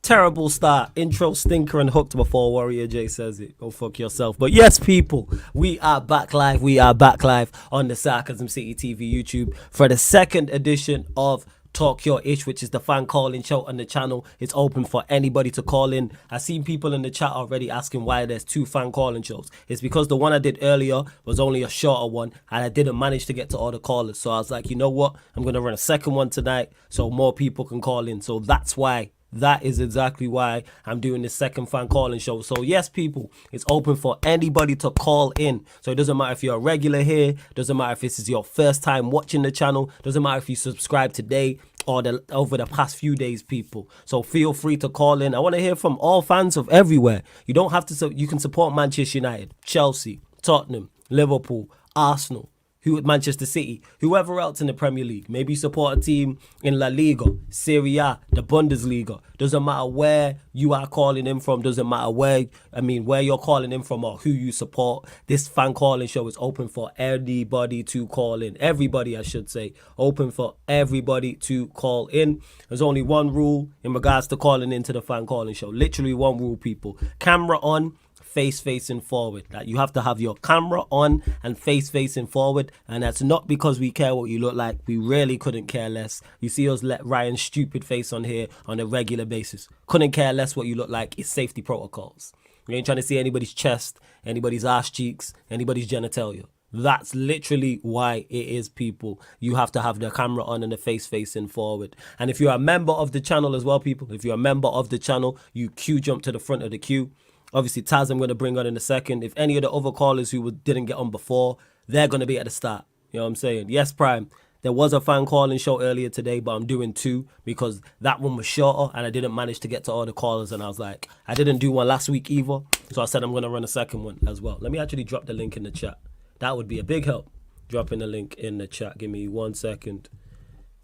Terrible start. Intro stinker and hooked before Warrior J says it. Go fuck yourself. But yes, people, we are back live. We are back live on the Sarcasm City TV YouTube for the second edition of Talk Your Ish, which is the fan calling show on the channel. It's open for anybody to call in. I've seen people in the chat already asking why there's two fan calling shows. It's because the one I did earlier was only a shorter one and I didn't manage to get to all the callers. So I was like, you know what? I'm going to run a second one tonight so more people can call in. So that's why. That is exactly why I'm doing this second fan calling show. So yes, people, it's open for anybody to call in. So it doesn't matter if you're a regular here, doesn't matter if this is your first time watching the channel, doesn't matter if you subscribe today or over the past few days, people. So feel free to call in. I want to hear from all fans of everywhere. You don't have to, you can support Manchester United, Chelsea, Tottenham, Liverpool, Arsenal, Manchester City, whoever else in the Premier League. Maybe support a team in La Liga, Serie A, the Bundesliga. Doesn't matter where you are calling in from. Doesn't matter where you're calling in from or who you support. This fan calling show is open for anybody to call in. Everybody, I should say. Open for everybody to call in. There's only one rule in regards to calling into the fan calling show. Literally one rule, people. Camera on, face facing forward. Like, you have to have your camera on and face facing forward, and that's not because we care what you look like. We really couldn't care less. You see us let Ryan's stupid face on here on a regular basis. Couldn't care less what you look like. It's safety protocols. We ain't trying to see anybody's chest, anybody's ass cheeks, anybody's genitalia. That's literally why it is, people. You have to have the camera on and the face facing forward. And if you're a member of the channel as well, people, if you're a member of the channel, you queue jump to the front of the queue. Obviously, Taz, I'm going to bring on in a second. If any of the other callers who didn't get on before, they're going to be at the start. You know what I'm saying? Yes, Prime. There was a fan calling show earlier today, but I'm doing two because that one was shorter and I didn't manage to get to all the callers. And I was like, I didn't do one last week either. So I said I'm going to run a second one as well. Let me actually drop the link in the chat. That would be a big help. Dropping the link in the chat. Give me 1 second.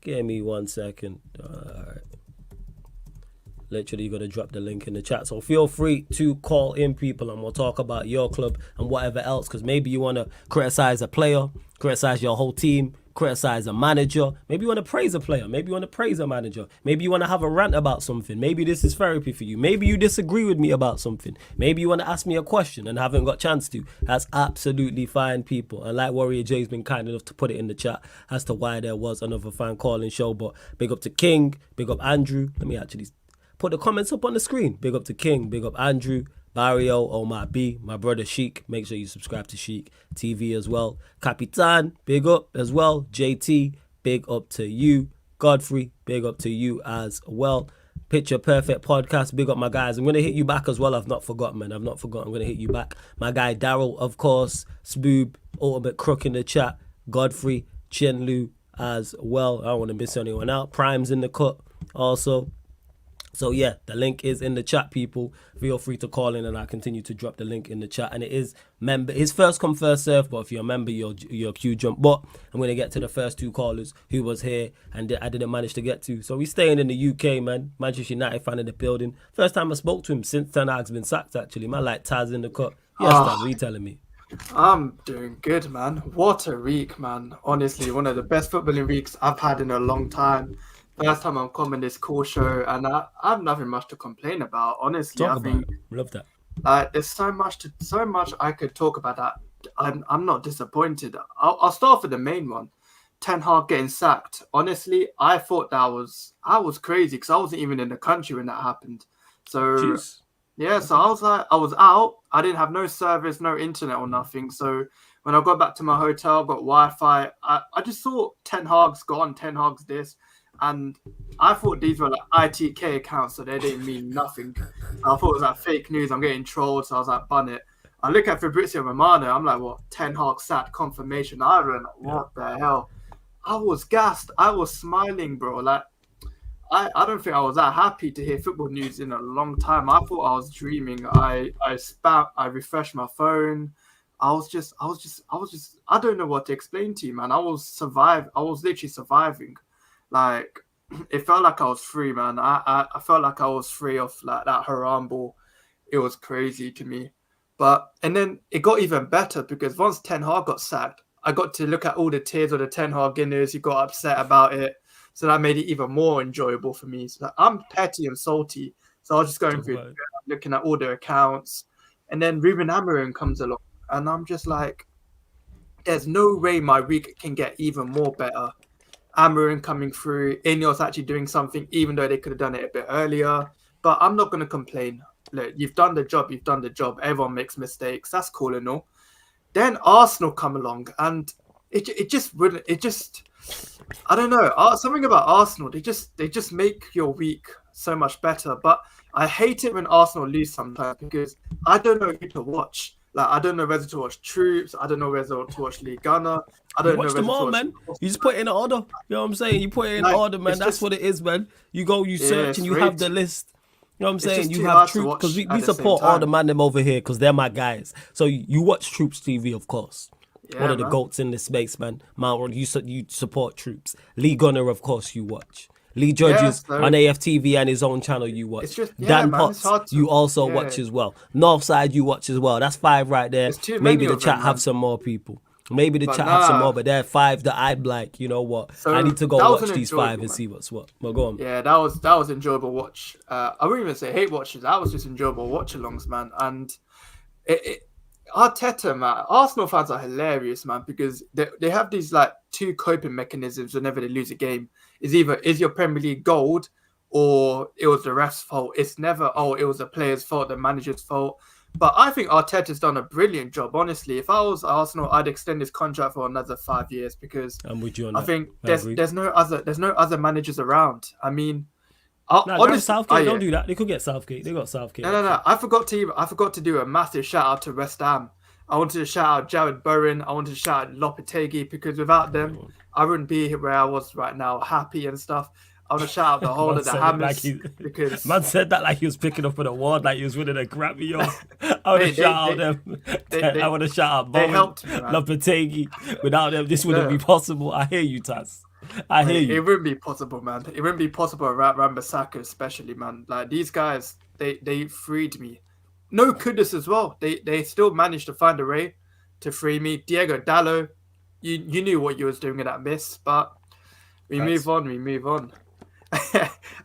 Give me 1 second. All right. Literally going to drop the link in the chat. So feel free to call in, people, and we'll talk about your club and whatever else. Because maybe you want to criticize a player, criticize your whole team, criticize a manager. Maybe you want to praise a player. Maybe you want to praise a manager. Maybe you want to have a rant about something. Maybe this is therapy for you. Maybe you disagree with me about something. Maybe you want to ask me a question and haven't got a chance to. That's absolutely fine, people. And like Warrior J's been kind enough to put it in the chat as to why there was another fan calling show. But big up to King, big up Andrew. Let me actually put the comments up on the screen. Big up to King, big up Andrew, Barrio, Omar B, my brother Sheik. Make sure you subscribe to Sheik TV as well. Capitan, big up as well. JT, big up to you. Godfrey, big up to you as well. Picture Perfect Podcast, big up my guys. I'm going to hit you back as well. I've not forgotten, man. I've not forgotten. I'm going to hit you back. My guy Daryl, of course. Spoob, Ultimate Crook in the chat. Godfrey, Chenlu as well. I don't want to miss anyone out. Prime's in the cut also. So yeah, the link is in the chat, people. Feel free to call in and I'll continue to drop the link in the chat. And it is member, it's first come, first serve, but if you're a member, your queue jump. But I'm going to get to the first two callers who was here and I didn't manage to get to. So we're staying in the UK, man. Manchester United fan in the building. First time I spoke to him since Ten Hag's been sacked, actually. Man, like Taz in the cut. Yes, Taz, what are you telling me? I'm doing good, man. What a week, man. Honestly, one of the best footballing weeks I've had in a long time. First time I'm coming this cool show, and I have nothing much to complain about. Honestly, I think love that. There's so much I could talk about that. I'm not disappointed. I'll start off with the main one. Ten Hag getting sacked. Honestly, I thought I was crazy because I wasn't even in the country when that happened. So Jeez. Yeah, so I was out. I didn't have no service, no internet or nothing. So when I got back to my hotel, got Wi-Fi, I just thought Ten Hag's gone. Ten Hag's this. And I thought these were like ITK accounts, so they didn't mean nothing. I thought it was like fake news. I'm getting trolled, so I was like, bun it. I look at Fabrizio Romano. I'm like, what? Ten Hag sacked confirmation. I don't know what the hell. I was gassed. I was smiling, bro. Like, I don't think I was that happy to hear football news in a long time. I thought I was dreaming. I refreshed my phone. I was just. I don't know what to explain to you, man. I was literally surviving. Like, it felt like I was free, man. I felt like I was free of like that haram ball. It was crazy to me. And then it got even better because once Ten Hag got sacked, I got to look at all the tears of the Ten Hag Guinness. He got upset about it. So that made it even more enjoyable for me. So I'm petty and salty So I was just going Talk through, about it. looking at all their accounts, and then Ruben Amorim comes along, and I'm just like, there's no way my week can get even more better. Amorim coming through, Ineos actually doing something, even though they could have done it a bit earlier. But I'm not going to complain. Look, you've done the job. You've done the job. Everyone makes mistakes. That's cool and all. Then Arsenal come along, and it just wouldn't. It just, I don't know. Something about Arsenal. They just make your week so much better. But I hate it when Arsenal lose sometimes because I don't know who to watch. Like I don't know whether to watch Troops. I don't know whether to watch League Gunner. I You don't know watch whether them to all, watch. man. You just put it in order. You know what I'm saying? You put it in Like, order, man. it's That's just- what it is, man. You go, you search, it's and you have rigged. the list. You know what I'm saying? just You too have hard to Troops watch because we at the same support all the time. man them over here because they're my guys. So you watch Troops TV, of course. Yeah, One of the man. goats in this space, man. Mount, you support Troops. Lee Gunner, of course, you watch. Lee Judges so- on AFTV and his own channel, you watch. It's just- yeah, Dan man, it's Potts, hard to- you also yeah. watch as well. Northside, you watch as well. That's 5 right there. There's too Maybe many the of chat them, have man. some more people. Maybe the But chat have some nah. more, but there are 5 that I'd like. You know what? So I need to go that was watch an these 5 and enjoyable, see what's what. Well, go on. Yeah, that was enjoyable watch. I wouldn't even say hate watches. That was just enjoyable watch-alongs, man. And Arteta, man, Arsenal fans are hilarious, man, because they have these like 2 coping mechanisms whenever they lose a game. Is either is your Premier League gold or it was the ref's fault. It's never it was the player's fault, the manager's fault. But I think Arteta's done a brilliant job. Honestly, if I was Arsenal, I'd extend his contract for another 5 years because I'm with you on I that. think I agree. there's no other managers around. I mean, Nah, honestly, Southgate, don't do that. They could get Southgate. They got Southgate. No. I forgot to do a massive shout out to West Ham. I wanted to shout out Jared Bowen. I wanted to shout out Lopetegui because without them, I wouldn't be here where I was right now, happy and stuff. I want to shout out the whole Man of the said it Hammers like because Man said that like he was picking up an award, like he was winning a Grammy. Yo. I want to shout out them. I want to shout out they Bowen, helped me, man. Lopetegui. Without them, this wouldn't be possible. I hear you, Taz. I hear It you. wouldn't be possible, man. It wouldn't be possible around Rambasaka, especially, man. Like these guys, they freed me. No Kudus as well. They still managed to find a way to free me. Diego Dallo, you knew what you was doing in that miss, but we move on.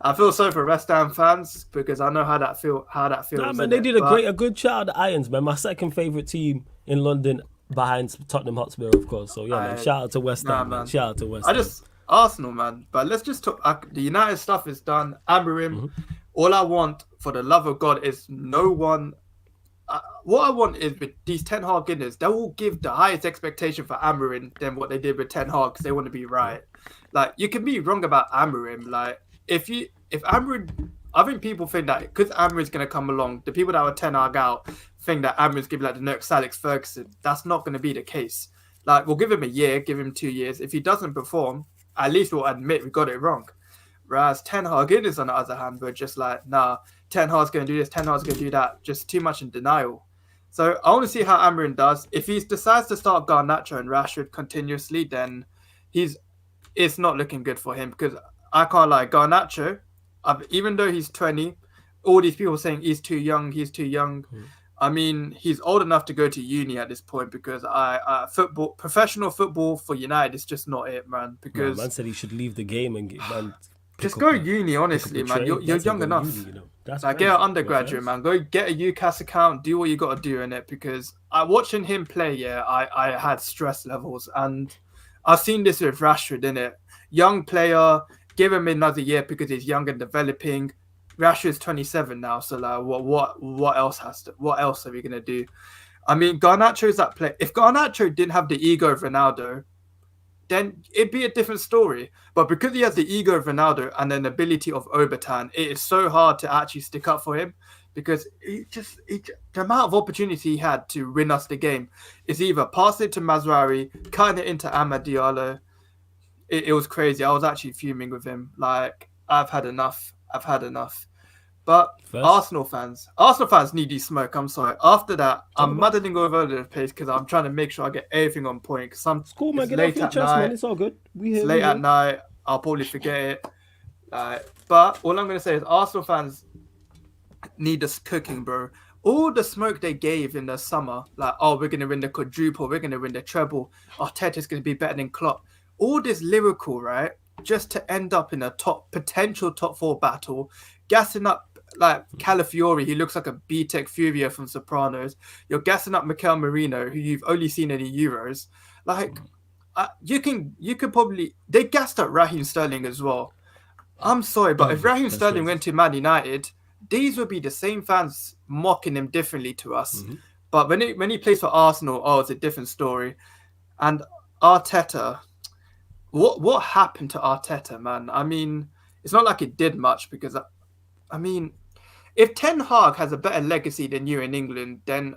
I feel sorry for West Ham fans because I know how that feels. Nah, man, they did a good shout out the Irons, man. My second favourite team in London behind Tottenham Hotspur, of course. So yeah, man, shout out to West Ham, man. Shout out to West Ham. Arsenal, man. But let's just talk. The United stuff is done. Amorim. All I want, for the love of God, is no one. What I want is with these Ten Hag winners, they will give the highest expectation for Amorim than what they did with Ten Hag because they want to be right. Like you can be wrong about Amorim. Like if Amorim, I think people think that because Amorim's going to come along, the people that were Ten Hag out think that Amorim's going to be like the next Alex Ferguson. That's not going to be the case. Like we'll give him a year, give him 2 years. If he doesn't perform, at least we'll admit we got it wrong. Whereas Ten Hag is on the other hand, we're just like, nah, Ten Hag's going to do this, Ten Hag's going to do that. Just too much in denial. So I want to see how Amorim does. If he decides to start Garnacho and Rashford continuously, then it's not looking good for him because I can't lie. Garnacho, even though he's 20, all these people saying he's too young. I mean, he's old enough to go to uni at this point because professional football for United is just not it, man. Because man said he should leave the game and just go uni, honestly, man. You're young enough. That's like, get an undergraduate, man. Go get a UCAS account. Do what you got to do in it because watching him play, I had stress levels, and I've seen this with Rashford in it. Young player, give him another year because he's young and developing. Rashford's 27 now, so like, what else are we gonna do? I mean, Garnacho's that play. If Garnacho didn't have the ego of Ronaldo, then it'd be a different story. But because he has the ego of Ronaldo and an ability of Obertan, it is so hard to actually stick up for him because the amount of opportunity he had to win us the game is either pass it to Mazraoui, cutting it into Amad Diallo. It was crazy. I was actually fuming with him. Like, I've had enough. But Arsenal fans need this smoke. I'm sorry. After that, I'm muddling over the place because I'm trying to make sure I get everything on point. It's cool, man. It's Get late off your at chest, night. man. It's all good. It's late at night. I'll probably forget it. But all I'm going to say is Arsenal fans need this cooking, bro. All the smoke they gave in the summer, like, oh, we're going to win the quadruple, we're going to win the treble, Arteta's going to be better than Klopp. All this lyrical, right? Just to end up in a potential top 4 battle, gassing up like Calafiori, he looks like a B-Tech Furia from Sopranos. You're gassing up Mikel Merino, who you've only seen in the Euros. Like, you could probably, they gassed up Raheem Sterling as well. I'm sorry, but if Raheem Sterling went to Man United, these would be the same fans mocking him differently to us. But when he plays for Arsenal, oh, it's a different story. And Arteta, what happened to Arteta, man? I mean, it's not like it did much because, I mean, if Ten Hag has a better legacy than you in England, then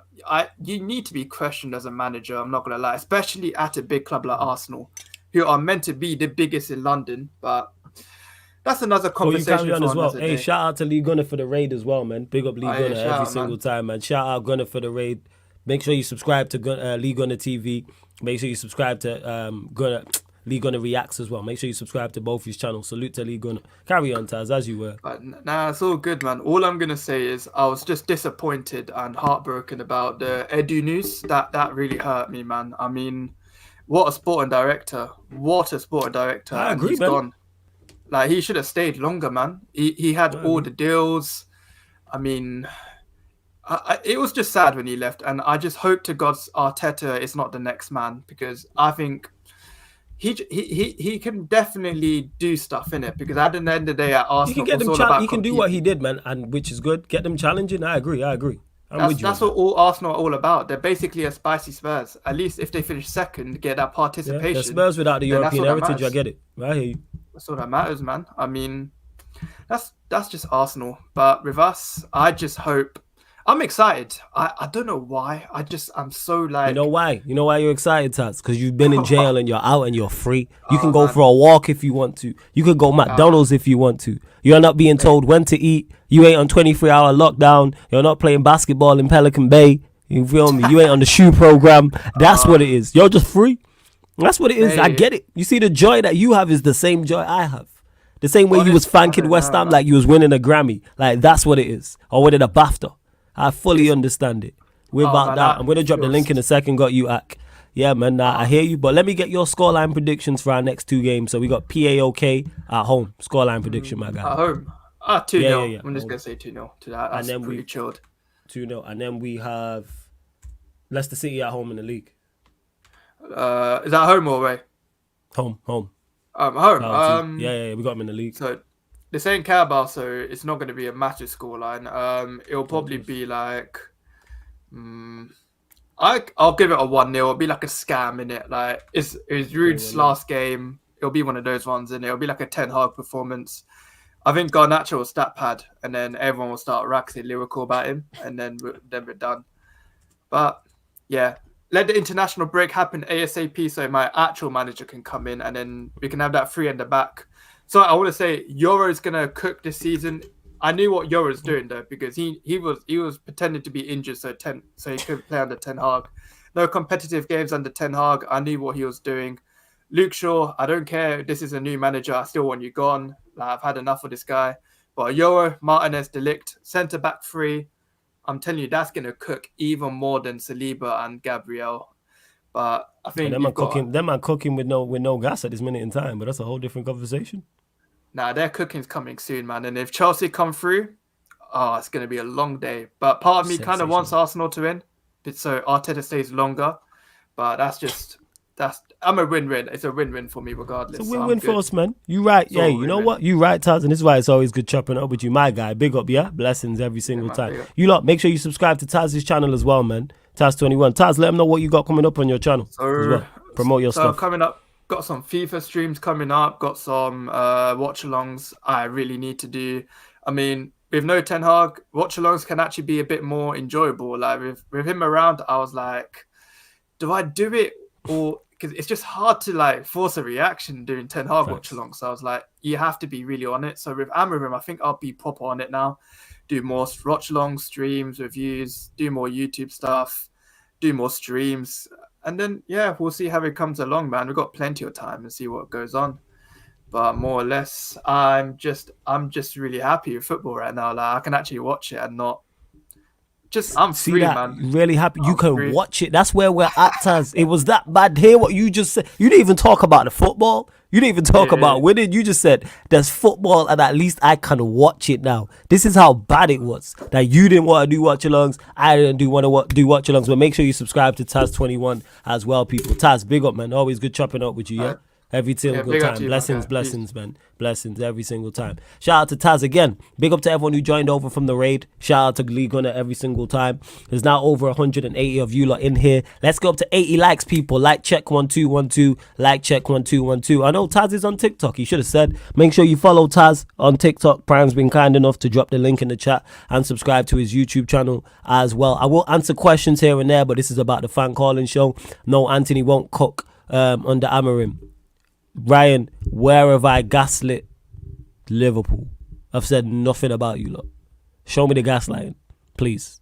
you need to be questioned as a manager. I'm not gonna lie, especially at a big club like Arsenal, who are meant to be the biggest in London. But that's another conversation for as well. another Hey, day. shout out to Lee Gunner for the raid as well, man. Big up Lee Gunner every single time, man. Shout out Gunner for the raid. Make sure you subscribe to Lee Gunner TV. Make sure you subscribe to Lee Gunner Reacts as well. Make sure you subscribe to both his channels. Salute to Lee Gunner. Carry on, Taz, as you were. But nah, it's all good, man. All I'm gonna say is I was just disappointed and heartbroken about the Edu news. That really hurt me, man. I mean, what a sporting director! What a sporting director! I agree, he's man. gone. Like, he should have stayed longer, man. He had all the deals. I mean, it was just sad when he left, and I just hope to God Arteta is not the next man, because I think he can definitely do stuff in it, because at the end of the day at Arsenal, he can get them he can do what he did, man, and which is good. Get them challenging. I agree. That's what all Arsenal are all about. They're basically a spicy Spurs. At least if they finish second, get that participation. Yeah, the Spurs without the European heritage. I get it. I hear you. That's all that matters, man. I mean, that's just Arsenal. But with us, I just hope. I'm excited. I don't know why. I'm so like. You know why? You know why you're excited, Taz? Because you've been in jail and you're out and you're free. You can go for a walk if you want to. You could go McDonald's if you want to. You're not being told when to eat. You ain't on 23-hour lockdown. You're not playing basketball in Pelican Bay. You feel me? You ain't on the shoe program. That's what it is. You're just free. That's what it is. I get it. You see, the joy that you have is the same joy I have. The same way you was thanking West Ham like you was winning a Grammy. Like, that's what it is. Or winning a BAFTA. I fully understand it. Without that, I'm going to drop the link in a second. Got you, Ak. Yeah, man, I hear you. But let me get your scoreline predictions for our next two games. So we got PAOK at home. Scoreline prediction, my guy. At home? 2-0. Yeah. I'm just going to say 2-0 to that. That's and then pretty chilled. 2-0. And then we have Leicester City at home in the league. Is that home or away? Home. Home. Yeah, we got them in the league. So this ain't Carabao, so it's not going to be a massive scoreline. It'll probably be like, I'll give it a 1-0. It'll be like a scam in it. Like, it's Ruud's last game. It'll be one of those ones, and it'll be like a Ten Hag performance. I think Garnacho will stat pad, and then everyone will start waxing lyrical about him, and then we're done. But yeah, let the international break happen ASAP, so my actual manager can come in, and then we can have that free in the back. So I want to say Euro's gonna cook this season. I knew what Euro's doing though, because he was pretending to be injured, so he couldn't play under Ten Hag. No competitive games under Ten Hag. I knew what he was doing. Luke Shaw, I don't care. This is a new manager. I still want you gone. Like, I've had enough of this guy. But Euro, Martinez, De Ligt, centre back free. I'm telling you, that's gonna cook even more than Saliba and Gabriel. But I think them are cooking with no gas at this minute in time. But that's a whole different conversation. Nah, their cooking's coming soon, man. And if Chelsea come through, it's going to be a long day. But part of me kind of wants Arsenal to win, so Arteta stays longer. But I'm a win-win. It's a win-win for me regardless. It's a win-win for us, man. You right. Yeah, you know what? You right, Taz. And this is why it's always good chopping up with you, my guy. Big up, yeah? Blessings every single time. You lot, make sure you subscribe to Taz's channel as well, man. Taz21. Taz, let them know what you got coming up on your channel as well. Promote your stuff. Coming up, got some FIFA streams coming up, got some watch-alongs I really need to do. I mean, with no Ten Hag, watch-alongs can actually be a bit more enjoyable. Like, with him around, I was like, do I do it? Or, because it's just hard to like force a reaction doing Ten Hag watch-alongs. So I was like, you have to be really on it. So with Amarim, I think I'll be proper on it now. Do more watch-alongs, streams, reviews, do more YouTube stuff, do more streams. And then, yeah, we'll see how it comes along, man. We've got plenty of time to see what goes on. But more or less, I'm just really happy with football right now. Like, I can actually watch it and not I'm See free, that? man. Really happy. You I'm can free. watch it. That's where we're at, Taz. It was that bad. Hear what you just said. You didn't even talk about the football. You didn't even talk about winning. You just said there's football, and at least I can watch it now. This is how bad it was. That you didn't want to do watch-alongs. I didn't want to do watch-alongs. But make sure you subscribe to Taz21 as well, people. Taz, big up, man. Always good chopping up with you, yeah? Every single big up time. to you, Blessings, man. blessings, man. Blessings every single time. Shout out to Taz again. Big up to everyone who joined over from the raid. Shout out to Lee Gunner every single time. There's now over 180 of you lot in here. Let's go up to 80 likes, people. Like check 1212. Like check 1212. I know Taz is on TikTok. He should have said. Make sure you follow Taz on TikTok. Prime's been kind enough to drop the link in the chat and subscribe to his YouTube channel as well. I will answer questions here and there, but this is about the fan calling show. No, Anthony won't cook under Amarim. Ryan, where have I gaslit Liverpool? I've said nothing about you lot. Show me the gaslighting, please.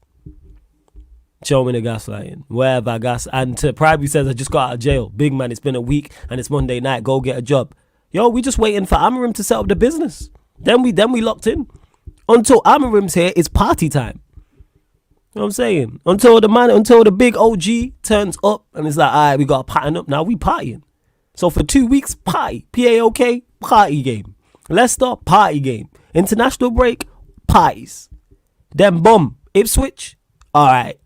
Show me the gaslighting. Where have I And to Private says I just got out of jail. Big man, it's been a week and it's Monday night. Go get a job. Yo, we just waiting for Amarim to set up the business. Then we locked in. Until Amarim's here, it's party time. You know what I'm saying? Until the big OG turns up and it's like, all right, we got to pattern up. Now we partying. So for 2 weeks, party. PAOK, party game. Leicester, party game. International break, parties. Then boom, Ipswich, all right.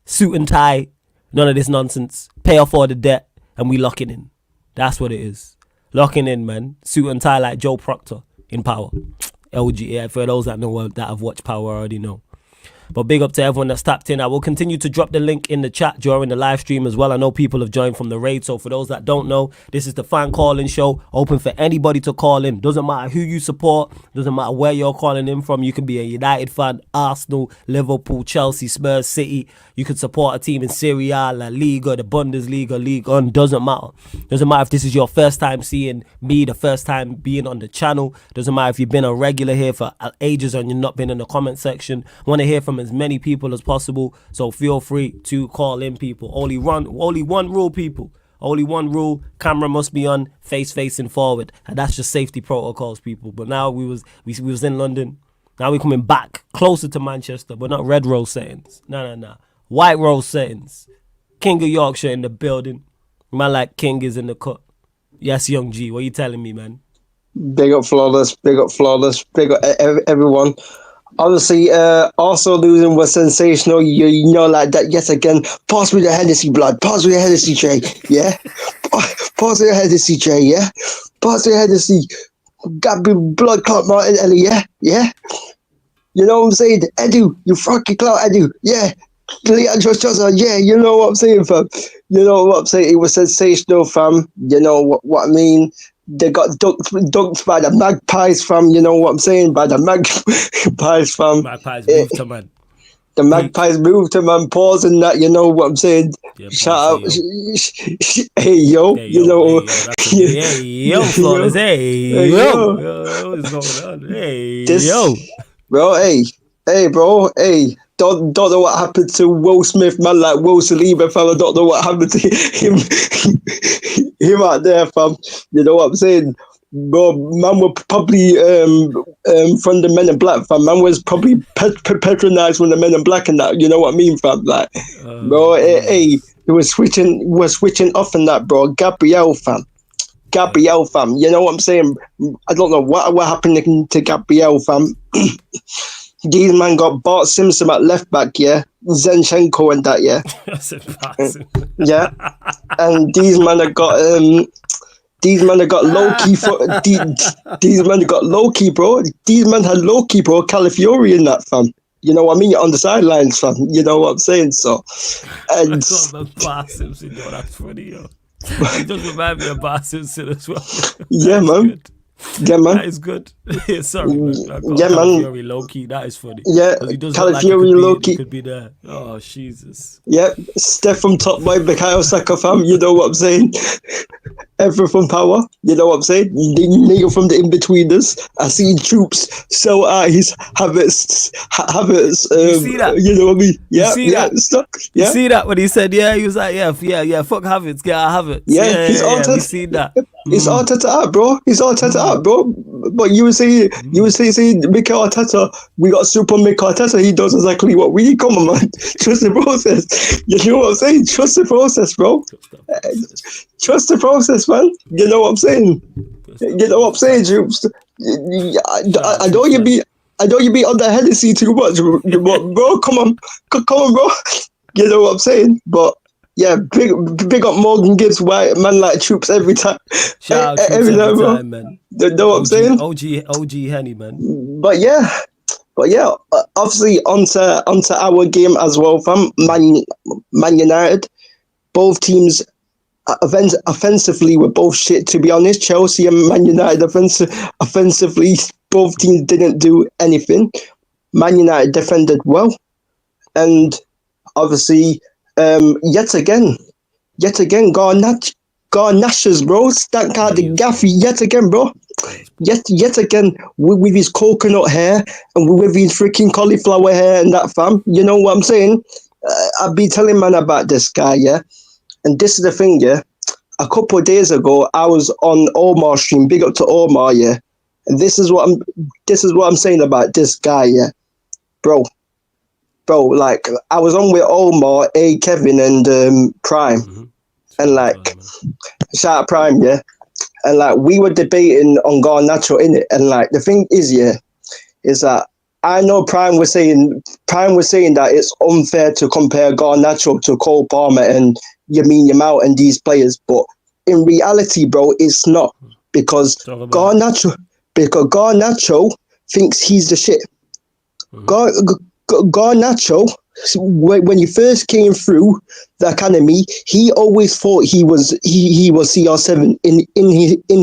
Suit and tie, none of this nonsense. Pay off all the debt, and we locking in. That's what it is. Locking in, man. Suit and tie like Joe Proctor in Power. LG, yeah, for those that know that have watched Power already know. But big up to everyone that's tapped in. I will continue to drop the link in the chat during the live stream as well. I know people have joined from the raid. So for those that don't know, this is the fan calling show. Open for anybody to call in. Doesn't matter who you support. Doesn't matter where you're calling in from. You can be a United fan, Arsenal, Liverpool, Chelsea, Spurs, City. You can support a team in Serie A, La Liga, the Bundesliga, League On. Doesn't matter. Doesn't matter if this is your first time seeing me, the first time being on the channel. Doesn't matter if you've been a regular here for ages and you've not been in the comment section. Want to hear from as many people as possible, so feel free to call in, people. Only one rule, people. Only one rule: camera must be on, face facing forward, and that's just safety protocols, people. But now we was in London. Now we're coming back closer to Manchester, but not red rose settings. No. White rose settings. King of Yorkshire in the building. Man like King is in the cut. Yes, Young G. What are you telling me, man? Big up Flawless. Big up everyone. Obviously, also losing was sensational. You know, like that yet again. Pass me the Hennessy, blood. Pass me the Hennessy, Jay. Yeah. Pass me the Hennessy, Jay. Yeah. Pass me the Hennessy. Got me blood clot Martin Ellie. Yeah. Yeah. You know what I'm saying? Edu, you fucking clout Edu. Yeah. Leandro Trossard. Yeah. You know what I'm saying, fam. You know what I'm saying? It was sensational, fam. You know what I mean? They got dunked by the Magpies, fam. You know what I'm saying? By the Magpies, fam. Magpies moved to man. The Magpies moved to man. Pause and that. You know what I'm saying? Yeah, shout out. Hey, yo. You know. Hey, yo, Flawless. Hey, yo. What's going on? Hey, yo. Bro, hey, bro. Hey. Don't know what happened to Will Smith, man, like Will Saliba, fam. I don't know what happened to him out there, fam. You know what I'm saying? Bro, man was probably from the Men in Black, fam. Man was probably patronized from the Men in Black and that. You know what I mean, fam? Like, bro, he was switching off in that, bro. Gabriel, fam. You know what I'm saying? I don't know what happened to Gabriel, fam. These man got Bart Simpson at left back, yeah. Zinchenko and that, yeah. Yeah. And these man have got low key for these men have got low key, bro. These men had low key, bro. Calafiori in that, fam. You know what I mean? On the sidelines, fam. You know what I'm saying? So, and Bart Simpson, yo, that's funny, yo. He does remind me of Bart Simpson as well. Yeah, man. Good. Yeah, man. That is good. Sorry, man. Yeah, man. Calafiori low key. That is funny. Yeah, he does Calafiori like low key. He could be there. Oh, Jesus. Yeah, Steph from Top Boy, Bukayo Saka, fam. You know what I'm saying? Everyone from Power. You know what I'm saying? Nigga from the in-betweeners. I see troops sell out his habits. You see that? You know what I mean? Yeah, you see that? Stuff. You see that when he said, yeah, he was like, yeah, fuck habits, get our habits. Yeah, he's we seen that. It's Arteta out, bro. It's Arteta out, bro. But you were saying, Mikel Arteta, we got Super Mikel Arteta. He does exactly what we need. Come on, man. Trust the process. You know what I'm saying? Trust the process, bro. Trust the process, man. You know what I'm saying? You know what I'm saying, Joops? I know you be on the Hennessy too much, bro. Come on, bro. You know what I'm saying? But yeah, big up Morgan Gibbs, white man like Troops every time. Shout out Troops every time, man. You know what I'm saying? OG Henny, man. But yeah, obviously onto our game as well, fam. Man United, both teams offensively were both shit, to be honest. Chelsea and Man United offensively, both teams didn't do anything. Man United defended well, and obviously, yet again, Garnachas, bro, stank out the gaffy yet again, bro. Yet again, with his coconut hair and with his freaking cauliflower hair and that, fam. You know what I'm saying? I've been telling man about this guy, yeah. And this is the thing, yeah. A couple of days ago, I was on Omar stream. Big up to Omar, yeah. And this is what I'm saying about this guy, yeah, bro. Like I was on with Omar, Kevin, and Prime, and like shout out Prime, yeah. And like we were debating on Garnacho in it, and like the thing is, yeah, is that I know Prime was saying that it's unfair to compare Garnacho to Cole Palmer and Yamin Yamal and these players, but in reality, bro, it's not, because Garnacho thinks he's the shit. Garnacho, when he first came through the academy, he always thought he was CR7 in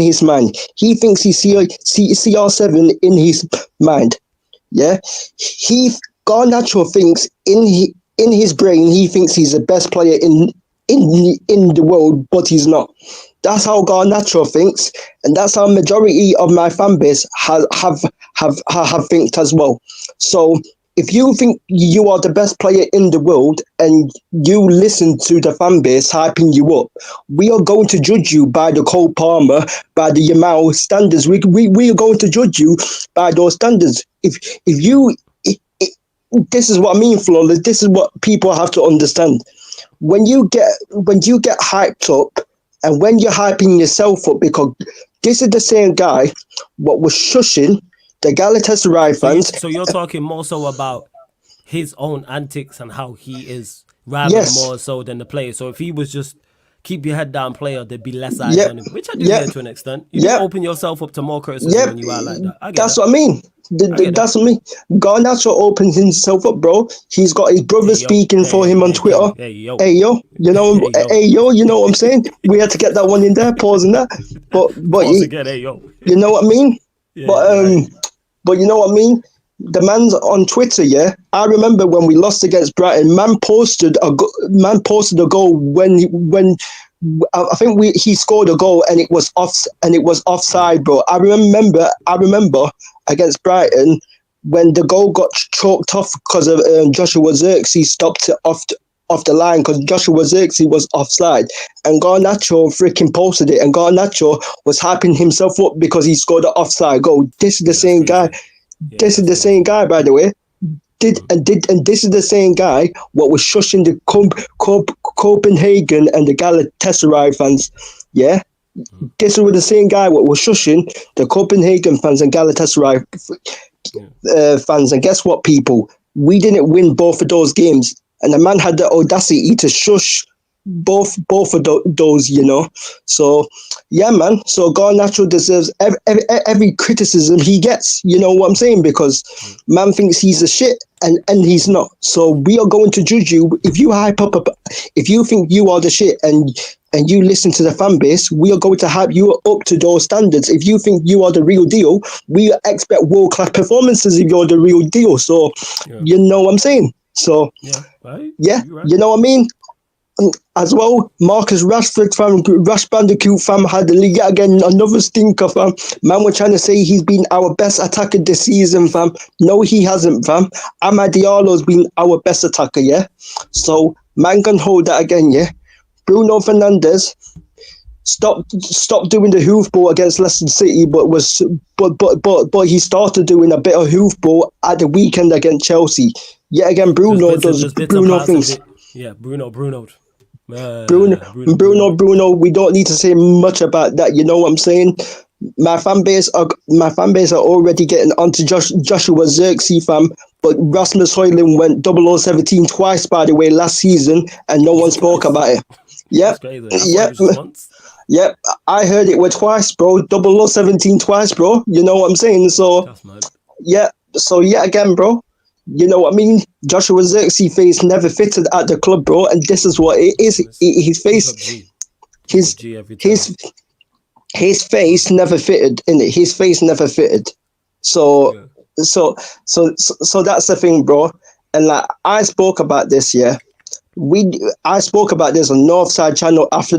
his mind. He thinks he's CR7 in his mind. Yeah, Garnacho thinks in his brain he thinks he's the best player in the world, but he's not. That's how Garnacho thinks, and that's how majority of my fan base have think as well. So if you think you are the best player in the world and you listen to the fan base hyping you up, we are going to judge you by the Cole Palmer, by the Yamal standards. We are going to judge you by those standards. This is what I mean, Flawless. This is what people have to understand. When you get hyped up, and when you're hyping yourself up, because this is the same guy what was shushing the Galatasaray fans. So you're talking more so about his own antics and how he is, rather more so than the player. So if he was just keep your head down player, there'd be less eyes on him, which I do get to an extent. You open yourself up to more criticism when you are like that. I get that's what I mean. That's what I mean. Garnacho opens himself up, bro. He's got his brother speaking for him on Twitter. Hey yo, you know, you know what I'm saying? We had to get that one in there, pausing that. But Pause again, hey yo. You know what I mean? But you know what I mean? The man's on Twitter, yeah. I remember when we lost against Brighton, man posted a goal when I think he scored a goal and it was offside, bro. I remember against Brighton when the goal got choked off because of Joshua Zirkzee stopped it off the line because Joshua Zirkzee was offside, and Garnacho freaking posted it, and Garnacho was hyping himself up because he scored an offside goal. This is the same guy. This is the same guy, by the way. And this is the same guy what was shushing the Copenhagen and the Galatasaray fans. Yeah, this was the same guy what was shushing the Copenhagen fans and Galatasaray fans. And guess what, people? We didn't win both of those games, and the man had the audacity to shush both of those, you know. So yeah, man. So Garnacho deserves every criticism he gets. You know what I'm saying? Because man thinks he's a shit, and he's not. So we are going to judge you if you hype up. If you think you are the shit, and you listen to the fan base, we are going to hype you up to those standards. If you think you are the real deal, we expect world class performances if you're the real deal. So you know what I'm saying? So right. You know what I mean? As well, Marcus Rashford, fam, Rash Bandicoot, fam, had yet again another stinker, fam. Man, we're trying to say he's been our best attacker this season, fam. No, he hasn't, fam. Amad Diallo's been our best attacker, yeah? So, man can hold that again, yeah? Bruno Fernandes, stopped doing the hoofball against Leicester City, but he started doing a bit of hoofball at the weekend against Chelsea. Yet again, Bruno does Bruno things. Yeah, Bruno. Bruno. We don't need to say much about that. You know what I'm saying? My fan base are already getting onto Joshua Zirkzee, fam. But Rasmus Højlund went 0017 twice, by the way, last season, and no one spoke about it. Yep. Yep. I heard it were twice, bro. 0017 twice, bro. You know what I'm saying? So, yeah. So, yet again, bro. You know what I mean? Joshua Zirkzee face never fitted at the club, bro. And this is what it is. His face, his face never fitted in it. His face never fitted. So that's the thing, bro. And like I spoke about this, yeah. I spoke about this on Northside Channel after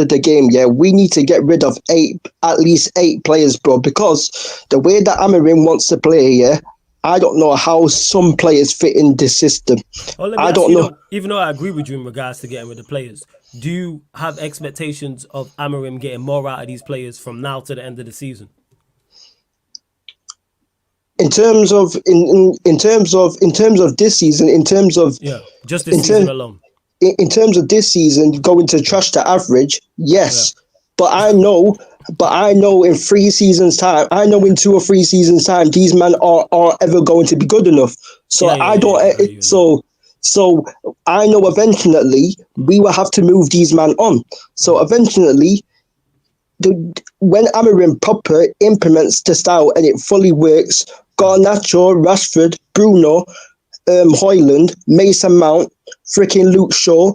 the game. Yeah, we need to get rid of at least eight players, bro, because the way that Amorim wants to play, yeah, I don't know how some players fit in this system. Well, I don't know. Even though I agree with you in regards to getting rid of players, do you have expectations of Amorim getting more out of these players from now to the end of the season? In terms of this season, just this season alone. In terms of this season, going to trash the average, yes. Yeah. But I know in 3 seasons' time, in 2 or 3 seasons' time, these men are ever going to be good enough. So So I know eventually we will have to move these men on. So eventually, when Amorim proper implements the style and it fully works, Garnacho, Rashford, Bruno, Højlund, Mason Mount, freaking Luke Shaw,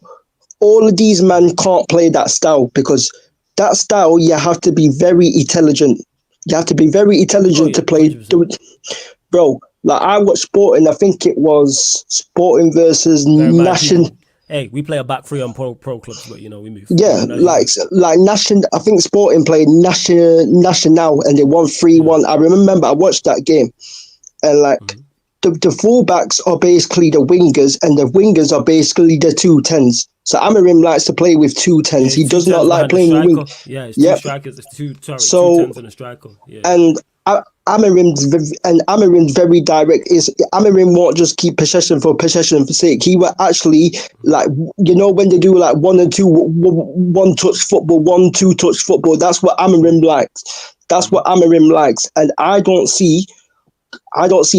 all of these men can't play that style, because that style, you have to be very intelligent. You have to be very intelligent to play. Bro, like I watched Sporting, I think it was Sporting versus National. Hey, we play a back three on pro clubs, but we move. Yeah, like National. I think Sporting played Nacional and they won 3-1. I remember I watched that game, and like the fullbacks are basically the wingers, and the wingers are basically the 2 10s. So Amorim likes to play with 2 10s. He does not like playing with wing. Yeah, it's 2 strikers. It's 2 10s and a striker. Yeah. And Amorim's very direct. Amorim won't just keep possession for sake. He will actually, like, when they do like 1 and 2, 1 touch football, 1 2 touch football. That's what Amorim likes. And I don't see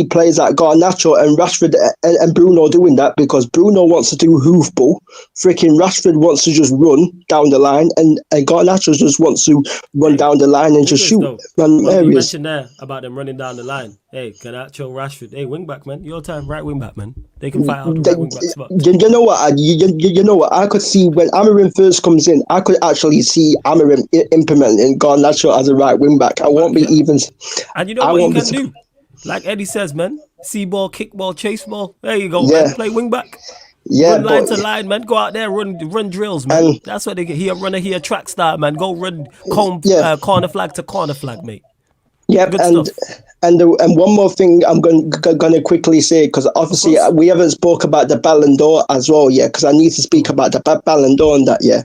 players like Garnacho and Rashford and Bruno doing that, because Bruno wants to do hoofball. Freaking Rashford wants to just run down the line, and Garnacho just wants to run down the line and just shoot random areas. You mentioned there about them running down the line. Hey, Garnacho, Rashford. Hey, wing back, man. Your time, right wing back, man. They can fight out the right wing back spot. You know what? You know what? I could see when Amorim first comes in, I could actually see Amorim implementing Garnacho as a right wing back. I won't be even. And you know what he can do? Like Eddie says, man, see ball, kick ball, chase ball. There you go, man. Play wing back. Yeah, run line to line, man. Go out there, run drills, man. That's what they get. He a runner, he a track star, man. Go run corner flag to corner flag, mate. Yep, and one more thing I'm gonna quickly say, because obviously we haven't spoke about the Ballon d'Or as well, yeah. Because I need to speak about the Ballon d'Or and that, yeah.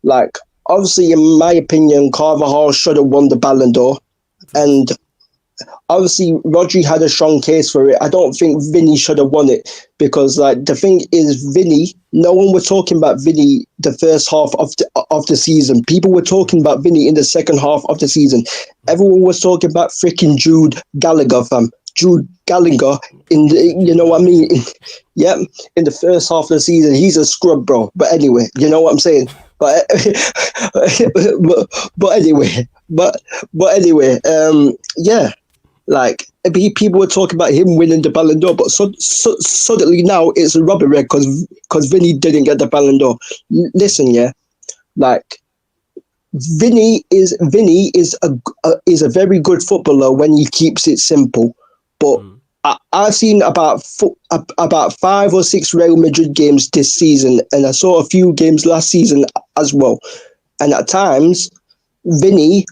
Like obviously, in my opinion, Carvajal should have won the Ballon d'Or, and obviously, Rodri had a strong case for it. I don't think Vinny should have won it, because, like, the thing is, Vinny, no one was talking about Vinny the first half of the season. People were talking about Vinny in the second half of the season. Everyone was talking about freaking Jude Gallagher, fam. Jude Gallagher, in the, you know what I mean? In the first half of the season, he's a scrub, bro. But anyway, you know what I'm saying? But anyway, yeah. Like, people were talking about him winning the Ballon d'Or, but suddenly now it's a robbery because Vinny didn't get the Ballon d'Or. Listen, yeah, like Vinny is a very good footballer when he keeps it simple. But I've seen about 5 or 6 Real Madrid games this season, and I saw a few games last season as well. And at times, Vinny,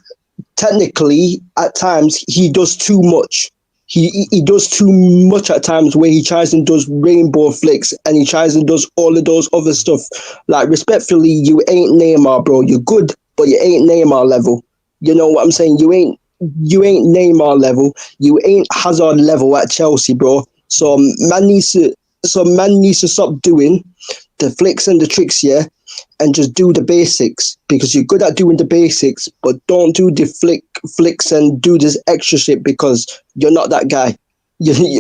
technically, at times, he does too much. he does too much at times where he tries and does rainbow flicks and he tries and does all of those other stuff. Like, respectfully, you ain't Neymar, bro. You're good, but you ain't Neymar level. You know what I'm saying? You ain't Neymar level. You ain't Hazard level at Chelsea, bro. So man needs to stop doing the flicks and the tricks, yeah, and just do the basics, because you're good at doing the basics, but don't do the flicks and do this extra shit, because you're not that guy.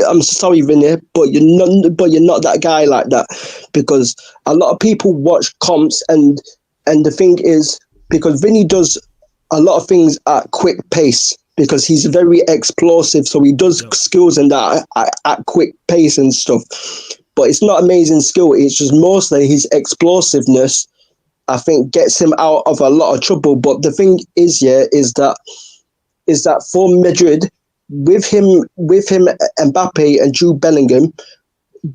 I'm sorry, Vinny, but you're not that guy like that, because a lot of people watch comps, and the thing is, because Vinny does a lot of things at quick pace, because he's very explosive, so he does skills and that at quick pace and stuff. But it's not amazing skill. It's just mostly his explosiveness, I think, gets him out of a lot of trouble. But the thing is, is that for Madrid, with him, Mbappe and Jude Bellingham,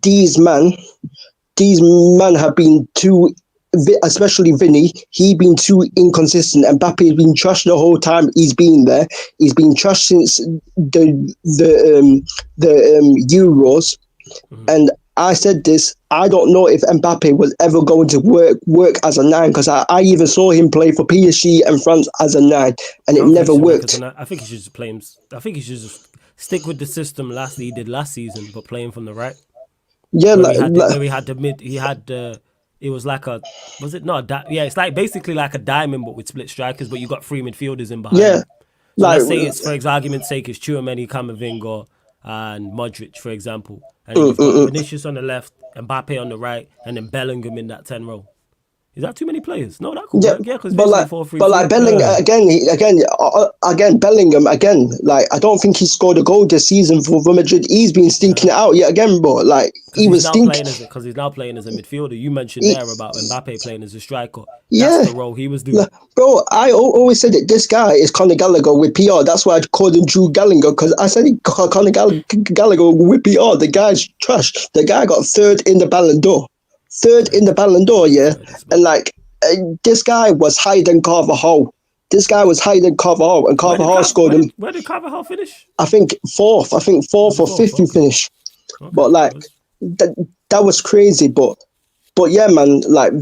these men have been too, especially Vinny, he's been too inconsistent. Mbappe has been trashed the whole time he's been there. He's been trashed since the Euros, and I said this, I don't know if Mbappe was ever going to work as a 9, because I even saw him play for PSG and France as a 9, and it never worked. I think he should just play him. I think he should just stick with the system he did last season, but play him from the right. Yeah, where he had the mid. He had it was like a, was it not? It's like basically like a diamond, but with split strikers. But you got 3 midfielders in behind. Yeah, him. So let's say it's, for argument's sake, it's Tchouaméni, Camavinga, and Modric, for example. And then you've got Vinicius on the left, Mbappe on the right, and then Bellingham in that 10 row. Is that too many players? No, that could work. Yeah, because Bellingham Bellingham again. Like, I don't think he scored a goal this season for Madrid. He's been stinking it out yet again, bro. Like, he was stinking because he's now playing as a midfielder. You mentioned there about Mbappe playing as a striker. That's the role he was doing. Bro, I always said that this guy is Conor Gallagher with PR. That's why I called him Drew Gallagher, because I said Conor Gallagher with PR. The guy's trash. The guy got third in the Ballon d'Or. Yeah. And like, this guy was hiding Carvajal. And Carvajal scored him. Where did Carvajal finish? I think fourth or fifth he finished. Okay. But like, that was crazy. But yeah, man, like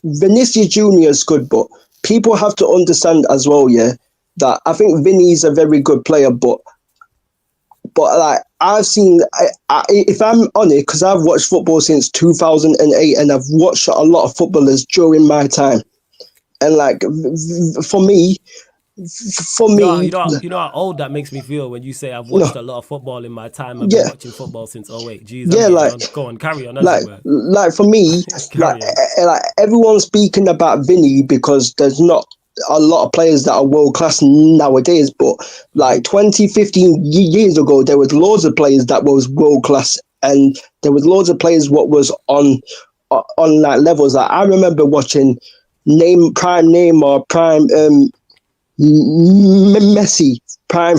Vinicius Junior is good, but people have to understand as well, yeah, that I think Vinny's a very good player, but like, I've seen, if I'm on it, because I've watched football since 2008, and I've watched a lot of footballers during my time, and like, for me, you know how old that makes me feel when you say I've watched a lot of football in my time. I've been watching football since 2008. Jeez, go on, carry on. Like for me, like everyone's speaking about Vinny because there's not a lot of players that are world class nowadays, but like 20, 15 years ago, there was loads of players that was world class, and there was loads of players what was on like levels. Like, I remember watching prime Neymar, prime Messi, prime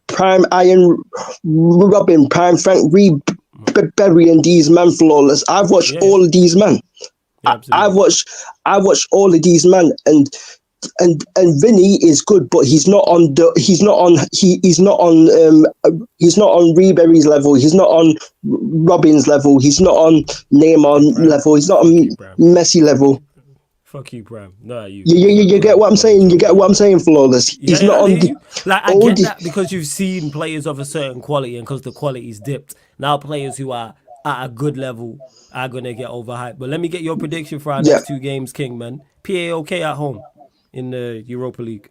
prime Iron Robin, prime Frank Ribery, and these men flawless. I've watched all of these men. Yeah, I watched all of these men, and Vinny is good, but he's not on Ribery's level. He's not on Robin's level. He's not on Neymar level. He's not on Messi level. Fuck you, Bram. No, you get what I'm saying. You get what I'm saying, flawless. He's not on the. Like, I get that because you've seen players of a certain quality, and because the quality's dipped. Now players who are at a good level are gonna get overhyped. But let me get your prediction for our next 2 games, King, man. PAOK at home in the Europa League.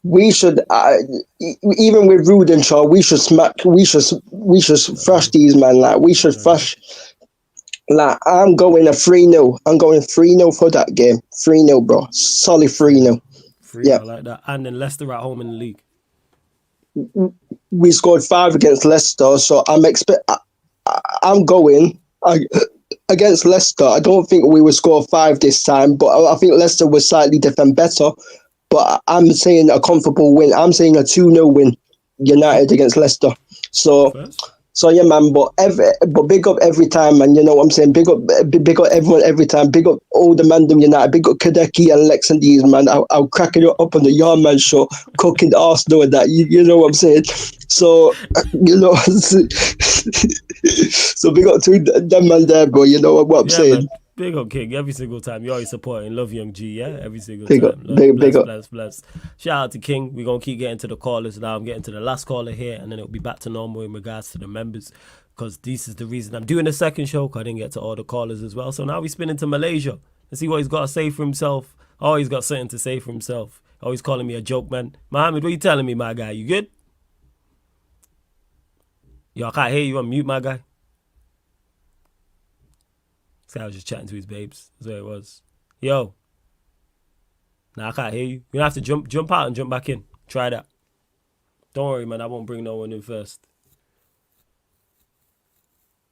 We should, even with Rudenshaw, we should thrash these, man. Like, we should thrash. Like, I'm going a 3-0. I'm going 3-0 for that game. 3-0, bro. Solid 3-0. Yeah, I like that. And then Leicester at home in the league. We scored 5 against Leicester, so I'm going against Leicester. I don't think we will score 5 this time, but I think Leicester will slightly defend better. But I'm saying a comfortable win. I'm saying a 2-0 win, United against Leicester. So So yeah, man. But big up every time, man. You know what I'm saying? Big up everyone every time. Big up all the Mandem United. Big up Kadeki and Lex and these, man. I'll crack it up on the Yard Man show, cooking Arsenal and that. You know what I'm saying? So you know, so big up to them man there, bro. You know what I'm saying? Man. Big up King every single time. You're always supporting. Love Young G, yeah? Every single big time. Up, big up. Bless. Shout out to King. We're going to keep getting to the callers now. I'm getting to the last caller here, and then it'll be back to normal in regards to the members, because this is the reason I'm doing the second show, because I didn't get to all the callers as well. So now we spin into Malaysia and see what he's got to say for himself. Oh, he's got something to say for himself. Oh, he's calling me a joke, man. Mohammed, what are you telling me, my guy? You good? Yo, I can't hear you on mute, my guy. I was just chatting to his babes. That's what it was. Yo. Nah, I can't hear you. You're going to have to jump out and jump back in. Try that. Don't worry, man. I won't bring no one in first.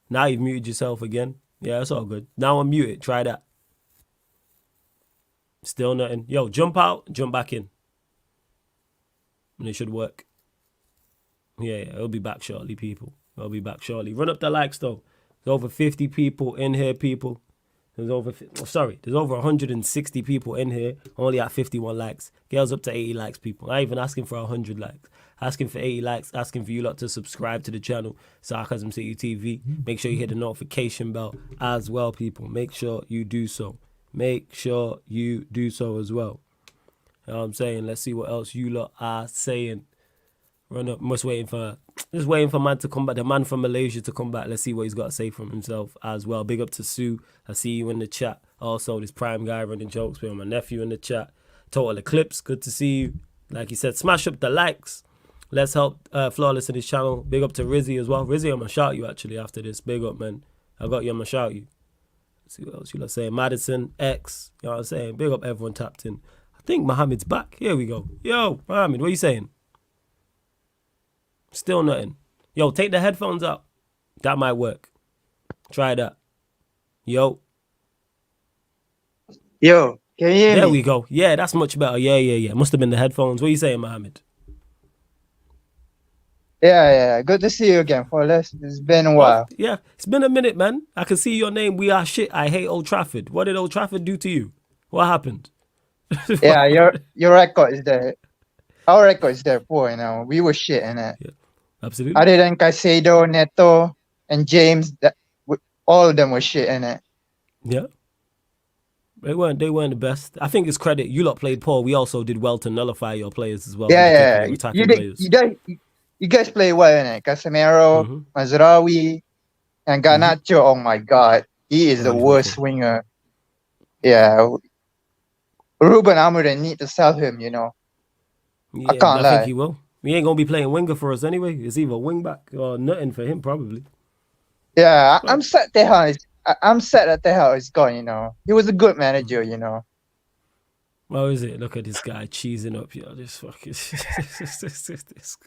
Now you've muted yourself again. Yeah, that's all good. Now I'm muted. Try that. Still nothing. Yo, jump out, jump back in. And it should work. Yeah, it'll be back shortly, people. It'll be back shortly. Run up the likes, though. There's over 50 people in here, people. There's over 160 people in here, only at 51 likes. Girls up to 80 likes, people. I ain't even asking for 100 likes. Asking for 80 likes, asking for you lot to subscribe to the channel, Sarcasm City TV. Make sure you hit the notification bell as well, people. Make sure you do so. Make sure you do so as well. You know what I'm saying? Let's see what else you lot are saying. Run up. Just waiting for man to come back. The man from Malaysia to come back. Let's see what he's got to say from himself as well. Big up to Sue. I see you in the chat. Also, this Prime guy running jokes with my nephew in the chat. Total Eclipse. Good to see you. Like he said, smash up the likes. Let's help Flawless in his channel. Big up to Rizzy as well. Rizzy, I'm going to shout you actually after this. Big up, man. I got you. I'm going to shout you. Let's see what else you lot saying. Madison, X. You know what I'm saying? Big up everyone tapped in. I think Mohammed's back. Here we go. Yo, Mohammed, what are you saying? Still nothing. Yo, take the headphones out. That might work. Try that. Yo, can you hear me? There we go. Yeah, that's much better. Yeah. Must have been the headphones. What are you saying, Mohammed? Yeah. Good to see you again, Flawless. It's been a while. Oh, yeah, it's been a minute, man. I can see your name. We are shit. I hate Old Trafford. What did Old Trafford do to you? What happened? Yeah, your record is there. Our record is there, boy. You know, we were shit in it. Yeah, absolutely. Other than Caicedo, Neto, and James, all of them were shit in it. Yeah. They weren't the best. I think it's credit. You lot played poor. We also did well to nullify your players as well. Yeah. You guys play well in it. Casemiro, Mazraoui, and Garnacho. Oh my God, he is the worst winger. Yeah. Ruben Amorim need to sell him. You know. Yeah, I can't lie. think he will. He ain't gonna be playing winger for us anyway. It's either wing back or nothing for him probably. Yeah, I'm sad that Ten Hag is gone. You know, he was a good manager. You know. What is it? Look at this guy cheesing up, yo. This fucking.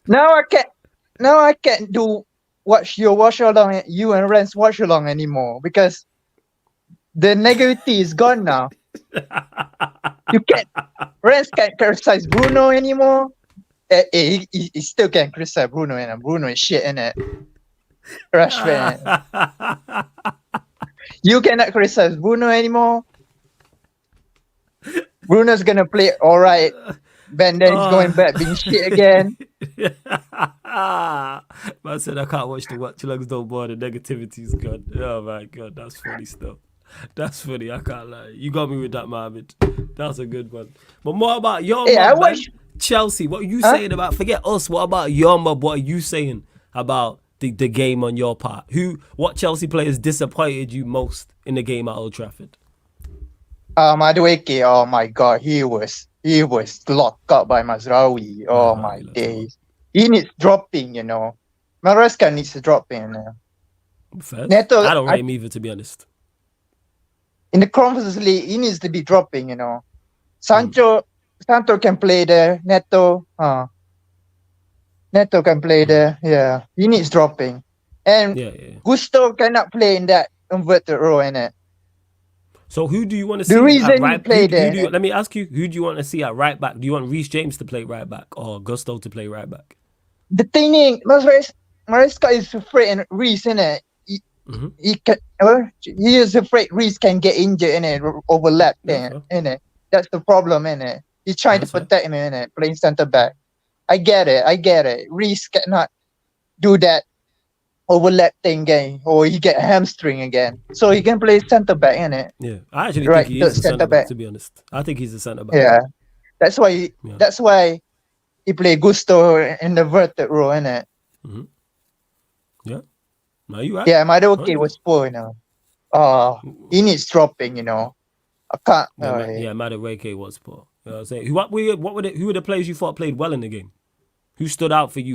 Now I can't do watch along. You and Renz watch along anymore because the negativity is gone now. Renz can't criticize Bruno anymore. He still can't criticize Bruno, and Bruno is shit in it. Rashford. You cannot criticize Bruno anymore. Bruno's gonna play all right. Ben then he's going back being shit again. Man said I can't watch the watch-alongs no more. The negativity's gone. Oh my God, that's funny stuff. That's funny. I can't lie. You got me with that, Mohammed. That's a good one. But more about your mob, Chelsea. What are you saying about? Forget us. What about your mob? What are you saying about the game on your part? What Chelsea players disappointed you most in the game at Old Trafford? Madueke, oh my God, he was locked up by Mazraoui. Oh my days. He needs dropping, you know. Maresca needs to drop in. Neto, I don't rate him either, to be honest. In the Conference League, he needs to be dropping, you know. Sancho can play there. Neto can play there. Yeah, he needs dropping. And Gusto cannot play in that inverted row, innit? So who do you want to see at right back? Let me ask you, who do you want to see at right back? Do you want Reece James to play right back or Gusto to play right back? The thing is, Maresca is afraid and Reece, innit? Mm-hmm. He is afraid Reece can get injured, innit? Overlap Yeah, there, innit? That's the problem, innit? He's trying That's to protect him, innit? Playing centre back. I get it. Reece cannot do that overlap thing again, or he get hamstring again. So he can play centre back, innit? Yeah, I actually Right, think he the is a centre centre back. back. To be honest, I think he's a centre back. Yeah, that's why. Yeah. That's why he play Gusto in the verted role, innit? Mm-hmm. Yeah. No, you right. Yeah, Madueke 100%. was poor, he needs dropping, I can't. Yeah, Madueke was poor. You know what I'm saying? Who were the players you thought played well in the game? Who stood out for you,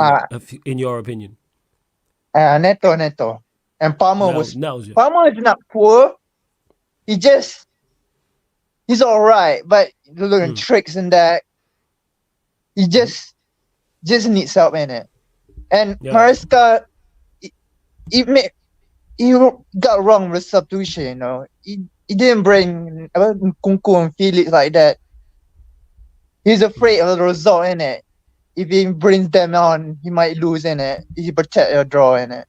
in your opinion? Neto. And Palmer Palmer is not poor. He's all right, but doing tricks and that. He just needs help in it. And Maresca, he got wrong with substitution, He didn't bring Kunku and Felix like that. He's afraid of the result, innit? If he brings them on, he might lose, innit? He protect your draw, innit?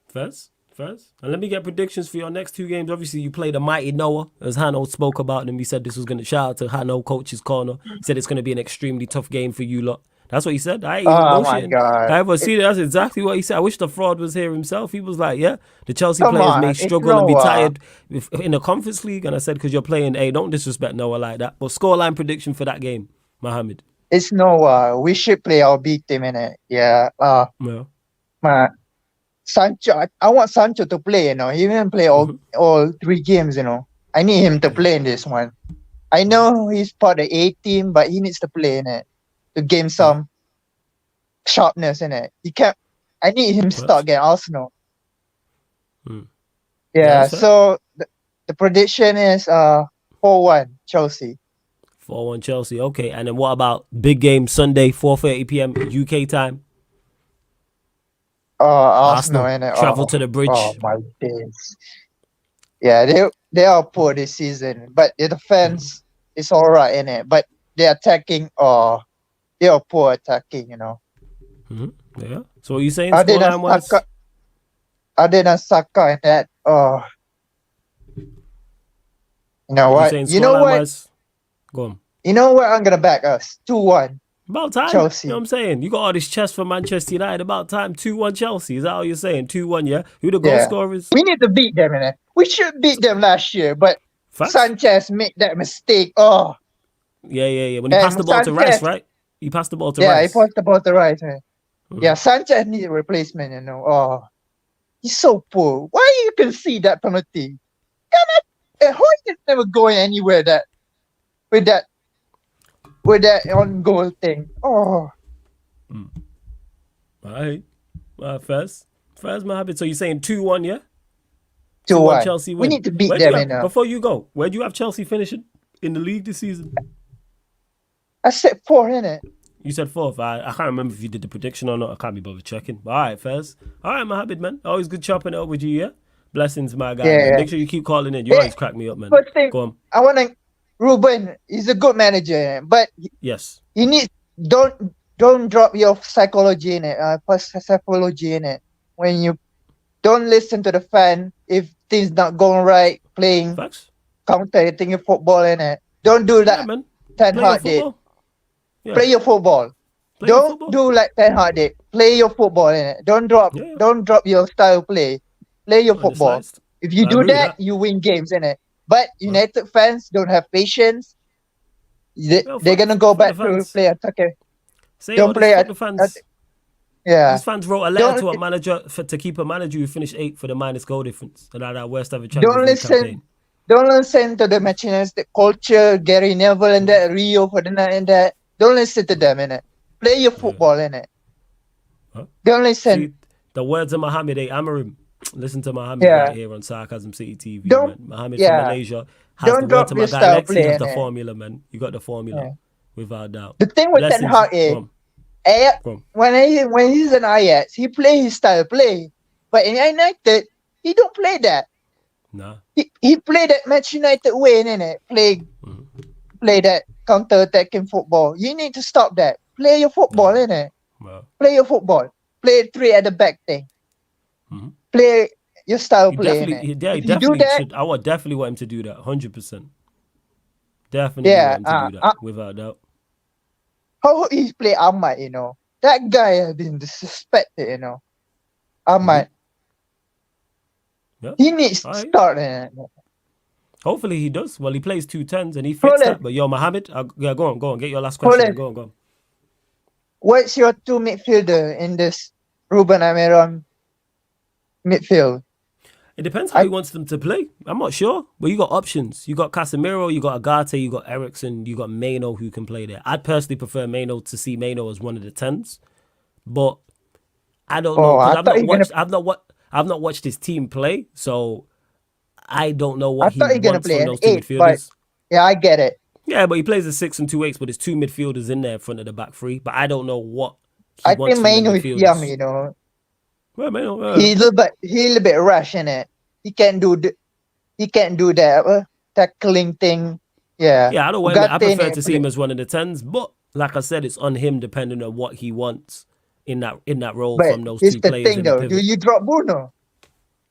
First. And let me get predictions for your next 2 games. Obviously, you played the mighty Noah, as Hanno spoke about them. He said this was going to shout out to Hanno, Coach's Corner. He said it's going to be an extremely tough game for you lot. That's what he said. I ain't even bullshitting. My God. I ever see that. That's exactly what he said. I wish the fraud was here himself. He was like, yeah, the Chelsea players may struggle and be tired in the Conference League. And I said, because you're playing, hey, don't disrespect Noah like that. But scoreline prediction for that game, Mohammed. It's Noah. We should play our B team, innit? Yeah. Sancho, I want Sancho to play, He didn't play all 3 games, I need him to play in this one. I know he's part of the A team, but he needs to play in it to gain some sharpness in it. I need him to start against Arsenal. Yeah, so the prediction is 4-1 Chelsea. 4-1 Chelsea, okay. And then what about big game Sunday, 4:30 p.m. UK time? Arsenal, innit? Travel to the bridge. Oh my days. Yeah, they are poor this season, but the defense is alright, innit? But they're attacking, they are poor attacking, Yeah. So what are you saying? Scoreline wise? Other than Saka and that, you know what? Go on. You know what? I'm gonna back us 2-1. About time. Chelsea. You know what I'm saying? You got all this chest for Manchester United. About time. 2-1 Chelsea. Is that all you're saying? 2-1, yeah? Who the goal scorers? We need to beat them, innit? We should beat them last year, but Sanchez made that mistake. Yeah. When he passed the ball to Rice, right? He passed the ball to Rice. Yeah, he passed the ball to Rice. Yeah, Sanchez needs a replacement, He's so poor. Why you can see that penalty? Hoyt is never going anywhere with that on goal thing. All right. First, my habit. So you're saying 2-1, yeah? 2-1 Chelsea win. We need to beat them. Before you go, where do you have Chelsea finishing in the league this season? I said 4, innit? You said 4th. I can't remember if you did the prediction or not. I can't be bothered checking. But all right, Fez. All right, Mohammed, man. Always good chopping it up with you, yeah? Blessings, my guy. Yeah. Make sure you keep calling in. You always crack me up, man. First thing, go on. I want to... Ruben, he's a good manager, but... Yes. He needs... Don't drop your psychology in it. Psychology in it. When you don't listen to the fan, if things not going right, playing... Facts. Counter-hitting your football in it. Don't do that. Yeah, man. Ten Hag did. Yeah. Play your football. Don't do like Ten Hag did. Play your football in it. Don't drop your style play. Play your football. If you do that, you win games in it. But United fans don't have patience. They're gonna go back to play attacker. Don't play at the fans. Yeah. These fans wrote a letter to a manager to keep a manager who finished 8th for the minus goal difference and our worst ever Champions League campaign. Don't listen to the Manchester culture, Gary Neville and that, Rio Ferdinand and that. Don't listen to them, innit? Play your football, innit? Don't listen. See, the words of Mohammed Amarim. Listen to Mohammed right here on Sarcasm City TV, man. Mohammed from Malaysia has the word to my guy Lexi. You have the formula, man. You got the formula, without doubt. The thing with Ten Hag is, when he's in Ajax, he play his style play. But in United, he don't play that. Nah. He played that Manchester United way, innit? Play that counter-attacking football. You need to stop that. Play your football, innit? Wow. Play your football. play 3 at the back thing. Mhm. Play your style He play in definitely, it. he If you do definitely that, should. I would definitely want him to do that. 100%. Definitely yeah. want him to do that without doubt. How he play Ahmad, that guy has been disrespected, Ahmad. Yeah. He needs to All right. start in it. Hopefully he does. Well, he plays 2 10s and he fits Hold that. on. But yo, Mohammed, yeah, go on. Get your last Hold question. on. Go on. What's your 2 midfielder in this Ruben Almiron midfield? It depends how he wants them to play. I'm not sure. But you got options. You got Casemiro, you got Agate, you got Ericsson, you got Maino who can play there. I'd personally prefer Maino to see Maino as one of the 10s. But I don't know because I've not watched his team play, so I don't know I what he thought you're gonna wants play from an those two 8, but midfielders. yeah, I get it. Yeah, but he plays a 6 and 2 8s, but there's 2 midfielders in there in front of the back three. But I don't know what he I wants think from the Maino is young, midfielders. Well, Maino, He's a little bit rash in it. He can't do that tackling thing. Yeah. Yeah, I don't. I prefer to see him as one of the 10s, but like I said, it's on him depending on what he wants in that role But from those here's two the players thing, in the though. pivot. Do you drop Bruno?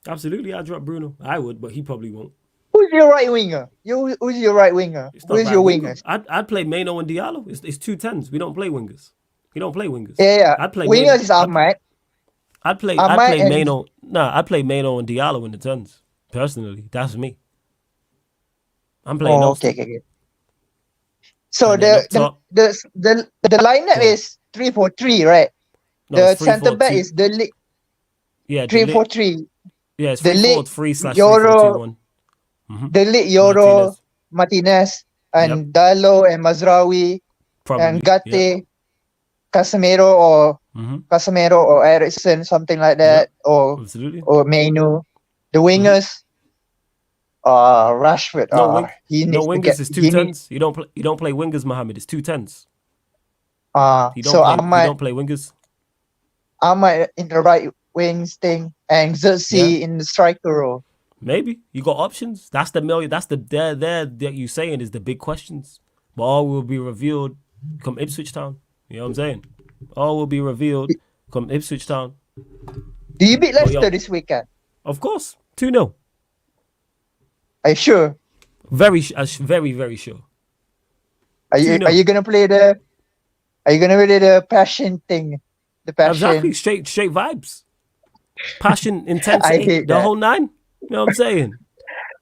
Absolutely, I'd drop Bruno. I would, but he probably won't. Who's your right winger? Who's your right winger? It's not Who's right your winger. wingers? I'd play Maino and Diallo. It's 2 10s. We don't play wingers. We don't play wingers. Yeah. I'd play Wingers Maino. is Ahmad. I'd play Ahmad and- Maino. Nah, I'd play Maino and Diallo in the 10s. Personally, that's me. I'm playing those. Okay. So And then up the top- lineup is 3-4-3, right? No, The it's centre back 3-4-2. is the league Yeah, 3-4-3. Yeah, it's the league 3-4-3/3-4-2-1. The league Euro, Martinez and Dallo and Mazraoui and Gatti, Casemiro or Ericsson, something like that, or Mainu. The wingers, Rashford. He needs wingers to get. is 2 10s. You don't play wingers, Mohammed. It's 2 10s. You don't play wingers. Ahmad in the right wings thing and Xerxes in the striker role. Maybe you got options. That's the million. That's the there that you saying is the big questions. But all will be revealed come Ipswich Town. You know what I'm saying? All will be revealed come Ipswich Town. Do you beat Leicester this weekend? Of course, 2-0. Are you sure? Very, very sure. Are you gonna play the? Are you gonna play the passion thing? The passion. Exactly, straight vibes. Passion, intensity, the whole 9. You know what I'm saying?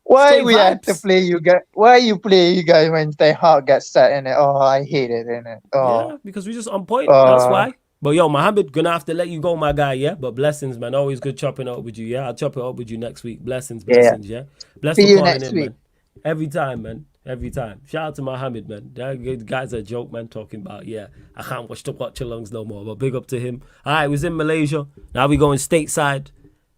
Why Straight we vibes. have to play you guys? Why you play you guys when Ten Hag gets set in it? Oh, I hate it in it. Oh. Yeah, because we're just on point. That's why. But yo, Mohammed, gonna have to let you go, my guy. Yeah, but blessings, man. Always good chopping up with you. Yeah, I'll chop it up with you next week. Blessings. Yeah. Bless See for you calling next in, week. man. Every time, man. Every time. Shout out to Mohammed, man. That guy's a joke, man. Talking about I can't watch the watch-alongs no more. But big up to him. All right, we was in Malaysia. Now we going stateside.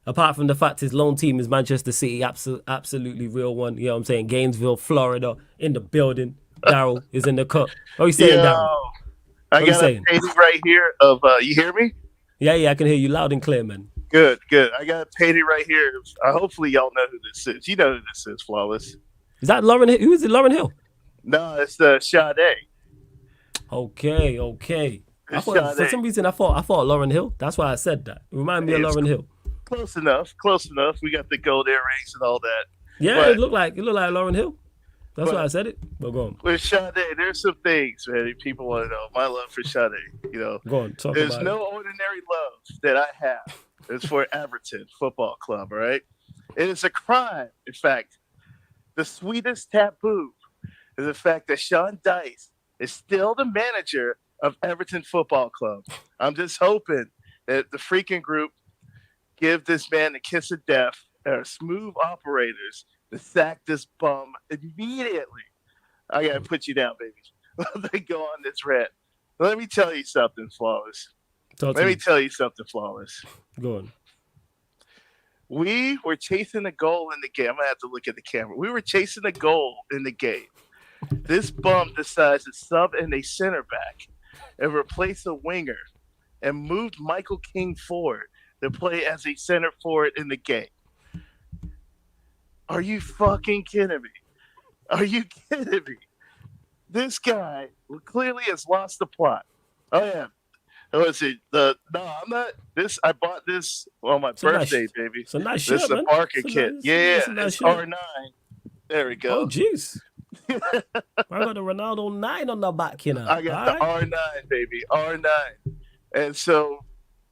Apart from the fact his lone team is Manchester City, absolutely real one. You know what I'm saying? Gainesville, Florida, in the building. Daryl is in the cup. What are you saying, Daryl? I got a painting right here of, you hear me? Yeah, I can hear you loud and clear, man. Good. I got a painting right here. Hopefully y'all know who this is. You know who this is, Flawless. Is that Lauren Hill? Who is it, Lauren Hill? No, it's Sade. Okay. For some reason, I thought Lauren Hill. That's why I said that. It reminded me of Lauren Hill. Close enough. We got the gold earrings and all that. Yeah, it looked like Lauren Hill. That's why I said it. But go on. With Sade, there's some things, man, people want to know. My love for Sade, Go on, talk there's about no ordinary love that I have. It's for Everton Football Club, all right? It is a crime, in fact. The sweetest taboo is the fact that Sean Dice is still the manager of Everton Football Club. I'm just hoping that the freaking group give this man the kiss of death or smooth operators to sack this bum immediately. I got to put you down, baby. Let me go on this rant. Let me tell you something, Flawless. Let me tell you something, Flawless. Go on. We were chasing a goal in the game. I'm going to have to look at the camera. We were chasing a goal in the game. This bum decides to sub in a center back and replace a winger and moved Michael King forward to play as a center forward in the game. Are you fucking kidding me? Are you kidding me? This guy clearly has lost the plot. Oh, yeah. Was it the? No, I'm not. This I bought this on my birthday, baby. It's a nice This shirt, is a man. Barca kit. It's a nice it's shirt. R9. There we go. Oh, jeez. I got the Ronaldo 9 on the back, you know. I got the R9, baby. R9. And so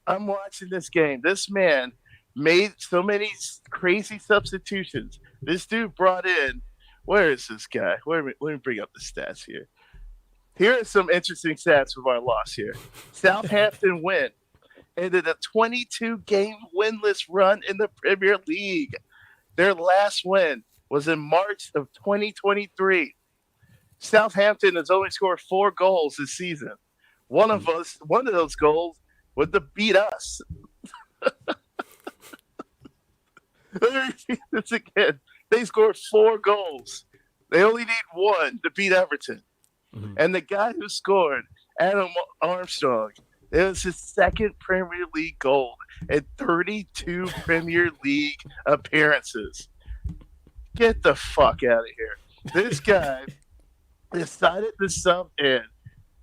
I'm watching this game. This man made so many crazy substitutions. This dude brought in, where is this guy? Let me bring up the stats here. Here are some interesting stats of our loss here. Southampton win. Ended a 22-game winless run in the Premier League. Their last win was in March of 2023. Southampton has only scored 4 goals this season. One of those goals was to beat us. Let me repeat this again. They scored 4 goals. They only need 1 to beat Everton. Mm-hmm. And the guy who scored, Adam Armstrong, it was his second Premier League goal in 32 Premier League appearances. Get the fuck out of here. This guy decided to sub in.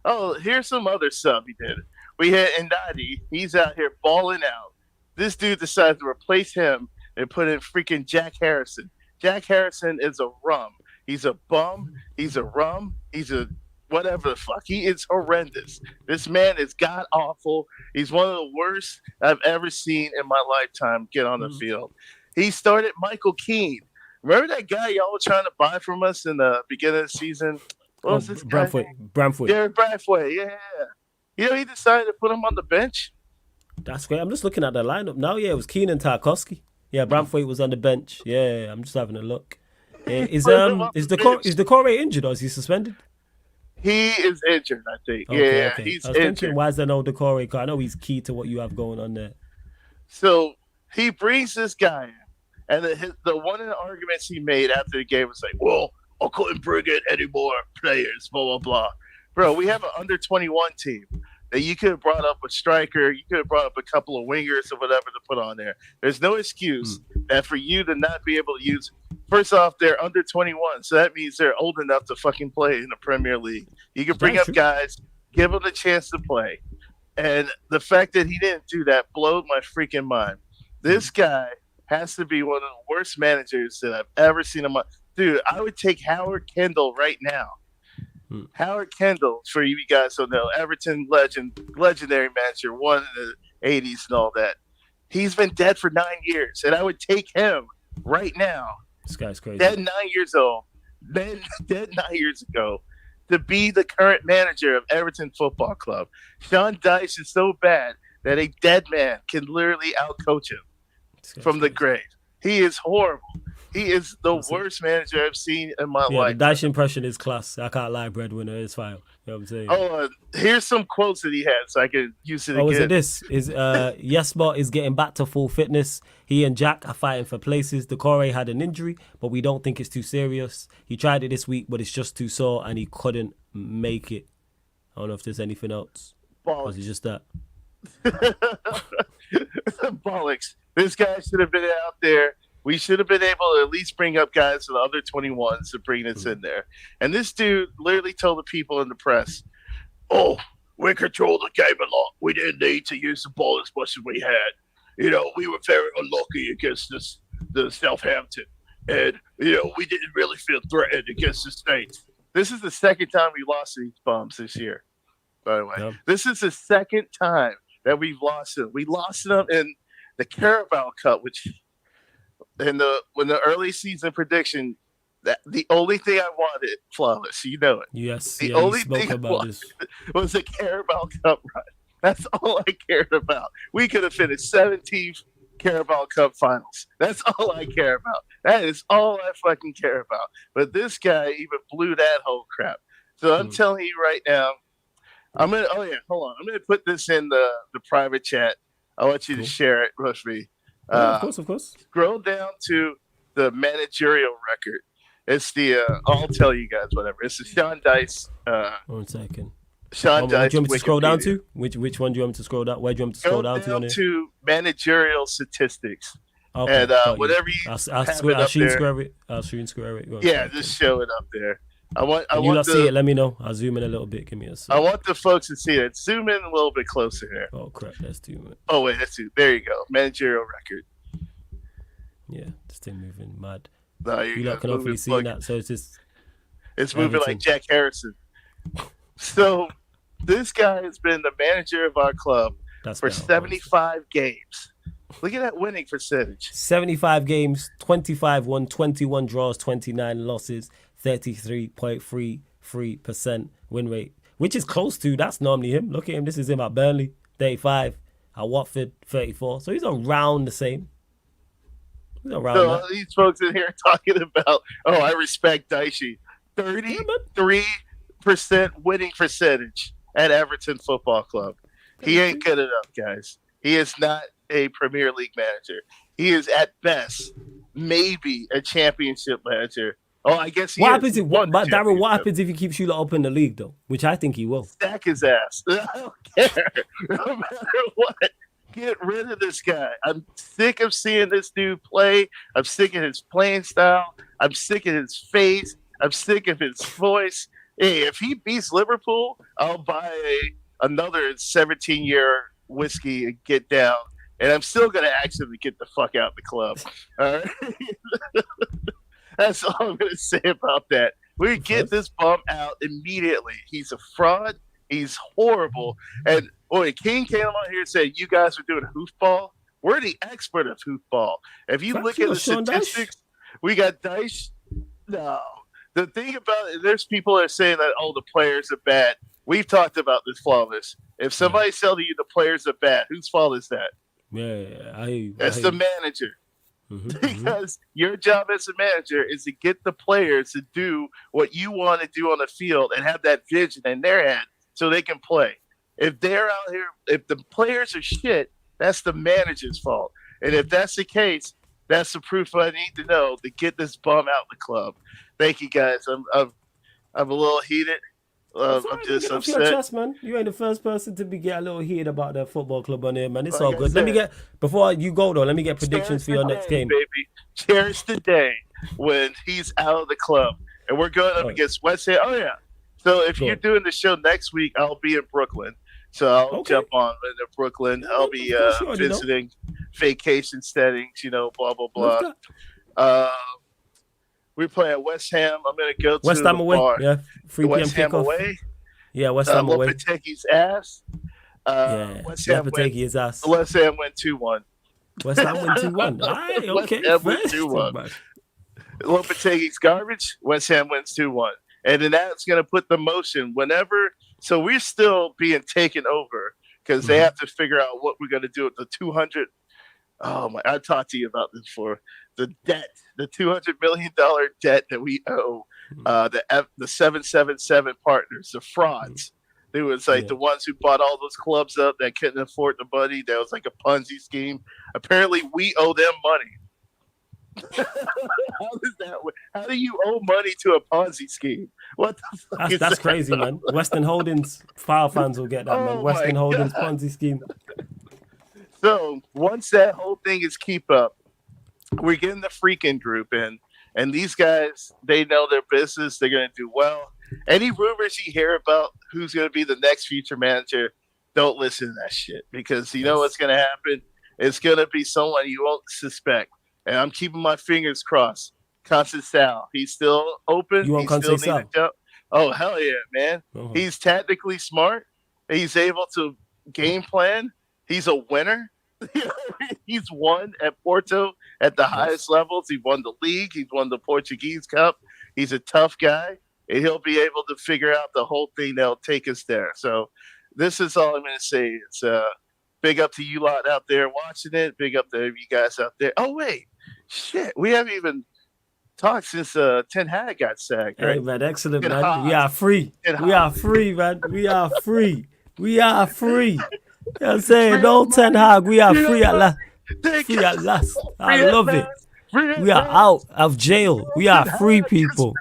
Oh, here's some other sub he did. We had Indadi. He's out here balling out. This dude decided to replace him and put in freaking Jack Harrison. Jack Harrison is a rum. He's a bum. He's a rum. He's a whatever the fuck. He is horrendous. This man is god awful. He's one of the worst I've ever seen in my lifetime get on the field. He started Michael Keane. Remember that guy y'all were trying to buy from us in the beginning of the season? What was this guy? Bramford. Yeah, Bramford. Yeah. You know, he decided to put him on the bench. That's great. I'm just looking at the lineup now. Yeah, it was Keane and Tarkowski. Yeah, Bramford was on the bench. Yeah, I'm just having a look. Yeah, is Decore injured or is he suspended? He is injured, I think. Okay. He's I was injured. thinking, why is there no Decore? Because I know he's key to what you have going on there. So he brings this guy in, and the one of the arguments he made after the game was like, well, I couldn't bring in any more players, blah, blah, blah. Bro, we have an under-21 team that you could have brought up a striker, you could have brought up a couple of wingers or whatever to put on there. There's no excuse that for you to not be able to use. First off, they're under 21, so that means they're old enough to fucking play in the Premier League. You can bring up guys, give them a chance to play. And the fact that he didn't do that blowed my freaking mind. This guy has to be one of the worst managers that I've ever seen in my... Dude, I would take Howard Kendall right now. Howard Kendall, for you guys don't know, Everton legendary manager, won in the 80s and all that. He's been dead for 9 years, and I would take him right now. This guy's crazy. Dead 9 years old, dead 9 years ago, to be the current manager of Everton Football Club. Sean Dyche is so bad that a dead man can literally outcoach him from the grave. He is horrible. He is the worst manager I've seen in my life. The Dyche impression is class. I can't lie, breadwinner. It's fine. You know what I'm saying? Oh, here's some quotes that he had so I can use it again. Is it this? Jesper is getting back to full fitness. He and Jack are fighting for places. Decore had an injury, but we don't think it's too serious. He tried it this week, but it's just too sore, and he couldn't make it. I don't know if there's anything else. Bollocks. Or is it just that? Bollocks. This guy should have been out there. We should have been able to at least bring up guys with the other 21s to bring this in there. And this dude literally told the people in the press, oh, we controlled the game a lot. We didn't need to use the ball as much as we had. You know, we were very unlucky against the Southampton. And, you know, we didn't really feel threatened against the Saints. This is the second time we lost these bums this year, by the way. Yep. This is the second time that we've lost them. We lost them in the Carabao Cup, which... when the early season prediction, that the only thing I wanted, flawless, you know it. Yes, the only thing I wanted was the Carabao Cup run. That's all I cared about. We could have finished 17th Carabao Cup finals. That's all I care about. That is all I fucking care about. But this guy even blew that whole crap. So I'm telling you right now, hold on. I'm gonna put this in the private chat. I want you to share it with me. Of course. Scroll down to the managerial record. It's the I'll tell you guys whatever. It's the Sean Dyche. 1 second. Sean Dyche. Do you want me to scroll down to? Which one do you want me to scroll down? Where do you want me to scroll down to? Go down to managerial statistics. Okay, and whatever you I'll screen square it. Yeah, just show it up there. You not see it? Let me know. I'll zoom in a little bit. Give me a second. I want the folks to see it. Zoom in a little bit closer here. Oh crap, that's too much. Oh wait, that's too. There you go. Managerial record. Yeah, this thing moving mad. No, You lot can hopefully see that. So it's just. It's moving Everton. like Jack Harrison. So this guy has been the manager of our club for 75 games. Look at that winning percentage. 75 games, 25 won, 21 draws, 29 losses, 33.33% win rate, which is close to, that's normally him. Look at him. This is him at Burnley, 35. At Watford, 34. So he's around the same. He's around So that. these folks in here talking about, oh, I respect Daishi. 33% winning percentage at Everton Football Club. He ain't good enough, guys. He is not a Premier League manager. He is at best maybe a championship manager. Oh, I guess he What is. happens if Daryl? What happens if he keeps you lot up in the league though? Which I think he will. Stack his ass. I don't care. No matter what. Get rid of this guy. I'm sick of seeing this dude play. I'm sick of his playing style. I'm sick of his face. I'm sick of his voice. Hey, if he beats Liverpool, I'll buy another 17-year whiskey and get down. And I'm still going to ask him to get the fuck out of the club. All right? That's all I'm going to say about that. We get this bum out immediately. He's a fraud. He's horrible. And King came on here and said, you guys are doing hoofball. We're the expert of hoofball. If you look at the statistics, we got Dice. No. The thing about it, there's people that are saying that, oh, the players are bad. We've talked about this, Flawless. If somebody's telling you the players are bad, whose fault is that? That's the manager. Because your job as a manager is to get the players to do what you want to do on the field and have that vision in their head so they can play. If they're out here, if the players are shit, that's the manager's fault. And if that's the case, that's the proof I need to know to get this bum out of the club. Thank you, guys. I'm a little heated. I'm just upset. Your chest, man. You ain't the first person to get a little heated about the football club on here, man. It's all good. Before you go though, let me get predictions for your next game. Baby, cherish the day when he's out of the club, and we're going up against West Ham. Oh yeah. So if you're doing the show next week, I'll be in Brooklyn. So I'll jump on into Brooklyn. I'll be visiting vacation settings, blah blah blah. We play at West Ham. I'm going to go to West Ham away. Bar. Yeah, 3 p.m. West Ham kickoff. away. Yeah, West Ham away. Lopetegui's ass. West Ham his ass. West Ham win 2-1. West Ham win 2-1. All right, okay. West Ham win 2-1. Lopetegui's garbage. West Ham wins 2-1. And then that's going to put the motion whenever. So we're still being taken over because they have to figure out what we're going to do with the 200. Oh my! I talked to you about this before. The debt, the $200 million debt that we owe the 777 partners, the frauds. It was like the ones who bought all those clubs up that couldn't afford the money. That was like a Ponzi scheme. Apparently, we owe them money. How does that work? How do you owe money to a Ponzi scheme? What the fuck is that's that crazy, man. Western Holdings file fans will get that, man. Western Holdings Ponzi scheme. So once that whole thing is keep up, we're getting the freaking group in, and these guys, they know their business. They're going to do well. Any rumors you hear about who's going to be the next future manager, don't listen to that shit because you know what's going to happen. It's going to be someone you won't suspect. And I'm keeping my fingers crossed. Conceição, he's still open. You want Conceição? Oh, hell yeah, man. He's tactically smart. He's able to game plan. He's a winner. He's won at Porto at the highest levels. He won the league. He's won the Portuguese Cup. He's a tough guy, and he'll be able to figure out the whole thing that'll take us there. So this is all I'm going to say. It's big up to you lot out there watching it. Big up to you guys out there. Oh, wait. Shit. We haven't even talked since Ten Hag got sacked, right? Hey, man. Excellent, man. We are free. We are free, man. We are free. We are free. You know what I'm saying? No Ten Hag. We are free at last. Free at last. I love it. We are out of jail. We are free people.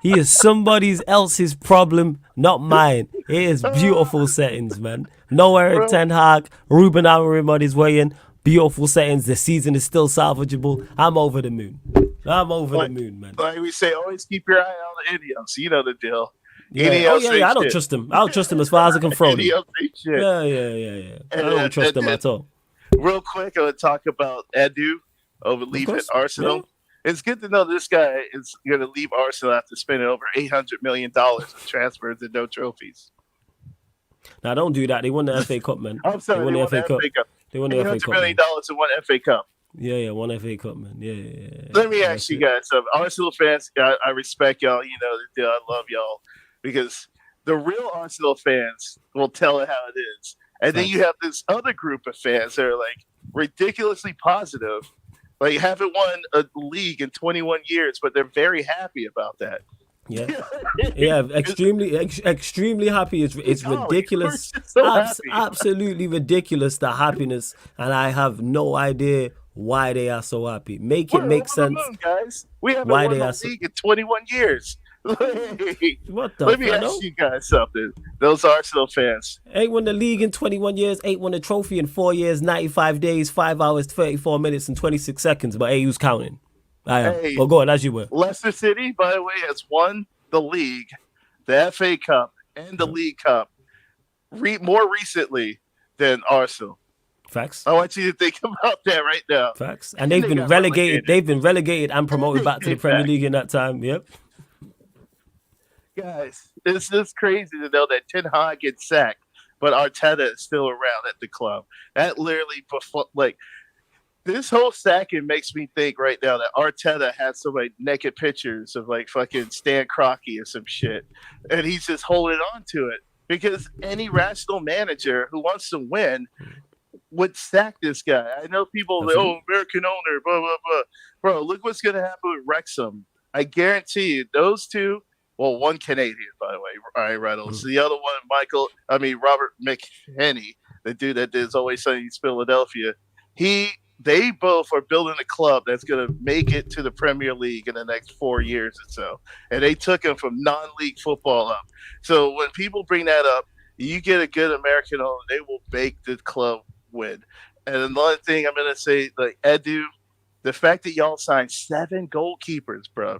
He is somebody else's problem, not mine. It is beautiful settings, man. No Eric Ten Hag. Ruben Amorim on his way in. Beautiful settings. The season is still salvageable. I'm over the moon. I'm over the moon, man. Like we say, always keep your eye on the Ineos. You know the deal. Yeah. Ineos I don't trust him. I don't trust him as far as I can throw him. Ineos ain't shit. Yeah. I don't trust him at all. Real quick, I want to talk about Edu over leaving Arsenal. Yeah. It's good to know this guy is going to leave Arsenal after spending over $800 million on transfers and no trophies. Now, don't do that. They won the FA Cup, man. I'm sorry, they won the FA Cup. They won the FA Cup. $800 million in one FA Cup. Yeah, one FA Cup, man. Yeah. Let me ask you guys something. Arsenal fans, I respect y'all. You know the deal. I love y'all because the real Arsenal fans will tell it how it is. And then you have this other group of fans that are like ridiculously positive. Like haven't won a league in 21 years, but they're very happy about that. Yeah, extremely happy. It's ridiculous. So absolutely ridiculous, the happiness, and I have no idea why they are so happy. Make it make sense, guys. We haven't won the league in 21 years. What the? Let me ask you guys something. Those Arsenal fans ain't won the league in 21 years. Ain't won a trophy in 4 years, 95 days, 5 hours, 34 minutes, and 26 seconds. But hey, who's counting? I am. Hey, well, go on, as you were. Leicester City, by the way, has won the league, the FA Cup, and the League Cup more recently than Arsenal. Facts. I want you to think about that right now. Facts. And they've been relegated. They've been relegated and promoted back to the Premier League in that time. Yep. Guys, it's just crazy to know that Ten Hag gets sacked, but Arteta is still around at the club. That literally, this whole sacking makes me think right now that Arteta has some like naked pictures of like fucking Stan Kroenke or some shit, and he's just holding on to it because any rational manager who wants to win would sack this guy. I know people like, American owner, blah blah blah. Bro, look what's gonna happen with Wrexham. I guarantee you, those two. Well, one Canadian, by the way, Ryan Reynolds. The other one, Robert McHenry, the dude that is Always Sunny in Philadelphia. They both are building a club that's going to make it to the Premier League in the next 4 years or so. And they took him from non-league football up. So when people bring that up, you get a good American owner, they will make the club win. And another thing I'm going to say, like Edu, the fact that y'all signed 7 goalkeepers, bro.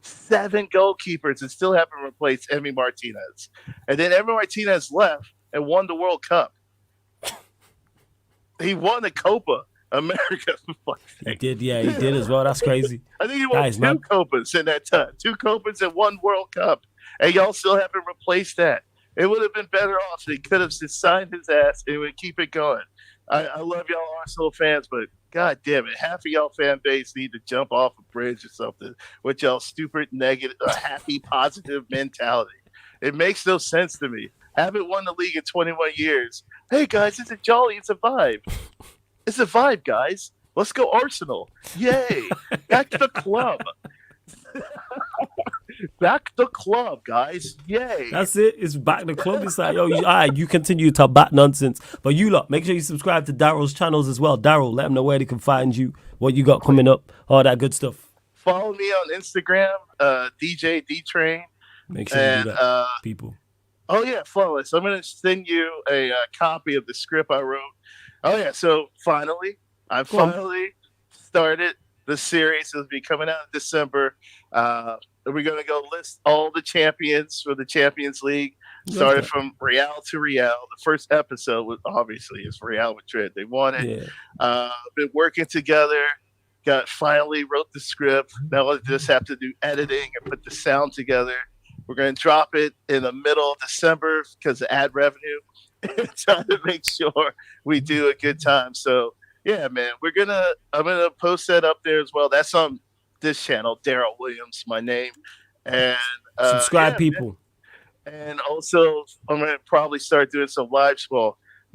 7 goalkeepers and still haven't replaced Emi Martinez. And then Emi Martinez left and won the World Cup. He won the Copa America. He did as well. That's crazy. I think he won 2 Copas in that time. 2 Copas and 1 World Cup. And y'all still haven't replaced that. It would have been better off if he could have just signed his ass and would keep it going. I love y'all Arsenal fans, but God damn it, half of y'all fan base need to jump off a bridge or something with y'all stupid, negative, happy, positive mentality. It makes no sense to me. Haven't won the league in 21 years. Hey guys, it's a jolly, it's a vibe. It's a vibe, guys. Let's go Arsenal. Yay. Back to the club. Back the club, guys. Yay. That's it. It's back the club. It's like, you continue to bat nonsense. But you lot, make sure you subscribe to Daryl's channels as well. Daryl, let them know where they can find you, what you got coming up, all that good stuff. Follow me on Instagram, DJ D-Train. Make sure you do that, people. Oh, yeah, flawless. I'm going to send you a copy of the script I wrote. Oh, yeah, so finally, I started the series. It'll be coming out in December. We're going to go list all the champions for the Champions League. Started from Real to Real. The first episode was obviously is Real Madrid. They won it. Yeah. Been working together. Finally wrote the script. Now I just have to do editing and put the sound together. We're going to drop it in the middle of December because of ad revenue. Trying to make sure we do a good time. So yeah, man, I'm gonna post that up there as well. That's on this channel, Daryl Williams, my name, and subscribe, people. Man. And also, I'm gonna probably start doing some live stream.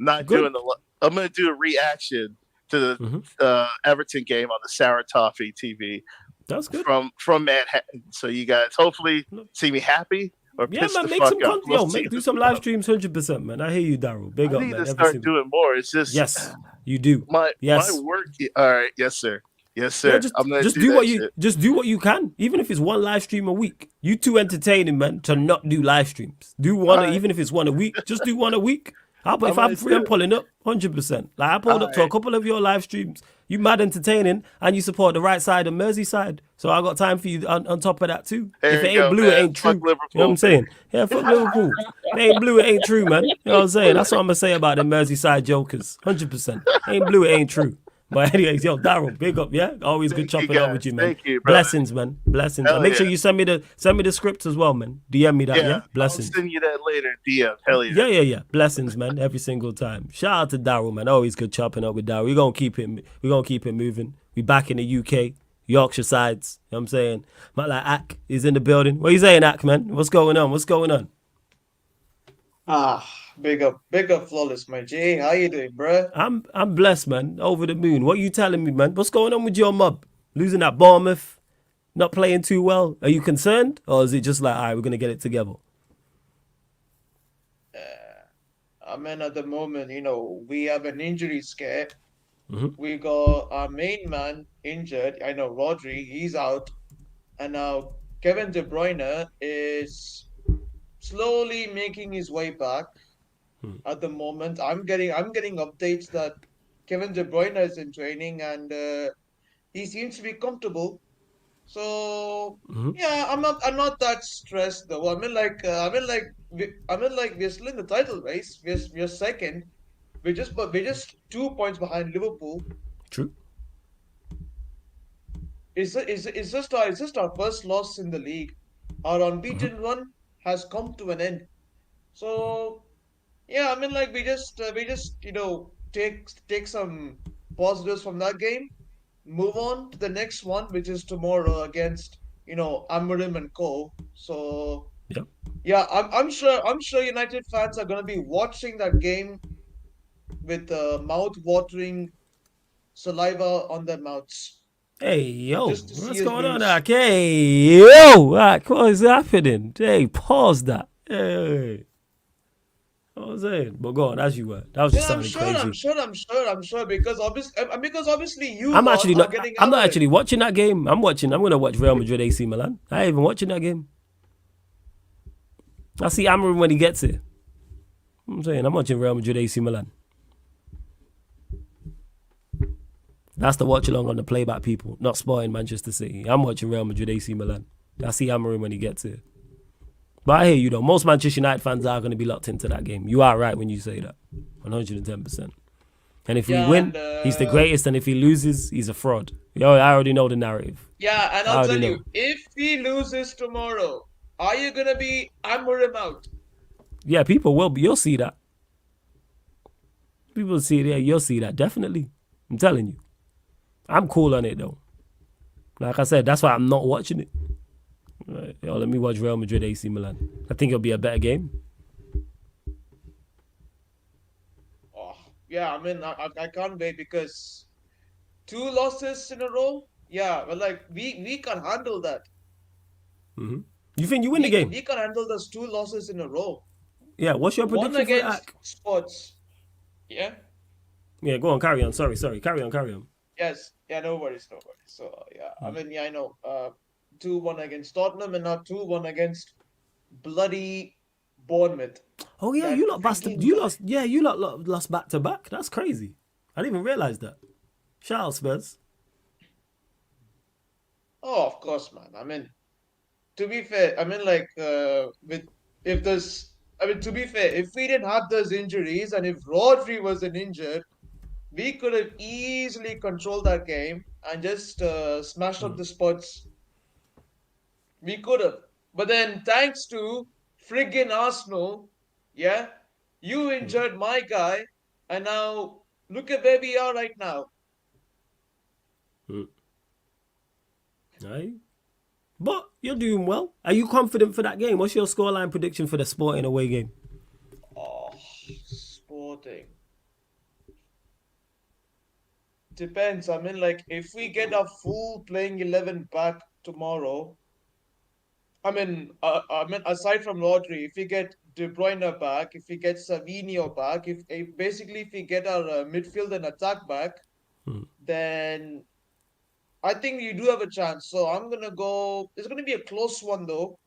I'm gonna do a reaction to the Everton game on the Saratoffy TV. That's good. From Manhattan. So you guys hopefully see me happy. Yeah, man, make some content. Do some live streams, 100%, man. I hear you, Daryl. Big up, man. I need to start doing more. It's just you do. My work. All right, yes, sir. Yes, sir. Yeah, just do what you can, even if it's one live stream a week. You too entertaining, man, to not do live streams. Do one, even if it's one a week. Just do one a week. If I'm free, I'm pulling up 100%. Like I pulled up to a couple of your live streams. You mad entertaining, and you support the right side of Merseyside. So I got time for you on top of that too. If it ain't blue, it ain't true. You know what I'm saying? Yeah, fuck Liverpool. If it ain't blue, it ain't true, man. You know what I'm saying? That's what I'm gonna say about the Merseyside jokers. 100%. Ain't blue, it ain't true. But anyways, yo, Daryl, big up, yeah. Always good chopping up with you, man. Thank you, brother. Blessings, man. Blessings. And make sure you send me the script as well, man. DM me that, yeah. Blessings. I'll send you that later. DM. Hell yeah. Yeah. Blessings, man. Every single time. Shout out to Daryl, man. Always good chopping up with Daryl. We're gonna keep it moving. We back in the UK, Yorkshire sides. You know what I'm saying? Man, like Ak is in the building. What you saying, Ak, man? What's going on? Big up, flawless, my G. How you doing, bro? I'm blessed, man. Over the moon. What you telling me, man? What's going on with your mob? Losing at Bournemouth, not playing too well. Are you concerned, or is it just like, all right, we're gonna get it together? I mean, at the moment, we have an injury scare. We got our main man injured. I know Rodri, he's out, and now Kevin De Bruyne is slowly making his way back. At the moment, I'm getting updates that Kevin De Bruyne is in training and he seems to be comfortable. So yeah, I'm not that stressed though. We're still in the title race. We're second. We're just 2 points behind Liverpool. True. It's just our first loss in the league. Our unbeaten run has come to an end. So yeah, we just take some positives from that game, move on to the next one, which is tomorrow against Amorim and Co. So yeah, I'm sure United fans are gonna be watching that game with mouth-watering saliva on their mouths. Hey yo, what's going on, Ak? Hey yo, Ak, what is happening? Hey, pause that. Hey. What was saying? But go on, as you were. That was just sounding crazy. I'm sure because obviously you I'm actually not. getting I'm not actually watching that game. I'm gonna watch Real Madrid AC Milan. I ain't even watching that game. I see Amorim when he gets it. I'm saying I'm watching Real Madrid AC Milan. That's the watch along on the playback, people. Not spoiling Manchester City. I'm watching Real Madrid AC Milan. I see Amorim when he gets it. But I hear you though. Most Manchester United fans are going to be locked into that game. You are right when you say that. 110%. And if we win, he's the greatest. And if he loses, he's a fraud. Yo, I already know the narrative. Yeah, and I'll tell you, if he loses tomorrow, are you going to be Amorim out? Yeah, people will be. You'll see that. People will see it. Yeah, you'll see that. Definitely. I'm telling you. I'm cool on it though. Like I said, that's why I'm not watching it. Right. Yo, let me watch Real Madrid AC Milan. I think it'll be a better game. Oh, yeah, I can't wait because 2 losses in a row. Yeah, but we can handle that. You think you win the game? We can handle those 2 losses in a row. Yeah, what's your prediction One for against that? Sports. Yeah. Yeah, go on, carry on. Sorry. Carry on. Yes. Yeah, no worries. So yeah, I know. 2-1 against Tottenham and now 2-1 against bloody Bournemouth. Oh yeah, you lot bastard. You lost. Yeah, you lot lost back to back. That's crazy. I didn't even realize that. Shout out Spurs. Oh, of course, man. To be fair, to be fair, if we didn't have those injuries and if Rodri wasn't injured, we could have easily controlled that game and just smashed up the Spurs. We could have. But then thanks to friggin' Arsenal, yeah, you injured my guy, and now look at where we are right now. Aye. But you're doing well. Are you confident for that game? What's your scoreline prediction for the Sporting away game? Oh, Sporting. Depends. If we get a full playing 11 back tomorrow, aside from Rodri, if we get De Bruyne back, if we get Savinho back, if we get our midfield and attack back, then I think you do have a chance. So I'm gonna go. It's gonna be a close one though.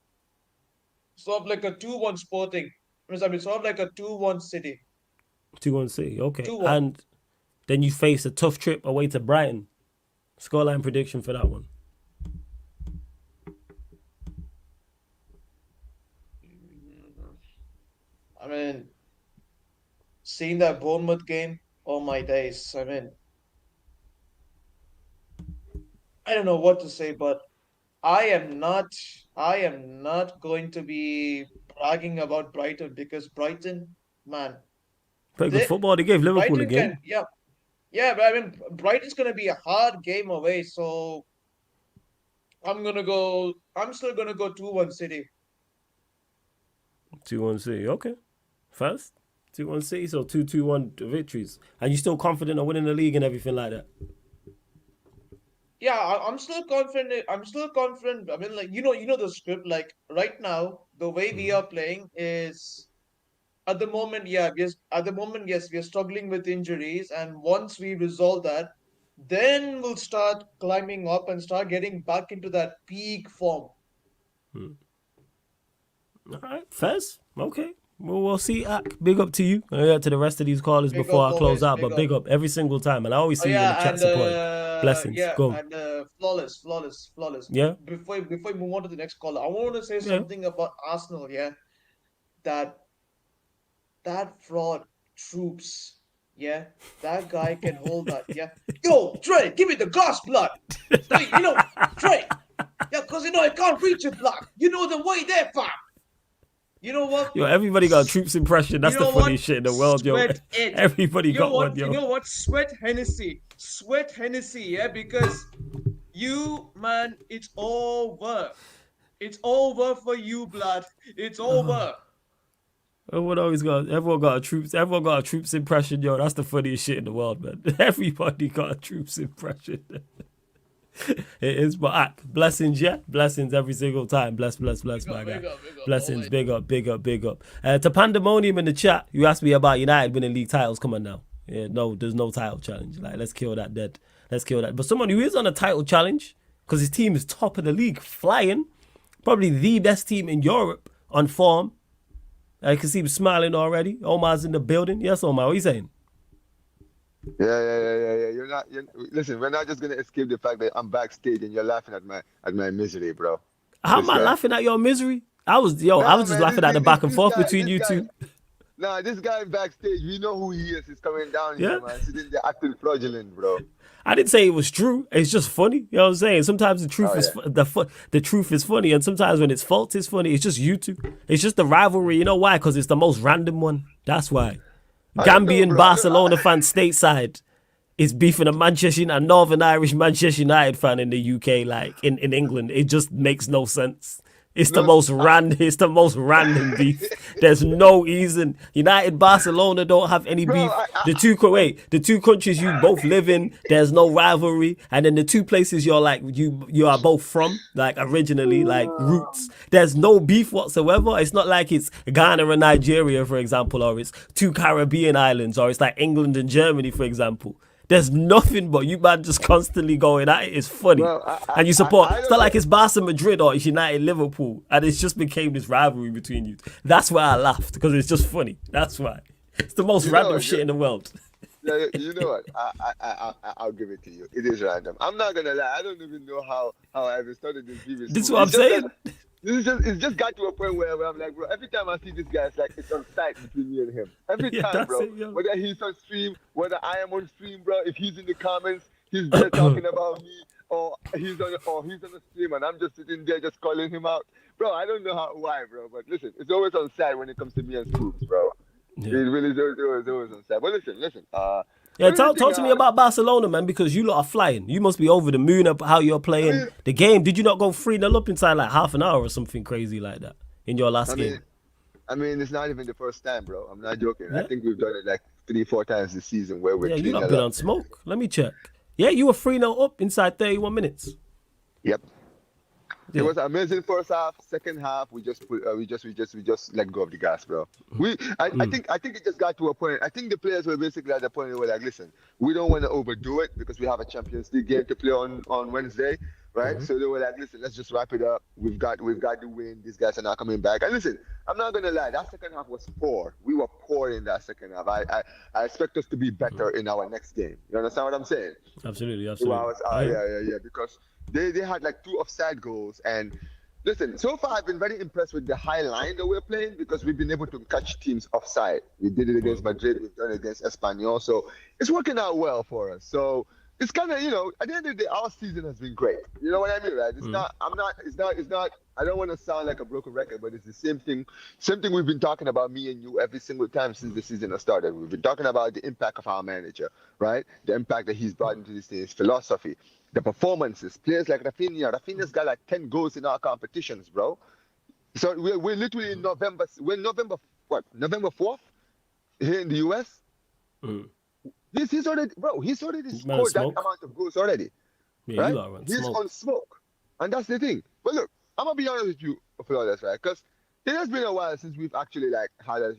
Sort of like a 2-1 Sporting. Sort of like a 2-1 City. 2-1 City. Okay. 2-1. And then you face a tough trip away to Brighton. Scoreline prediction for that one. I mean, seeing that Bournemouth game, oh my days. I mean, I don't know what to say, but I am not going to be bragging about Brighton because Brighton, man, Pretty good they football. They gave Liverpool a Brighton game. can, yeah, but I mean, Brighton's gonna be a hard game away, so I'm still gonna go 2-1 City. 2-1 City. Okay. First, 2-1 City, so 2-2-1 victories. And you still confident of winning the league and everything like that? Yeah, I'm still confident. I'm still confident. I mean, like you know the script. Like right now, the way we are playing is at the moment, yes, we are struggling with injuries, and once we resolve that, then we'll start climbing up and start getting back into that peak form. All right. Fez? Okay. Well, we'll see. Big up to you. To the rest of these callers Big before up, I close always, out. big But big up every single time. And I always Oh see you in the yeah, chat and support. Blessings. yeah, Go. and flawless. Yeah? Before we move on to the next caller, I want to say Yeah. something about Arsenal. Yeah, that fraud troops. Yeah, that guy can hold that. Yeah, yo, Trey, give me the gas blood. Wait, Trey. Yeah, because I can't reach it, blood. You know the way there, fam. You know what? Yo, everybody got a Troops impression. That's the funniest shit in the world, yo. Sweat it. Everybody got one, yo. You know what? Sweat Hennessy, yeah, because you, man, it's over. It's over for you, blood. It's over. Everyone got a Troops impression, yo. That's the funniest shit in the world, man. Everybody got a Troops impression. It is, but blessings, yeah, blessings every single time. Bless, my guy. Big up, Blessings, always. big up. To Pandemonium in the chat, you asked me about United winning league titles. Come on now, yeah, no, there's no title challenge. Like, let's kill that dead. Let's kill that. But someone who is on a title challenge because his team is top of the league, flying, probably the best team in Europe on form. I can see him smiling already. Omar's in the building. Yes, Omar, what are you saying? Yeah. Listen, we're not just gonna escape the fact that I'm backstage and you're laughing at my misery, bro. How am I laughing at your misery? I was just laughing at the back and forth between you two. Nah, this guy backstage, we know who he is. He's coming down here, man. Sitting there acting fraudulent, bro. I didn't say it was true. It's just funny. You know what I'm saying? Sometimes the truth the truth is funny, and sometimes when it's false, it's funny. It's just you two. It's just the rivalry. You know why? Because it's the most random one. That's why. Gambian Barcelona fan stateside is beefing a Northern Irish Manchester United fan in the UK, like in England. It just makes no sense. It's the most random beef. There's no reason. United, Barcelona don't have any beef. The two countries you both live in, there's no rivalry. And then the two places you are both from, like originally, like roots. There's no beef whatsoever. It's not like it's Ghana and Nigeria, for example, or it's two Caribbean islands, or it's like England and Germany, for example. There's nothing but you man just constantly going at it. It's funny. And you support. It's not like it's Barca Madrid or it's United Liverpool. And it's just became this rivalry between you. That's why I laughed, because it's just funny. That's why. It's the most random shit in the world. Yeah, you know what? I'll give it to you. It is random. I'm not gonna lie. I don't even know how I ever started this previous. This is what I'm saying. It's just got to a point where I'm like, bro, every time I see this guy, it's like it's on site between me and him. Every time, bro. Whether he's on stream, whether I am on stream, bro, if he's in the comments, he's there talking about me, or he's on the stream and I'm just sitting there just calling him out. Bro, I don't know why, bro. But listen, it's always on site when it comes to me and Scoops, bro. Yeah. It really is always on site. But listen. Talk to me about Barcelona, man, because you lot are flying. You must be over the moon about how you're playing the game. Did you not go 3-0 up inside like half an hour or something crazy like that in your last game? I mean, it's not even the first time, bro. I'm not joking. Yeah? I think we've done it like 3-4 times this season where we're you not been on smoke. Let me check. Yeah, you were 3-0 up inside 31 minutes. Yep. Yeah. It was an amazing first half. Second half, we just let go of the gas, bro. I think it just got to a point. I think the players were basically at the point where like, listen, we don't want to overdo it because we have a Champions League game to play on Wednesday. right? So they were like, listen, let's just wrap it up. We've got to win. These guys are not coming back. And listen, I'm not gonna lie, that second half was poor. We were poor in that second half. I expect us to be better in our next game. You understand what I'm saying? Absolutely. Yeah. Because they had like 2 offside goals. And listen, so far I've been very impressed with the high line that we're playing because we've been able to catch teams offside. We did it against Madrid, we've done it against Espanyol, so it's working out well for us. So it's kind of, at the end of the day, our season has been great. You know what I mean, right? It's not. I don't want to sound like a broken record, but it's the same thing we've been talking about, me and you, every single time since the season has started. We've been talking about the impact of our manager, right? The impact that he's brought into this thing, his philosophy, the performances, players like Rafinha. Rafinha's got like 10 goals in our competitions, bro. So we're literally in November. We're November 4th here in the US. He's already scored that amount of goals already. Yeah, right? He's on smoke. And that's the thing. But look, I'm going to be honest with you, Flawless, right? Because it has been a while since we've actually like had a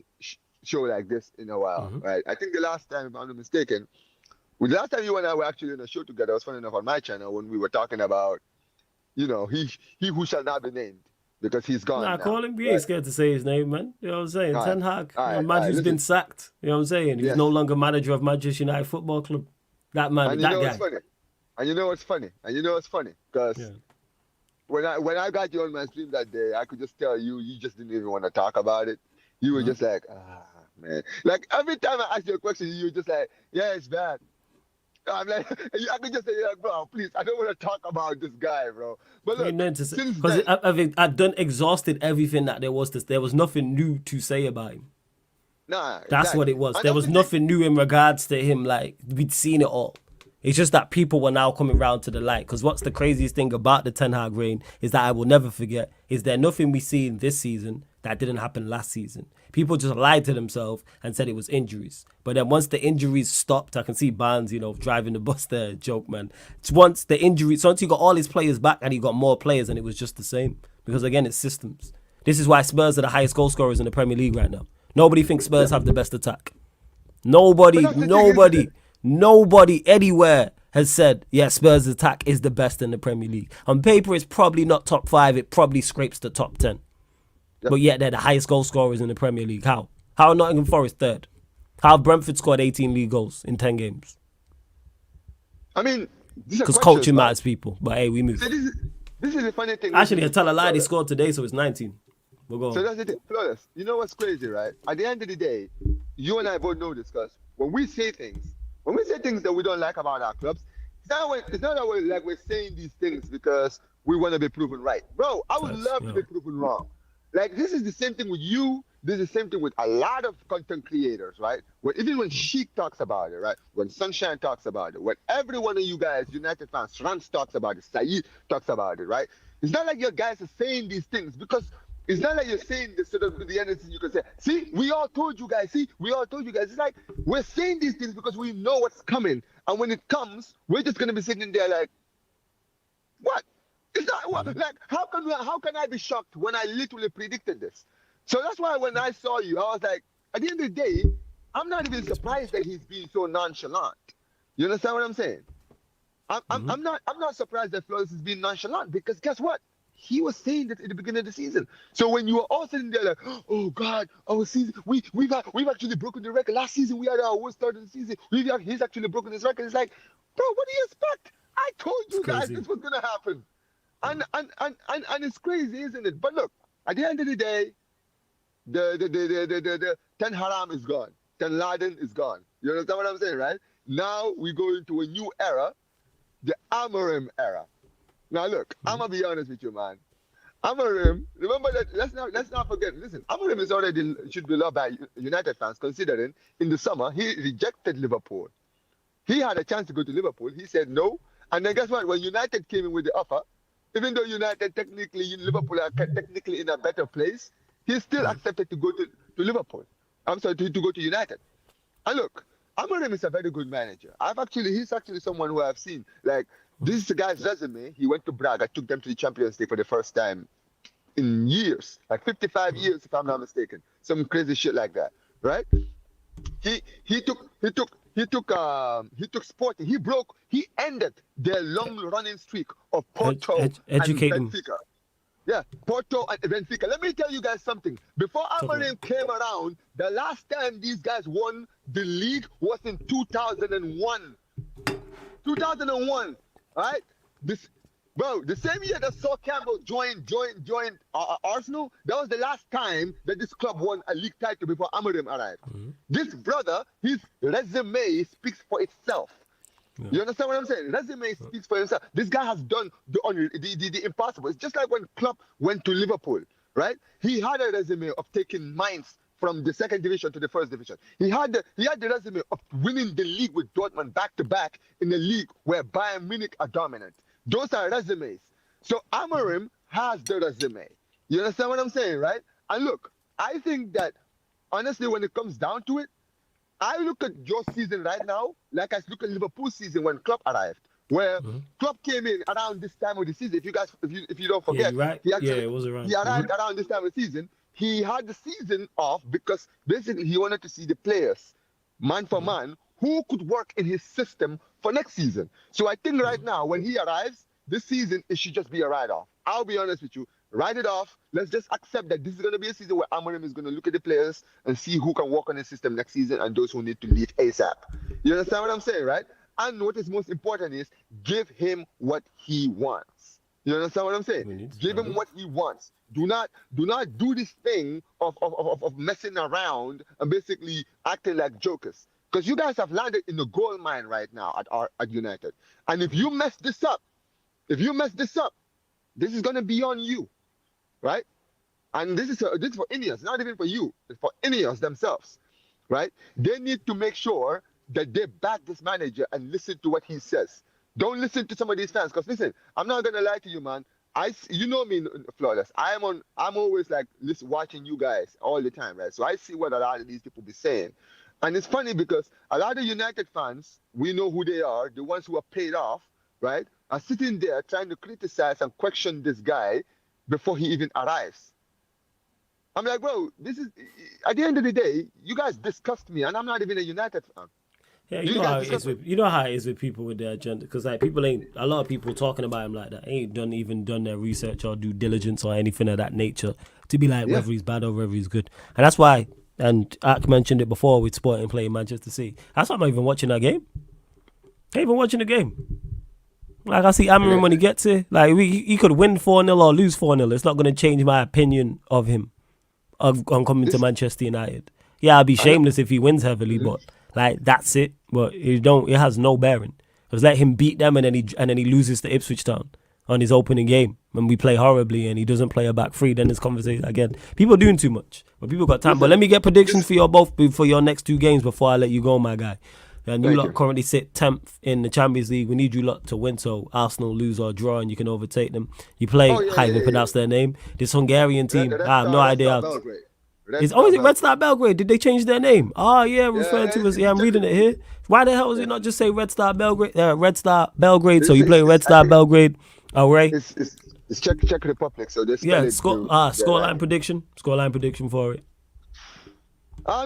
show like this in a while, right? I think the last time, if I'm not mistaken, the last time you and I were actually in a show together, it was funny enough on my channel when we were talking about, he who shall not be named. Because he's gone. Nah, call him. We ain't scared to say his name, man. You know what I'm saying? Ten Hag. A man who's been sacked. You know what I'm saying? He's no longer manager of Manchester United Football Club. That man, and that guy. You know what's funny? Because when I got you on my stream that day, I could just tell you just didn't even want to talk about it. You were just like, man. Like every time I ask you a question, you were just like, yeah, it's bad. I'm like, I could just say, like, bro, please, I don't want to talk about this guy, bro. But look, because I've done exhausted everything that there was. There was nothing new to say about him. Nah, that's what it was. There was nothing new in regards to him. Like we'd seen it all. It's just that people were now coming round to the light. Because what's the craziest thing about the Ten Hag reign is that I will never forget is there nothing we see in this season that didn't happen last season. People just lied to themselves and said it was injuries. But then once the injuries stopped, I can see Barnes, driving the bus there, joke, man. Once you got all his players back and he got more players and it was just the same. Because again, it's systems. This is why Spurs are the highest goal scorers in the Premier League right now. Nobody thinks Spurs have the best attack. Nobody anywhere has said, yeah, Spurs' attack is the best in the Premier League. On paper, it's probably not top 5. It probably scrapes the top 10. But yet they're the highest goal scorers in the Premier League. How? How are Nottingham Forest third? How have Brentford scored 18 league goals in 10 games? I mean, because culture matters, people. But hey, we move. So this is the funny thing. Actually, I tell a lie. They scored today, so it's 19. We'll go on. So that's the thing. Flawless. You know what's crazy, right? At the end of the day, you and I both know this, because when we say things that we don't like about our clubs, it's not that we're saying these things because we want to be proven right. Bro, I would love to be proven wrong. Like, this is the same thing with you. This is the same thing with a lot of content creators, right? Even when Sheik talks about it, right? When Sunshine talks about it, when every one of you guys, United fans, Rance talks about it, Saeed talks about it, right? It's not like your guys are saying these things because it's not like you're saying this so that at the end of the you can say, see, we all told you guys. It's like we're saying these things because we know what's coming. And when it comes, we're just going to be sitting there like, what? It's not what? Like, how can I be shocked when I literally predicted this? So that's why when I saw you, I was like, at the end of the day, I'm not even surprised that he's being so nonchalant. You understand what I'm saying? I'm not surprised that Flores is being nonchalant because guess what? He was saying that at the beginning of the season. So when you were all sitting there like, oh God, our season, we've actually broken the record. Last season we had our worst start of the season. He's actually broken his record. It's like, bro, what do you expect? I told you guys this was gonna happen. And it's crazy, isn't it? But look, at the end of the day, the Ten Haram is gone. Ten Laden is gone. You understand what I'm saying, right? Now we go into a new era, the Amorim era. Now look, I'm gonna be honest with you, man. Amorim, remember that. Let's not forget. Listen, Amorim is already should be loved by United fans, considering in the summer he rejected Liverpool. He had a chance to go to Liverpool. He said no, and then guess what? When United came in with the offer, even though Liverpool are technically in a better place, he still accepted to go to Liverpool. I'm sorry, to go to United. And look, Amorim is a very good manager. He's actually someone who I've seen. Like, this is the guy's resume. He went to Braga, took them to the Champions League for the first time in years, like 55 years, if I'm not mistaken. Some crazy shit like that, right? He took he took Sporting. He ended their long-running streak of Porto and educate them. Benfica. Yeah, Porto and Benfica. Let me tell you guys something. Before Amorim came around, the last time these guys won the league was in 2001. 2001, right? The same year that Sol Campbell joined Arsenal, that was the last time that this club won a league title before Amorim arrived. This brother, his resume speaks for itself. Yeah. You understand what I'm saying? Resume speaks for himself. This guy has done the impossible. It's just like when Klopp went to Liverpool, right? He had a resume of taking Mainz from the second division to the first division. He had the resume of winning the league with Dortmund back to back in a league where Bayern Munich are dominant. Those are resumes. So Amorim has the resume. You understand what I'm saying, right? And look, I think that honestly, when it comes down to it, I look at your season right now like I look at Liverpool's season when Klopp arrived, where Klopp came in around this time of the season. If you don't forget, it was around. He arrived around this time of the season. He had the season off because basically he wanted to see the players, man for man, who could work in his system for next season. So I think right now, when he arrives, this season, it should just be a write-off. I'll be honest with you. Write it off. Let's just accept that this is going to be a season where Amorim is going to look at the players and see who can work on his system next season and those who need to leave ASAP. You understand what I'm saying, right? And what is most important is give him what he wants. You understand what I'm saying? Give him what he wants. Do not do this thing of messing around and basically acting like jokers. Because you guys have landed in the gold mine right now at United. And if you mess this up, this is going to be on you. Right? And this is for Ineos, not even for you. It's for Ineos themselves, right? They need to make sure that they back this manager and listen to what he says. Don't listen to some of these fans, because listen, I'm not gonna lie to you, man. You know me, Flawless. I'm always like watching you guys all the time, right? So I see what a lot of these people be saying, and it's funny because a lot of United fans, we know who they are, the ones who are paid off, right, are sitting there trying to criticize and question this guy before he even arrives. I'm like, bro, this is, at the end of the day, you guys disgust me, and I'm not even a United fan. Yeah, you know how it is with people with their agenda, because like a lot of people talking about him like that ain't done their research or due diligence or anything of that nature to be like whether he's bad or whether he's good. And that's why, and Ak mentioned it before with Sporting playing Manchester City, that's why I'm not even watching that game. I ain't even watching the game. Like, I see Amorim when he gets it. Like, he could win 4-0 or lose 4-0. It's not going to change my opinion of him on coming to Manchester United. Yeah, I'll be shameless if he wins heavily, but like, that's it. But it has no bearing. Just let him beat them, and then he loses to Ipswich Town on his opening game when we play horribly and he doesn't play a back three. Then this conversation again. People doing too much, but people got time. But let me get predictions for your both for your next two games before I let you go, my guy. And you lot currently sit 10th in the Champions League. We need you lot to win, so Arsenal lose or draw and you can overtake them. You play, how you pronounce their name? This Hungarian team, I have no idea. Is it Red Star Belgrade? Did they change their name? Oh, yeah, referring to us. Yeah, I'm reading it here. Why the hell is it not just say Red Star Belgrade? Red Star Belgrade, so you play Red Star Belgrade. All right. It's Czech Republic, so this. Yeah, scoreline prediction. Scoreline prediction for it.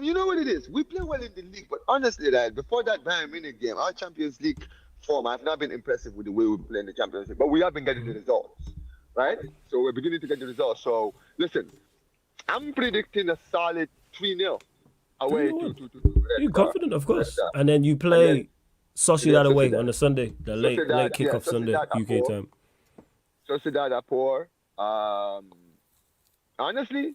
You know what it is? We play well in the league, but honestly, before that Bayern Munich game, our Champions League form, I've not been impressive with the way we play in the Champions League, but we have been getting the results, right? So we're beginning to get the results. So listen, I'm predicting a solid 3-0 away to You're confident, of course. And then you play Sociedad away on a Sunday, the late kickoff Sunday, UK time. Sociedad are poor. Honestly,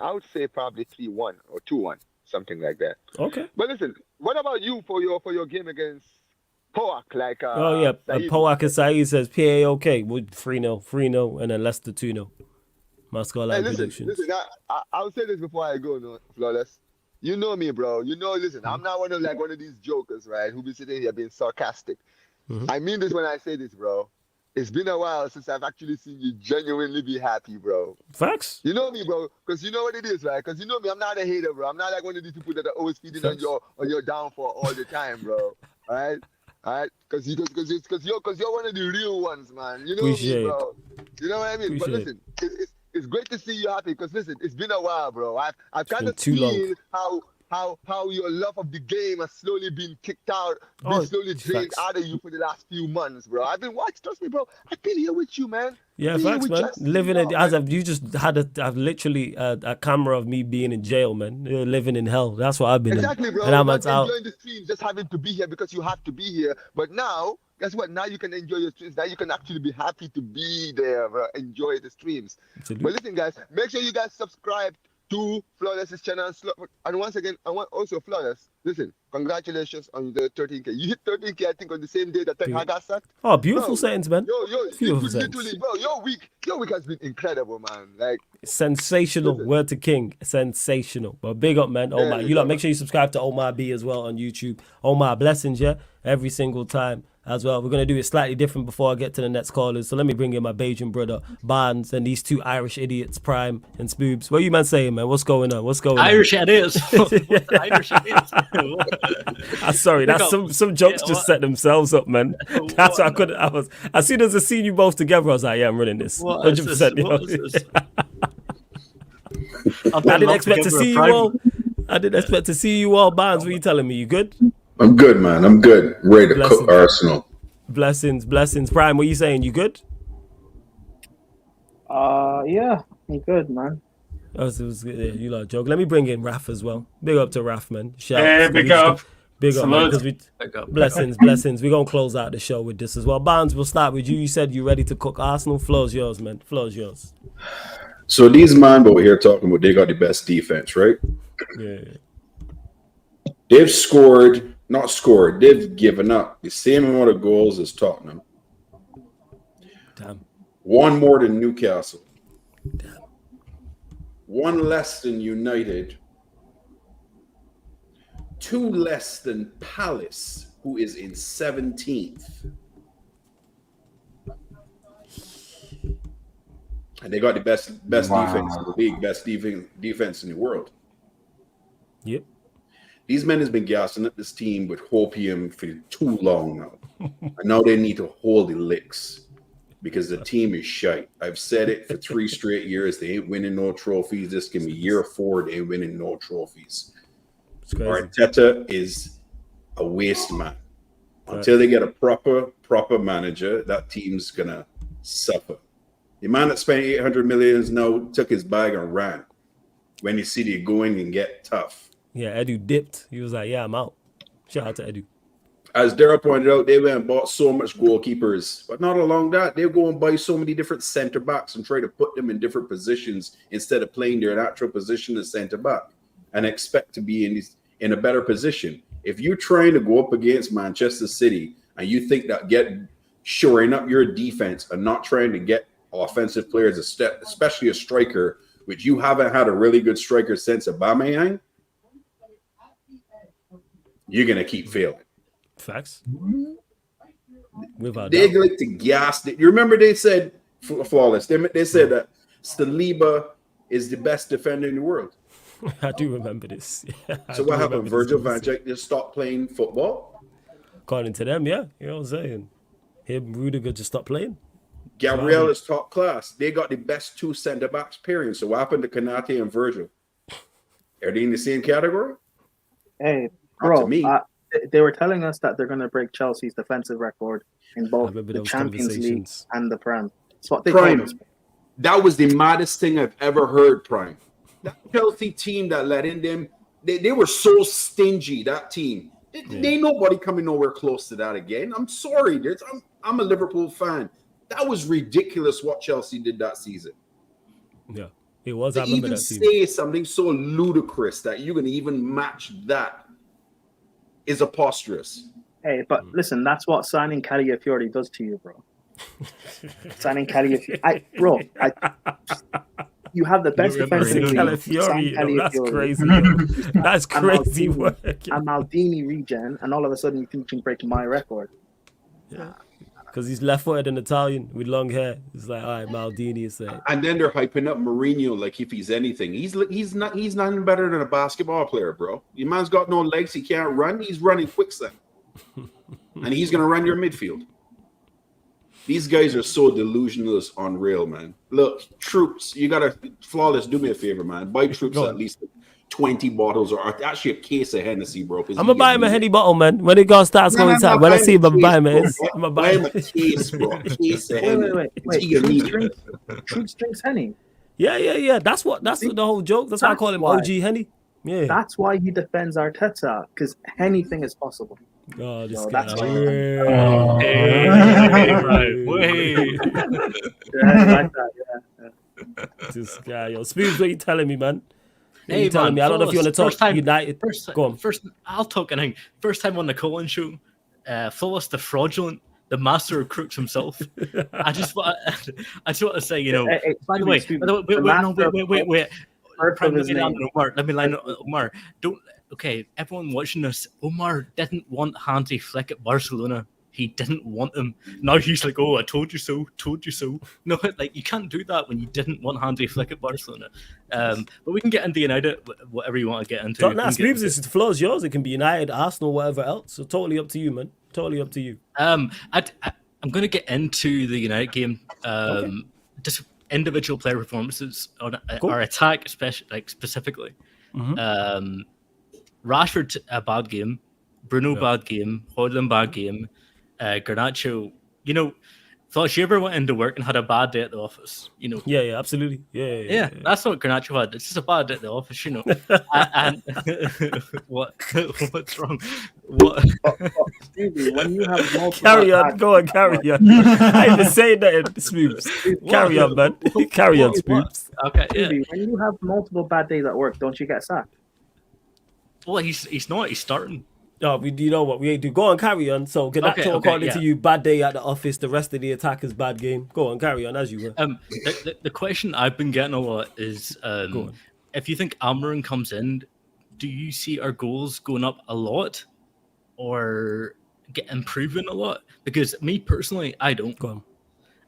I would say probably 3-1 or 2-1, something like that. Okay. But listen, what about you for your game against Poak? Poak and Saeed says PAOK with 3-0, and then Leicester 2-0. My scoreline predictions. Listen, I'll say this before I go, no, Flawless. You know me, bro. Listen, I'm not one of these jokers, right, who be sitting here being sarcastic. I mean this when I say this, bro. It's been a while since I've actually seen you genuinely be happy, bro. Facts. You know me, bro, because you know what it is, right? Because you know me, I'm not a hater, bro. I'm not like one of these people that are always feeding on your downfall all the time, bro. All right? Because you're one of the real ones, man. You know me, bro. You know what I mean? But listen, it's great to see you happy because listen, it's been a while, bro. I've kind of seen how how your love of the game has slowly been kicked out, Oh, been slowly drained facts. out of you for the last few months, bro. I've been watching, trust me, bro. I've been here with you, man. Yeah, Been here facts, with man. Justin, Living in, bro, as man. I've, you just had I've literally a camera of me being in jail, man. Living in hell. That's what I've been Exactly, in. bro. And I'm Not out. enjoying the streams, just having to be here because you have to be here. But now, guess what? Now you can enjoy your streams. Now you can actually be happy to be there, bro. Enjoy the streams. Absolutely. But listen, guys, make sure you guys subscribe to Flawless's channel. And once again, I want also Flawless. Listen, congratulations on the 13K. You hit 13K, I think, on the same day that Ten Hag got sacked. Oh, beautiful Bro, settings, man. you literally, bro. Your week has been incredible, man. Like sensational. listen. Word to King. Sensational. But big up, man. Oh There my, you you lot, go. make sure you subscribe to Omar B as well on YouTube. Omar, blessings, yeah, every single time as well. We're gonna do it slightly different before I get to the next callers. So let me bring in my Bajan brother Barnes and these two Irish idiots, Prime and Spoobs. What are you man saying, man? What's going on? Irish idiots. Irish idiots. Sorry, that's some jokes just set themselves up, man. That's what I couldn't. I was as soon as I seen you both together, I was like, yeah, I'm running this. 100%. What is this? I didn't expect to see you all. I didn't expect to see you all. Barnes, what are you telling me? You good? I'm good, man. I'm good. Ready to cook Arsenal. Blessings. Prime, what are you saying? You good? Yeah, I'm good, man. Oh, it was good. Yeah, you lot joke. Let me bring in Raf as well. Big up to Raf, man. Shout Hey, out. big up. Big up, man. Blessings. We're going to close out the show with this as well. Barnes, we'll start with you. You said you're ready to cook Arsenal. Floor's yours, man. Floor's yours. So these man over here talking about they got the best defense, right? Yeah. They've given up the same amount of goals as Tottenham. Damn. One more than Newcastle. Damn. One less than United. Two less than Palace, who is in 17th. And they got the best defense in the league, best defense in the world. Yep. These men has been gassing up this team with hopium for too long now. And now they need to hold the licks because the team is shite. I've said it for 3 straight years. They ain't winning no trophies. This can be year 4. They ain't winning no trophies. Arteta is a waste man. Until they get a proper manager, that team's going to suffer. The man that spent 800 million now took his bag and ran when he see it going and get tough. Yeah, Edu dipped. He was like, yeah, I'm out. Shout out to Edu. As Daryl pointed out, they went and bought so much goalkeepers. But not along that, they go and buy so many different center backs and try to put them in different positions instead of playing their natural position as center back and expect to be in a better position. If you're trying to go up against Manchester City and you think that shoring up your defense and not trying to get offensive players, especially a striker, which you haven't had a really good striker since Aubameyang, you're going to keep failing. Facts. They like to gas. You remember they said, Flawless, they said that Saliba is the best defender in the world. I do remember this. Yeah, so what happened? Virgil van Dijk just stopped playing football? According to them, yeah. You know what I'm saying? Him, Rudiger just stopped playing. Gabriel is top class. They got the best 2 centre-backs, period. So what happened to Konate and Virgil? Are they in the same category? Hey, bro, they were telling us that they're going to break Chelsea's defensive record in both the Champions League and the Prem. That's what they told us. That was the maddest thing I've ever heard, Prime. That Chelsea team that let in them, they were so stingy, that team. They ain't nobody coming nowhere close to that again. I'm sorry. I'm a Liverpool fan. That was ridiculous what Chelsea did that season. Yeah, it was. To even say something so ludicrous that you're going to even match that is preposterous. Hey, but listen, that's what signing Calafiori does to you, bro. Signing Calafiori, you have the best defense in the league. That's crazy. That's crazy work. A Maldini regen, and all of a sudden you think you can break my record. Yeah. Because he's left-footed and Italian with long hair. It's like, all right, Maldini is there. And then they're hyping up Mourinho like if he's anything. He's not even better than a basketball player, bro. Your man's got no legs. He can't run. He's running quicksand. And he's going to run your midfield. These guys are so delusional, it's unreal, man. Look, troops, you got to, Flawless, do me a favor, man. Buy troops at least 20 bottles or actually a case of Hennessy, bro. I'm gonna buy him a Henny bottle, man. When it starts going inside, when I see him, I'm buy him a case, bro. A case of Henny. Wait. Troops drinks Henny. Yeah. That's the whole joke. That's why I call him OG Henny. Yeah. That's why he defends Arteta, because anything is possible. Oh, this So guy. that's why. Wait. Like that, yeah. This guy, yo. Spoobs, what you telling me, man? Hey, you telling me? I don't know if you want to talk United. Go on. I'll talk anything. First time on the Colin show, Phyllis the fraudulent, the master of crooks himself. I just want to say, you know. By the way, wait. Let me line up, Omar. Okay, everyone watching this, Omar didn't want Hansi Flick at Barcelona. He didn't want him. Now he's like, oh, I told you so. No, like, you can't do that when you didn't want Hansi Flick at Barcelona. But we can get into United, whatever you want to get into. The floor is yours. It can be United, Arsenal, whatever else. So totally up to you, man. Totally up to you. I'm going to get into the United game. Just individual player performances on our attack, specifically. Mm-hmm. Rashford, a bad game. Bruno, bad game. Højlund, bad game. Garnacho, you know, thought you ever went into work and had a bad day at the office, you know? Yeah, absolutely. Yeah. That's what Garnacho had. It's just a bad day at the office, you know. And what's wrong? What? Stevie, when you have multiple carry on. I ain't been saying that, Spoobs. Carry on, man. Carry on, Spoobs. Okay, Stevie, when you have multiple bad days at work, don't you get sacked? Well, he's not. He's starting. No, you know what we ain't do. Go on, carry on. So, according to you, bad day at the office. The rest of the attackers, bad game. Go on, carry on as you were. The question I've been getting a lot is, if you think Almiron comes in, do you see our goals going up a lot, or improving a lot? Because me personally, I don't. Go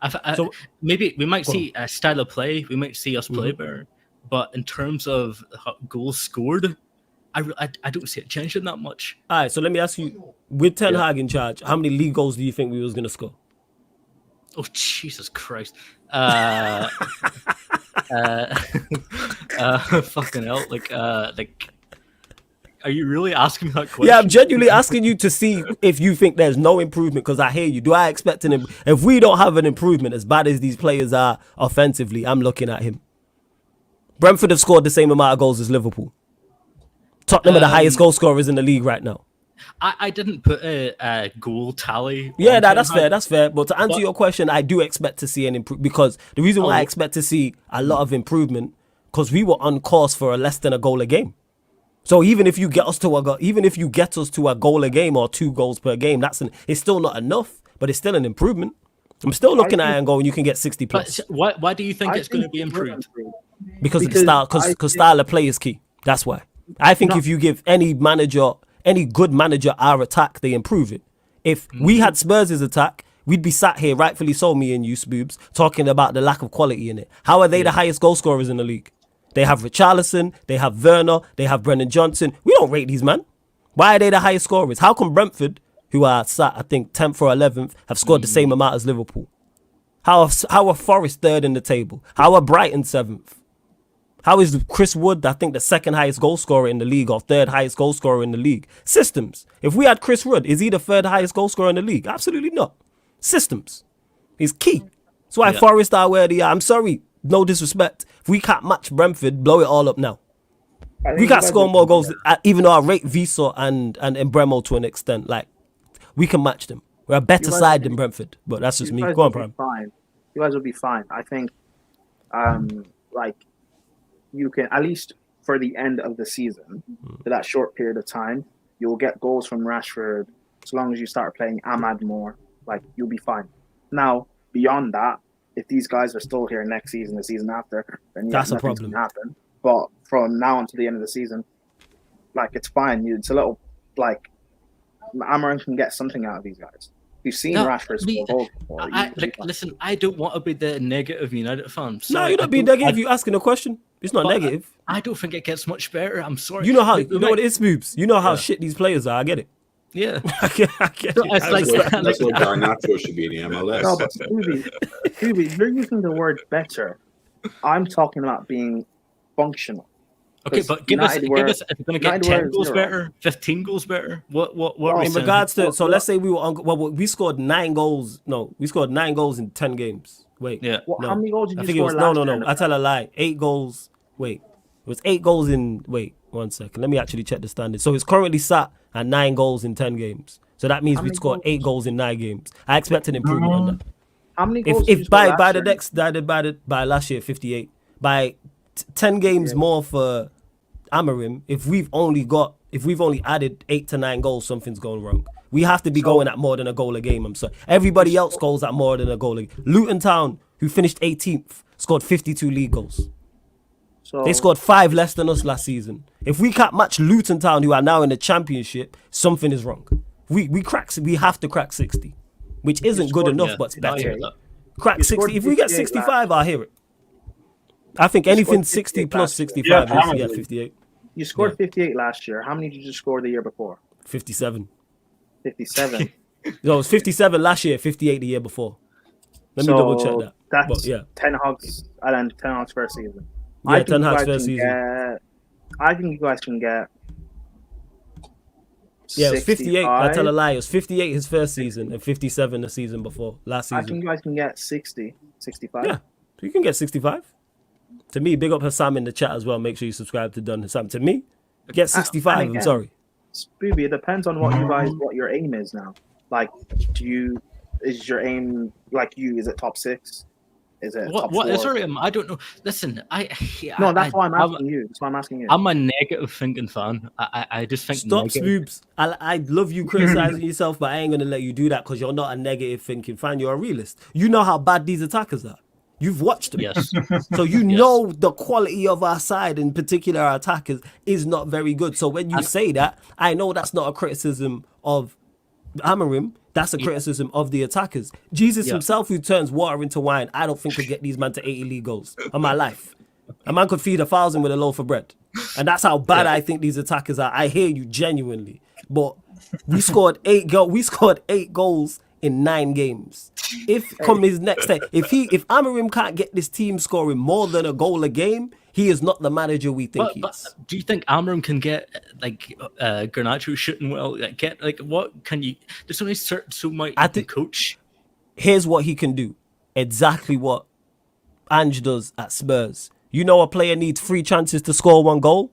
on. So maybe we might see a style of play. We might see us play better, but in terms of goals scored, I don't see it changing that much. All right, so let me ask you, with Ten Hag in charge, how many league goals do you think we was going to score? Oh, Jesus Christ. Fucking hell. Like, are you really asking me that question? Yeah, I'm genuinely asking you to see if you think there's no improvement, because I hear you. Do I expect if we don't have an improvement, as bad as these players are offensively, I'm looking at him. Brentford have scored the same amount of goals as Liverpool. Tottenham are the highest goal scorers in the league right now. I didn't put a goal tally. Yeah, that's fair. But to answer your question, I do expect to see an improvement, because the reason why I expect to see a lot of improvement, because we were on course for less than a goal a game. So even if you get us to a goal a game or 2 goals per game, it's still not enough, but it's still an improvement. I'm still looking at it and going, you can get 60 plus. Why do you think it's going to be improved? Because of the style, because style of play is key. That's why. I think if you give any good manager our attack, they improve it. If we had Spurs' attack, we'd be sat here, rightfully so, me and you, Spoobs, talking about the lack of quality in it. How are they the highest goal scorers in the league? They have Richarlison, they have Werner, they have Brennan Johnson. We don't rate these, man. Why are they the highest scorers? How come Brentford, who are sat, I think, 10th or 11th, have scored the same amount as Liverpool? How are Forest 3rd in the table? How are Brighton 7th? How is Chris Wood, I think, the 2nd highest goal scorer in the league, or 3rd highest goal scorer in the league? Systems. If we had Chris Wood, is he the 3rd highest goal scorer in the league? Absolutely not. Systems is key. That's why Forest are where they are. I'm sorry, no disrespect. If we can't match Brentford, blow it all up now. We can't score more goals, even though I rate Visa and Bremo to an extent. Like, we can match them. We're a better side than Brentford, but that's just me. Go on, Prime. Fine. You guys will be fine. I think, you can, at least for the end of the season, for that short period of time, you'll get goals from Rashford as long as you start playing Ahmad more. Like, you'll be fine. Now, beyond that, if these guys are still here next season, the season after, then that's a problem. Happen. But from now until the end of the season, like, it's fine. It's a little, like, Amaran can get something out of these guys. You've seen Rashford score goals before. Listen, I don't want to be the negative United fan. No, you're not being negative. You're asking a question. It's not negative. I don't think it gets much better. I'm sorry. You know how what it is, Moobs. You know how shit these players are. I get it. Yeah. I get it. That's what Garnacho should be in the MLS. No, but Scooby, you're using the word better. I'm talking about being functional. Okay, but give us if you're going to get 10 goals better, 15 goals better. What in regards to let's say we were we scored 9 goals. No, we scored 9 goals in 10 games. Wait, yeah. No. How many goals did you think score it was last no. year? I tell a lie. 8 goals. Wait, it was 8 goals in. Wait, 1 second. Let me actually check the standings. So it's currently sat at 9 goals in 10 games. So that means we scored 8 goals in 9 games. I expect an improvement on that. How many goals? If by the next by last year 58 by 10 games more for Amarim, if we've only added 8 to 9 goals, something's going wrong. We have to be going at more than a goal a game. I'm sorry. Everybody else goes at more than a goal a game. Luton Town, who finished 18th, scored 52 league goals. So they scored 5 less than us last season. If we can't match Luton Town, who are now in the Championship, something is wrong. We have to crack 60, which isn't good enough, but it's better. Crack 60. If we get 65, I'll hear it. I think anything 60 plus 65 is 58. You scored 58 last year. How many did you score the year before? 57. 57. No, it was 57 last year, 58 the year before. Let me double check that. That's Ten Hag's first season. Yeah, Ten Hag's first season. I think you guys can get. Yeah, it was 58. I tell a lie. It was 58 his first season and 57 the season before, last season. I think you guys can get 60, 65. Yeah, you can get 65. To me, big up Hassam in the chat as well. Make sure you subscribe to Dun Hassam. To me, get 65. Again, I'm sorry. Spooby, it depends on what your aim is now. Like, is your aim is it top 6? Is it top 4? Is our aim? I don't know. Listen, that's why I'm asking you. That's why I'm asking you. I'm a negative thinking fan. I just think stop, Spoobs. I love you criticizing yourself, but I ain't gonna let you do that because you're not a negative thinking fan. You're a realist. You know how bad these attackers are. You've watched them. Yes. So you know the quality of our side, in particular our attackers, is not very good. So when you say that, I know that's not a criticism of Amarim. That's a criticism of the attackers. Jesus himself, who turns water into wine, I don't think could get these men to 80 league goals on my life. A man could feed 1,000 with a loaf of bread. And that's how bad I think these attackers are. I hear you genuinely. But we scored 8 goals in 9 games. If come his next day, if Amarim can't get this team scoring more than a goal a game, he is not the manager we think he is. Do you think Amarim can get Garnacho shooting well? What can you? There's only so much you can coach. Here's what he can do. Exactly what Ange does at Spurs. You know, a player needs 3 chances to score 1 goal.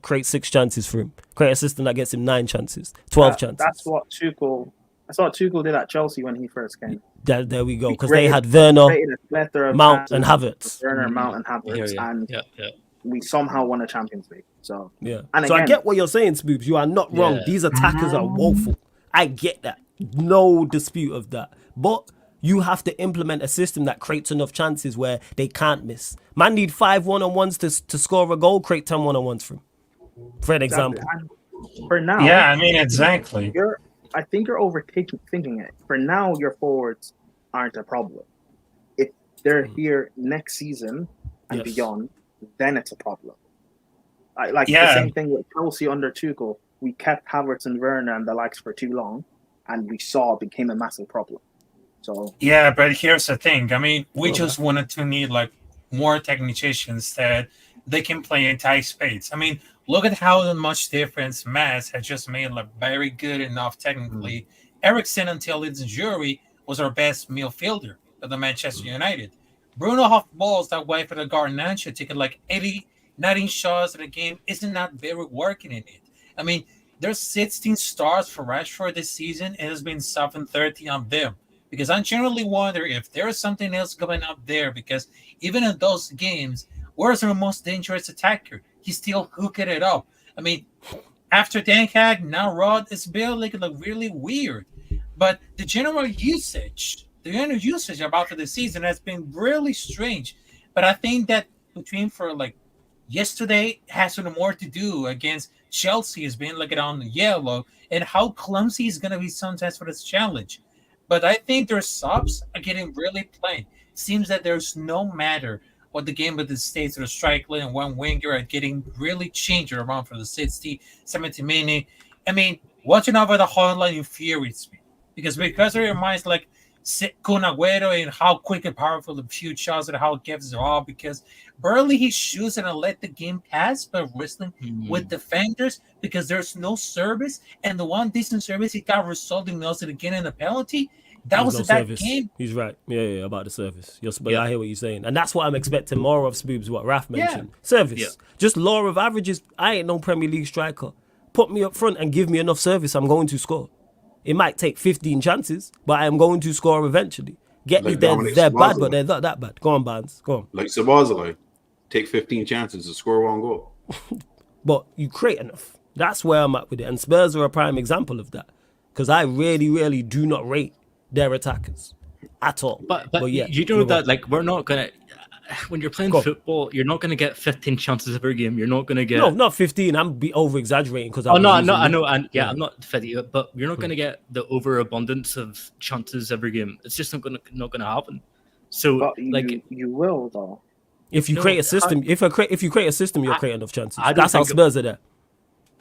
Create 6 chances for him. Create a system that gets him 9 chances, 12 chances. That's what Tuchel did at Chelsea when he first came. There we go, because they had Werner, Mount, and Havertz. We somehow won a Champions League. So I get what you're saying, Spoobs. You are not wrong. These attackers are woeful. I get that. No dispute of that. But you have to implement a system that creates enough chances where they can't miss. Man need 5 one-on-ones to score a goal, create 10 one-on-ones for him. For an example. For now. Yeah, I mean, exactly. I think you're overthinking it. For now, your forwards aren't a problem. If they're here next season and beyond, then it's a problem. The same thing with Chelsea under Tuchel. We kept Havertz and Werner and the likes for too long, and we saw it became a massive problem. So yeah, but here's the thing. I mean, we just wanted to need more technicians that they can play in tight space. I mean, look at how much difference Mads has just made. Very good enough technically. Eriksen, until his injury, was our best midfielder of the Manchester United. Bruno Hoff balls that way for the Garnacho, taking 80, 90 shots in a game, isn't not very working in it. I mean, there's 16 stars for Rashford this season, and it's been 730 on them. Because I generally wonder if there is something else going up there, because even in those games, where's our most dangerous attacker? He's still hooking it up. I mean, after Ten Hag, now Rod is barely really weird. But the general usage about for the season has been really strange. But I think that yesterday has more to do against Chelsea as being on the yellow and how clumsy he's going to be sometimes for this challenge. But I think their subs are getting really plain. It seems that there's no matter what the game with the States or the strike line and one winger are getting really changed around for the 60, 70 minute. I mean, watching over the highlight infuriates me. Because it reminds Kun Agüero and how quick and powerful the few shots and how it gives it all, because barely he shoots and let the game pass by wrestling with defenders because there's no service, and the one decent service he got resulting Nelson again in the penalty. That was a bad game. He's right. Yeah, about the service. But I hear what you're saying. And that's what I'm expecting more of, Spoobs, what Raf mentioned. Service. Yeah. Just law of averages. I ain't no Premier League striker. Put me up front and give me enough service, I'm going to score. It might take 15 chances, but I am going to score eventually. Get me there. They're bad, but they're not that bad. Go on, Barnes. Go on. Like Sabazalai, take 15 chances to score one goal. But you create enough. That's where I'm at with it. And Spurs are a prime example of that. Because I really, really do not rate their attackers at all. But yeah, you know that like we're not gonna. When you're playing football, you're not gonna get 15 chances every game. You're not gonna get not 15. I'm over exaggerating because I know, and I'm not 50, but you're not gonna get the overabundance of chances every game. It's just not gonna happen. So but you will though. If you create a system, if you create a system, you'll create enough chances. That's how Spurs are there.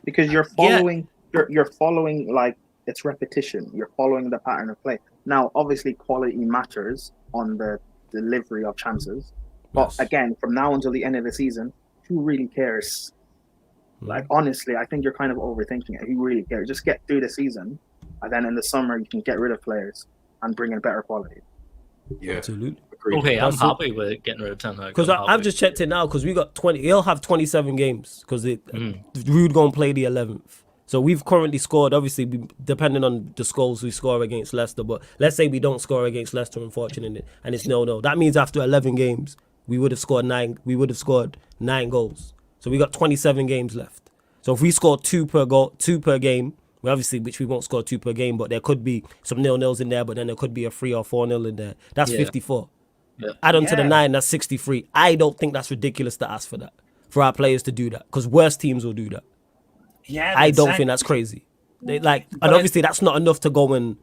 Because you're following, you're following like it's repetition. You're following the pattern of play. Now, obviously, quality matters on the delivery of chances. But again, from now until the end of the season, who really cares? Like, honestly, I think you're kind of overthinking it. Who really cares? Just get through the season, and then in the summer, you can get rid of players and bring in better quality. Yeah, absolutely. Okay, I'm happy with getting rid of Ten Hag. Because I've just checked it now, because we got 20. He'll have 27 games, because Rude going to play the 11th. So we've currently scored, obviously, depending on the scores we score against Leicester. But let's say we don't score against Leicester, unfortunately, and it's 0-0. That means after 11 games, we would have scored 9. We would have scored 9 goals. So we got 27 games left. So if we score 2 per game, obviously, which we won't score 2 per game, but there could be some 0-0s in there, but then there could be a 3 or 4-0 in there. That's 54. Yeah. Add on to the 9, that's 63. I don't think that's ridiculous to ask for that, for our players to do that, because worse teams will do that. Yeah, I don't think that's crazy. And obviously that's not enough to go and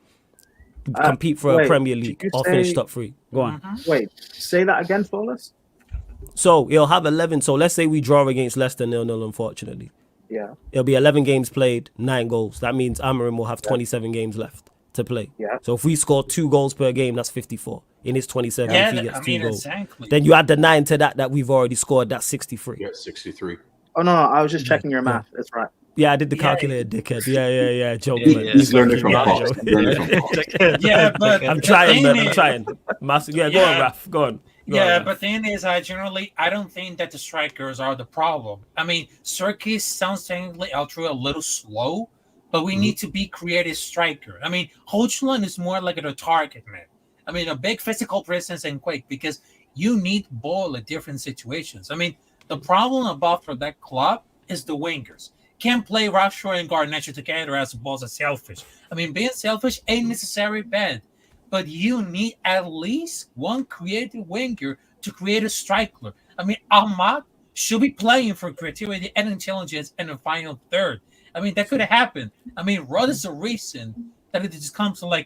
compete for a Premier League or finish top 3. Go on. Wait, say that again for us. So he'll have 11. So let's say we draw against Leicester 0-0, unfortunately. Yeah. It'll be 11 games played, 9 goals. That means Amarim will have 27 games left to play. Yeah. So if we score 2 goals per game, that's 54. In his 27, if he gets 2 goals. Exactly. Then you add the 9 to that we've already scored, that's 63. Yeah, 63. Oh, no, I was just checking your math. That's right. Yeah, I did the calculator, dickhead. Yeah. Joke, He's learning from Fox. Yeah, but I'm trying. Go on, Raf. Go on. But the thing is, I don't think that the strikers are the problem. I mean, Serkis sounds technically a little slow, but we need to be creative striker. I mean, Hochland is more like a target man. I mean, a big physical presence and quick, because you need ball at different situations. I mean, the problem about for that club is the wingers. Can't play Rashford and Garnacho together as opposed to selfish. I mean, being selfish ain't necessarily bad, but you need at least one creative winger to create a striker. I mean, Ahmad should be playing for creativity and intelligence in the final third. I mean, that could have happened. I mean, Rod is the reason that it just comes to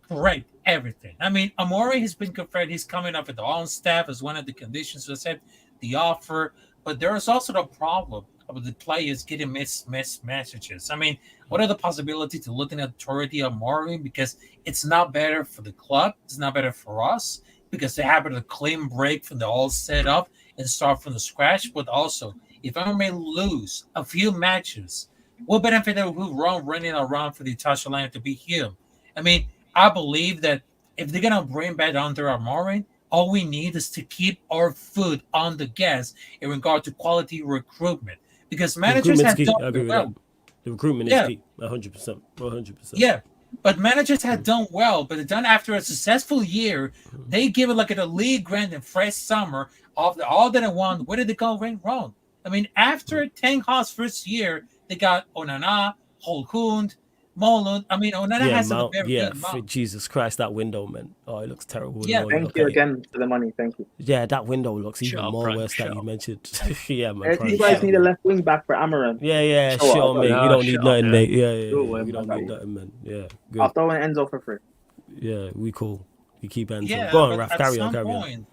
break everything. I mean, Amori has been confirmed. He's coming up with the on staff as one of the conditions to accept the offer, but there is also the problem of the players getting missed messages. I mean, what are the possibilities to looking at authority of Amori? Because it's not better for the club. It's not better for us, because they have a clean break from the all set up and start from the scratch. But also, if I may lose a few matches, what benefit of who running around for the touchline to be him? I mean, I believe that if they're gonna bring back under Amori, all we need is to keep our foot on the gas in regard to quality recruitment. Because managers have done well. The recruitment is key, 100%. 100%. Yeah, but managers have done well, but done after a successful year, they give it a league grant and fresh summer of all that they won. Where did they go wrong? I mean, after Ten Hag's first year, they got Onana, Holkund, Molund. I mean, Onana has a very good amount. Jesus Christ, that window, man. Oh, it looks terrible. Yeah, thank you again for the money. Thank you. Yeah, that window looks even more worse that you mentioned. Yeah, man. You guys need a left wing back for Amaran. Yeah, sure, mate. We don't need nothing, mate. Yeah. We don't need nothing, man. Yeah, good. I'll throw in Enzo for free. Yeah, we cool. We keep Enzo. Yeah, go on, Raf. Carry on.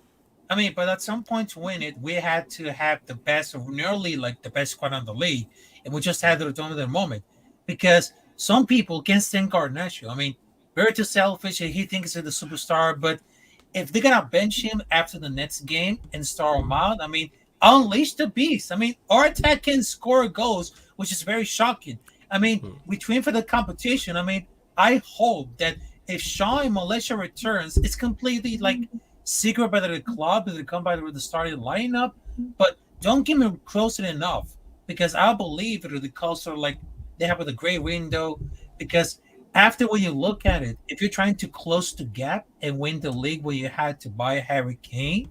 I mean, but at some point to win it, we had to have the best, nearly the best squad on the league, and we just had to do it at the moment, because some people can't stand Garnacho. I mean, very too selfish, and he thinks he's the superstar. But if they're gonna bench him after the next game and start him out, I mean, unleash the beast. I mean, Arteta can score goals, which is very shocking. I mean, we train for the competition. I mean, I hope that if Shaw in Malaysia returns, it's completely like secret by the club that they come by with the starting lineup. But don't give him closer enough, because I believe that the culture like they have a great window. Because after when you look at it, if you're trying to close the gap and win the league where you had to buy Harry Kane,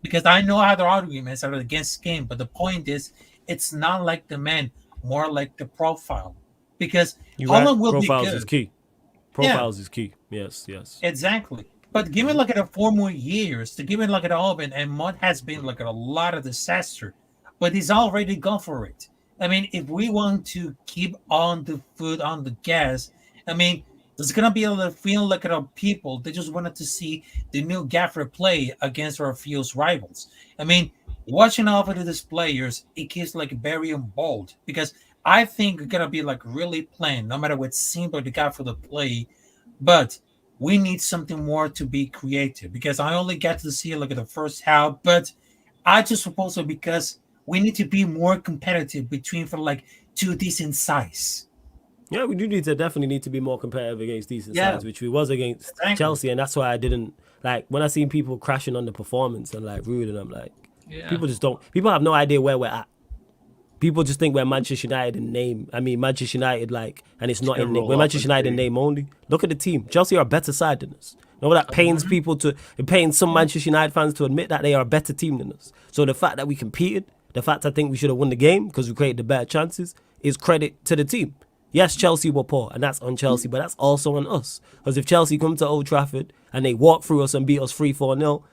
because I know how the arguments are against Kane, but the point is, it's not like the man, more like the profile. Because Holland will be good. Profiles is key. Profiles is key. Yes. Exactly. But given like at 4 more years, to give it like at Alban, and Mud has been like a lot of disaster, but he's already gone for it. I mean, if we want to keep on the foot on the gas, I mean, there's gonna be a little feeling like at people. They just wanted to see the new Gaffer play against our fierce rivals. I mean, watching all of these players, it keeps like very bold, because I think we're gonna be like really planned, no matter what Simba the guy for the play, but we need something more to be creative, because I only got to see like the first half, but I just suppose so because we need to be more competitive between for like two decent size. Yeah, we do definitely need to be more competitive against decent sides, which we was against Chelsea, and that's why I didn't like when I seen people crashing on the performance and like rude, and I'm like, people have no idea where we're at. People just think we're Manchester United in name. I mean, Manchester United, like, and it's not in name. We're Manchester United in name only. Look at the team. Chelsea are a better side than us. You know, that pains people it pains some Manchester United fans to admit that they are a better team than us. So the fact that we competed, the fact I think we should have won the game because we created the better chances, is credit to the team. Yes, Chelsea were poor, and that's on Chelsea, but that's also on us. Because if Chelsea come to Old Trafford and they walk through us and beat us 3-4-0,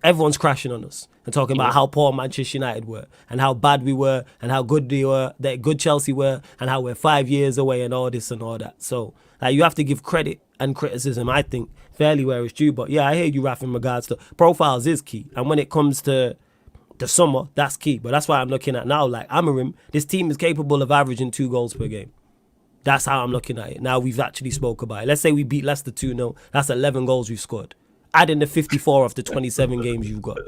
everyone's crashing on us and talking about how poor Manchester United were and how bad we were and how good they were, that good Chelsea were, and how we're 5 years away and all this and all that. So like, you have to give credit and criticism, I think, fairly where it's due. But yeah, I hear you, Raf, in regards to profiles is key. And when it comes to the summer, that's key. But that's why I'm looking at now, like Amorim, this team is capable of averaging 2 goals per game. That's how I'm looking at it. Now we've actually spoke about it. Let's say we beat Leicester 2-0. That's 11 goals we've scored. Add in the 54 of the 27 games you've got.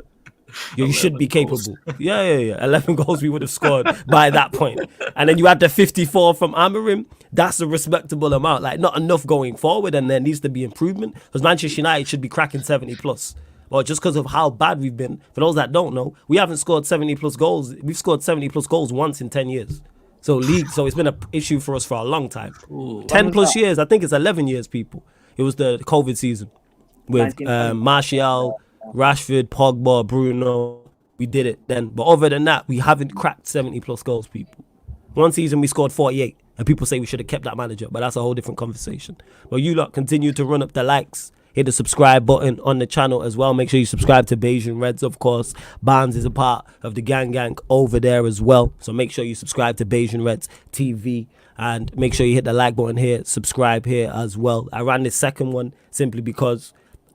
You should be capable. Yeah. 11 goals we would have scored by that point. And then you add the 54 from Amorim. That's a respectable amount. Like, not enough going forward, and there needs to be improvement. Because Manchester United should be cracking 70 plus. But just because of how bad we've been, for those that don't know, we haven't scored 70 plus goals. We've scored 70 plus goals once in 10 years. So it's been an issue for us for a long time. 10 plus years. I think it's 11 years, people. It was the COVID season with Martial, Rashford, Pogba, Bruno. We did it then. But other than that, we haven't cracked 70 plus goals, people. One season we scored 48, and people say we should have kept that manager, but that's a whole different conversation. But you lot continue to run up the likes. Hit the subscribe button on the channel as well. Make sure you subscribe to Bayesian Reds, of course. Barnes is a part of the gang over there as well. So make sure you subscribe to Bayesian Reds TV. And make sure you hit the like button here. Subscribe here as well. I ran this second one simply because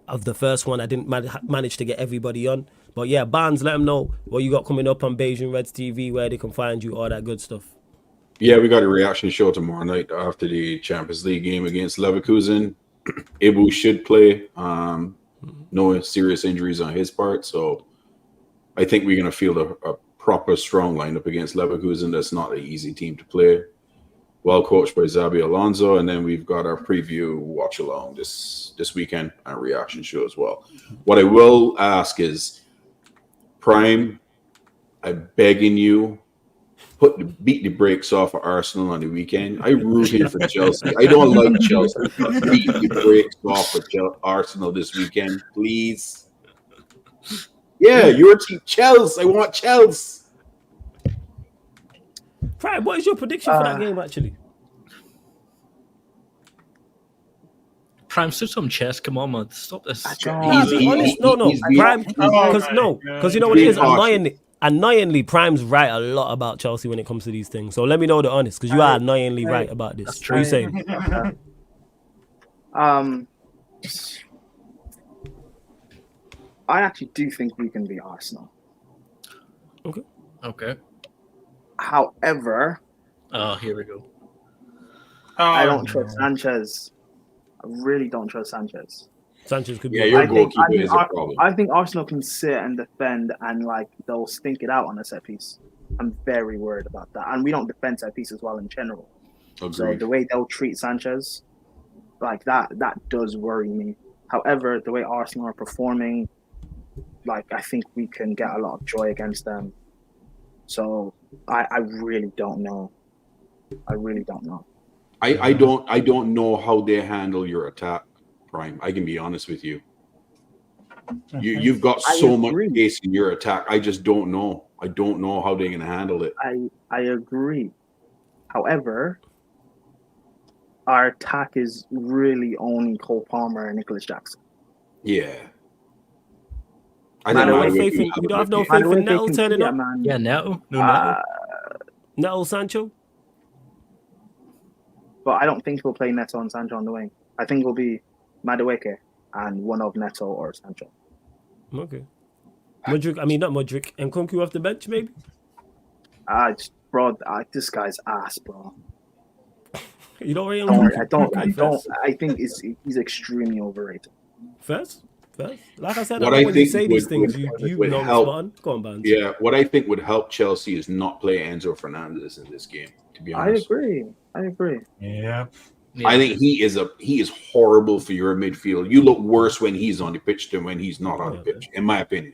of the first one. I didn't manage to get everybody on. But yeah, Barnes, let them know what you got coming up on Bayesian Reds TV, where they can find you, all that good stuff. Yeah, we got a reaction show tomorrow night after the Champions League game against Leverkusen. Ibu should play. No serious injuries on his part, so I think we're going to field a proper strong lineup against Leverkusen. That's not an easy team to play. Well coached by Xabi Alonso, and then we've got our preview watch along this weekend and reaction show as well. What I will ask is, Prime, I'm begging you, beat the brakes off of Arsenal on the weekend. I rooting for Chelsea. I don't like Chelsea. Beat the brakes off of Arsenal this weekend, please. Yeah, your team, Chelsea. I want Chelsea. Prime, what is your prediction for that game, actually? Prime, sit some chess. Come on, man. Stop this. Prime, because you know what it is? Annoyingly, Prime's right a lot about Chelsea when it comes to these things. So let me know the honest, because you are annoyingly right about this. What are you saying? I actually do think we can beat Arsenal. Okay. However, here we go. I don't trust Sanchez. I really don't trust Sanchez. Sanchez could be. Yeah, your goalkeeper is a problem. I think Arsenal can sit and defend and like they'll stink it out on a set piece. I'm very worried about that. And we don't defend set pieces well in general. Agreed. So the way they'll treat Sanchez, like that does worry me. However, the way Arsenal are performing, like I think we can get a lot of joy against them. So I really don't know. I really don't know. I don't know how they handle your attack, Prime. I can be honest with you. You've got so much pace in your attack. I just don't know. I don't know how they're going to handle it. I agree. However, our attack is really only Cole Palmer and Nicholas Jackson. Yeah. You don't have no faith in Neto turning up? Yeah, Neto. No, Neto Sancho? But I don't think we'll play Neto and Sancho on the wing. I think it'll be Madueke and one of Neto or Sancho. Okay. Not Modric. And Nkunku off the bench, maybe? This guy's ass, bro. You don't rate him? I think he's extremely overrated. First? Like I said, what when you think say these things, you know help, spot on. Go on, Barnes. Yeah, what I think would help Chelsea is not play Enzo Fernandez in this game, to be honest. I agree. Yeah. I think he is horrible for your midfield. You look worse when he's on the pitch than when he's not on the pitch, in my opinion.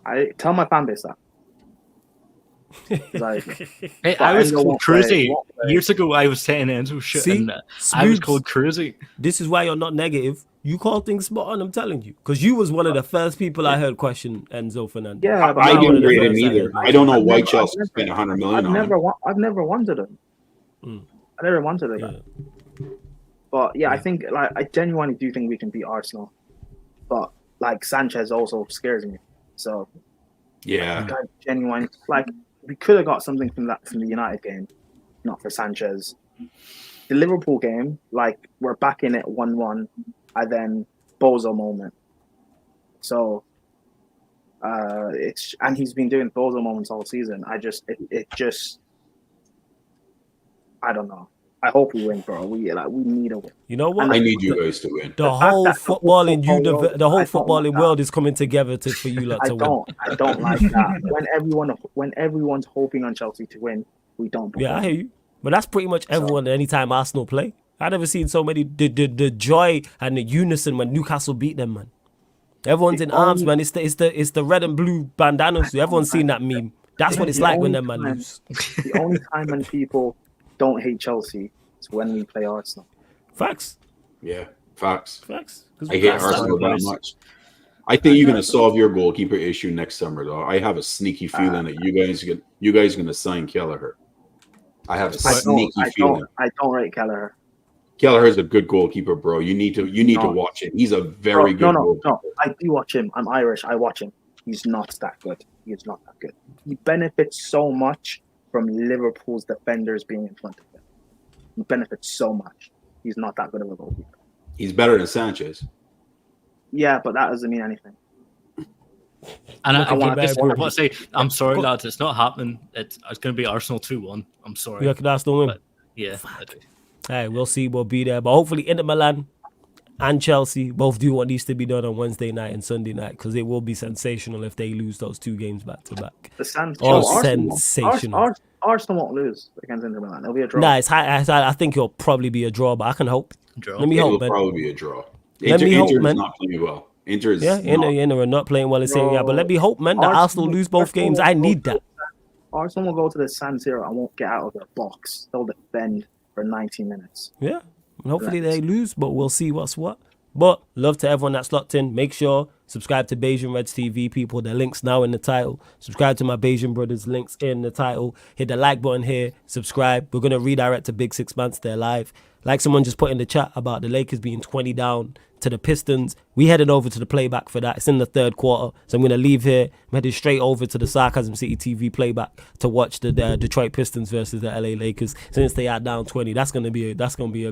I tell my fan base that. Hey, I was called crazy years ago. I was saying Enzo shit, and I was called crazy. This is why you're not negative. You call things spot on. I'm telling you, because you was one of the first people I heard question Enzo Fernandez. Yeah, I didn't rate him either. I don't know why Chelsea spent 100 million on him. I've never wanted him. I never wanted him. Yeah. But yeah, I think I genuinely do think we can beat Arsenal. But like Sanchez also scares me. So yeah, genuine. Like we could have got something from the United game, not for Sanchez. The Liverpool game, like we're back in it 1-1, and then Bozo moment. So and he's been doing Bozo moments all season. I don't know. I hope we win, bro. We need a win. You know what? I need you guys to win. The whole footballing world is coming together for you lot to win. I don't like that. When everyone's hoping on Chelsea to win, we don't. Yeah, I hear you. But that's pretty much everyone. Anytime Arsenal play, I never seen so many the joy and the unison when Newcastle beat them, man. Everyone's in arms, man. It's the red and blue bandanas. Everyone's seen that meme. That's what it's like when them man lose. The only time when people don't hate Chelsea is when we play Arsenal. Facts. Yeah, facts. I hate Facts. Arsenal that much. I think you're gonna solve your goalkeeper issue next summer, though. I have a sneaky feeling that you guys are gonna sign Kelleher. I have a sneaky feeling. I don't rate Kelleher. Kelleher is a good goalkeeper, bro. You need to watch him. He's a very good goalkeeper. No, I do watch him. I'm Irish. I watch him. He's not that good. He benefits so much from Liverpool's defenders being in front of him. He benefits so much. He's not that good of a goalkeeper. He's better than Sanchez. Yeah, but that doesn't mean anything. And I want to say, I'm sorry, lads. It's not happening. It's going to be Arsenal 2-1. I'm sorry. You reckon Arsenal win? Yeah, I do. Hey, we'll see. We'll be there. But hopefully Inter Milan and Chelsea both do what needs to be done on Wednesday night and Sunday night, because it will be sensational if they lose those two games back to back. Sensational. Arsenal won't lose against Inter Milan. It'll be a draw. Nah, I think it'll probably be a draw, but I can hope. Let me hope, man. It'll probably be a draw. Inter is not playing well. Inter are not playing well in Serie A, but let me hope, man, that Arsenal lose both games. I need that. Arsenal will go to the San Siro and won't get out of their box. They'll defend for 90 minutes. Yeah, and hopefully they lose, but we'll see what's what. But love to everyone that's locked in. Make sure subscribe to Bayesian Reds TV, people. The link's now in the title. Subscribe to my Bayesian Brothers. Links in the title. Hit the like button here. Subscribe. We're gonna redirect to Big Six Months. They're live. Like someone just put in the chat about the Lakers being 20 down to the Pistons. We headed over to the playback for that. It's in the third quarter. So I'm going to leave here. I'm headed straight over to the Sarcasm City TV playback to watch the Detroit Pistons versus the LA Lakers. Since they are down 20, that's going to be a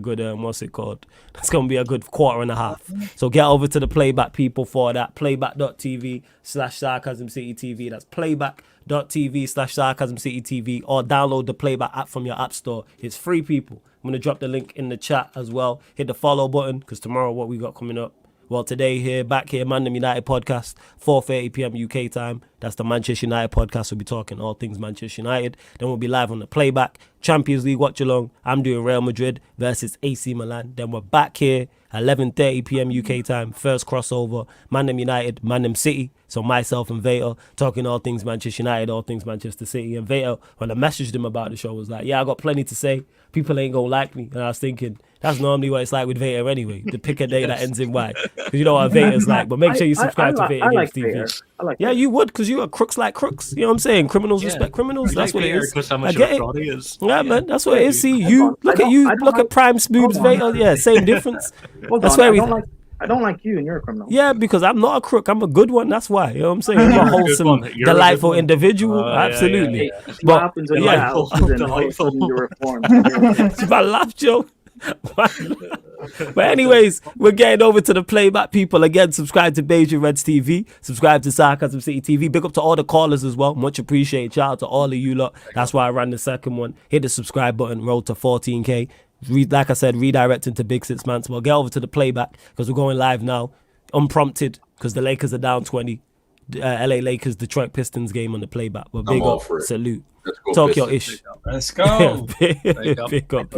good, what's it called? That's going to be a good quarter and a half. So get over to the playback, people, for that. Playback.tv/Sarcasm City TV. That's playback.tv/Sarcasm twitch.tv/Sarcasm City TV, or download the Playback app from your app store. It's free, people. I'm going to drop the link in the chat as well. Hit the follow button, because tomorrow what we got coming up. Well, today here, back here, Man United podcast, 4:30 p.m. UK time. That's the Manchester United podcast. We'll be talking all things Manchester United. Then we'll be live on the Playback. Champions League watch along. I'm doing Real Madrid versus AC Milan. Then we're back here, 11:30 p.m. UK time. First crossover, Man United, Man City. So myself and Vader talking all things Manchester United, all things Manchester City. And Vader, when I messaged him about the show, was like, yeah, I got plenty to say. People ain't gonna like me. And I was thinking, that's normally what it's like with Vader anyway. The pick a day that ends in Y. Because you know what Vader's like. But make sure you subscribe to Vader Games TV. Yeah, you would, because you are crooks like crooks. You know what I'm saying? Criminals respect criminals. That's what it is. I get it. Yeah, man, that's what it is. See, you look at Prime Smoobs Vader. Yeah, same difference. That's where we. I don't like you, and you're a criminal. Yeah, because I'm not a crook. I'm a good one. That's why. You know what I'm saying? I'm a wholesome, delightful individual. Absolutely. Yeah. Hey, what happens when you reform? It's my laugh joke. But anyways, we're getting over to the Playback, people. Again, subscribe to Beijing Reds TV. Subscribe to Sarcasm City TV. Big up to all the callers as well. Much appreciated. Shout out to all of you lot. That's why I ran the second one. Hit the subscribe button. Roll to 14K. Like I said, redirecting to Big Six Man. So we'll get over to the Playback because we're going live now. Unprompted because the Lakers are down 20. LA Lakers, Detroit Pistons game on the Playback. But big up, salute. Talk your ish. Let's go. Big up.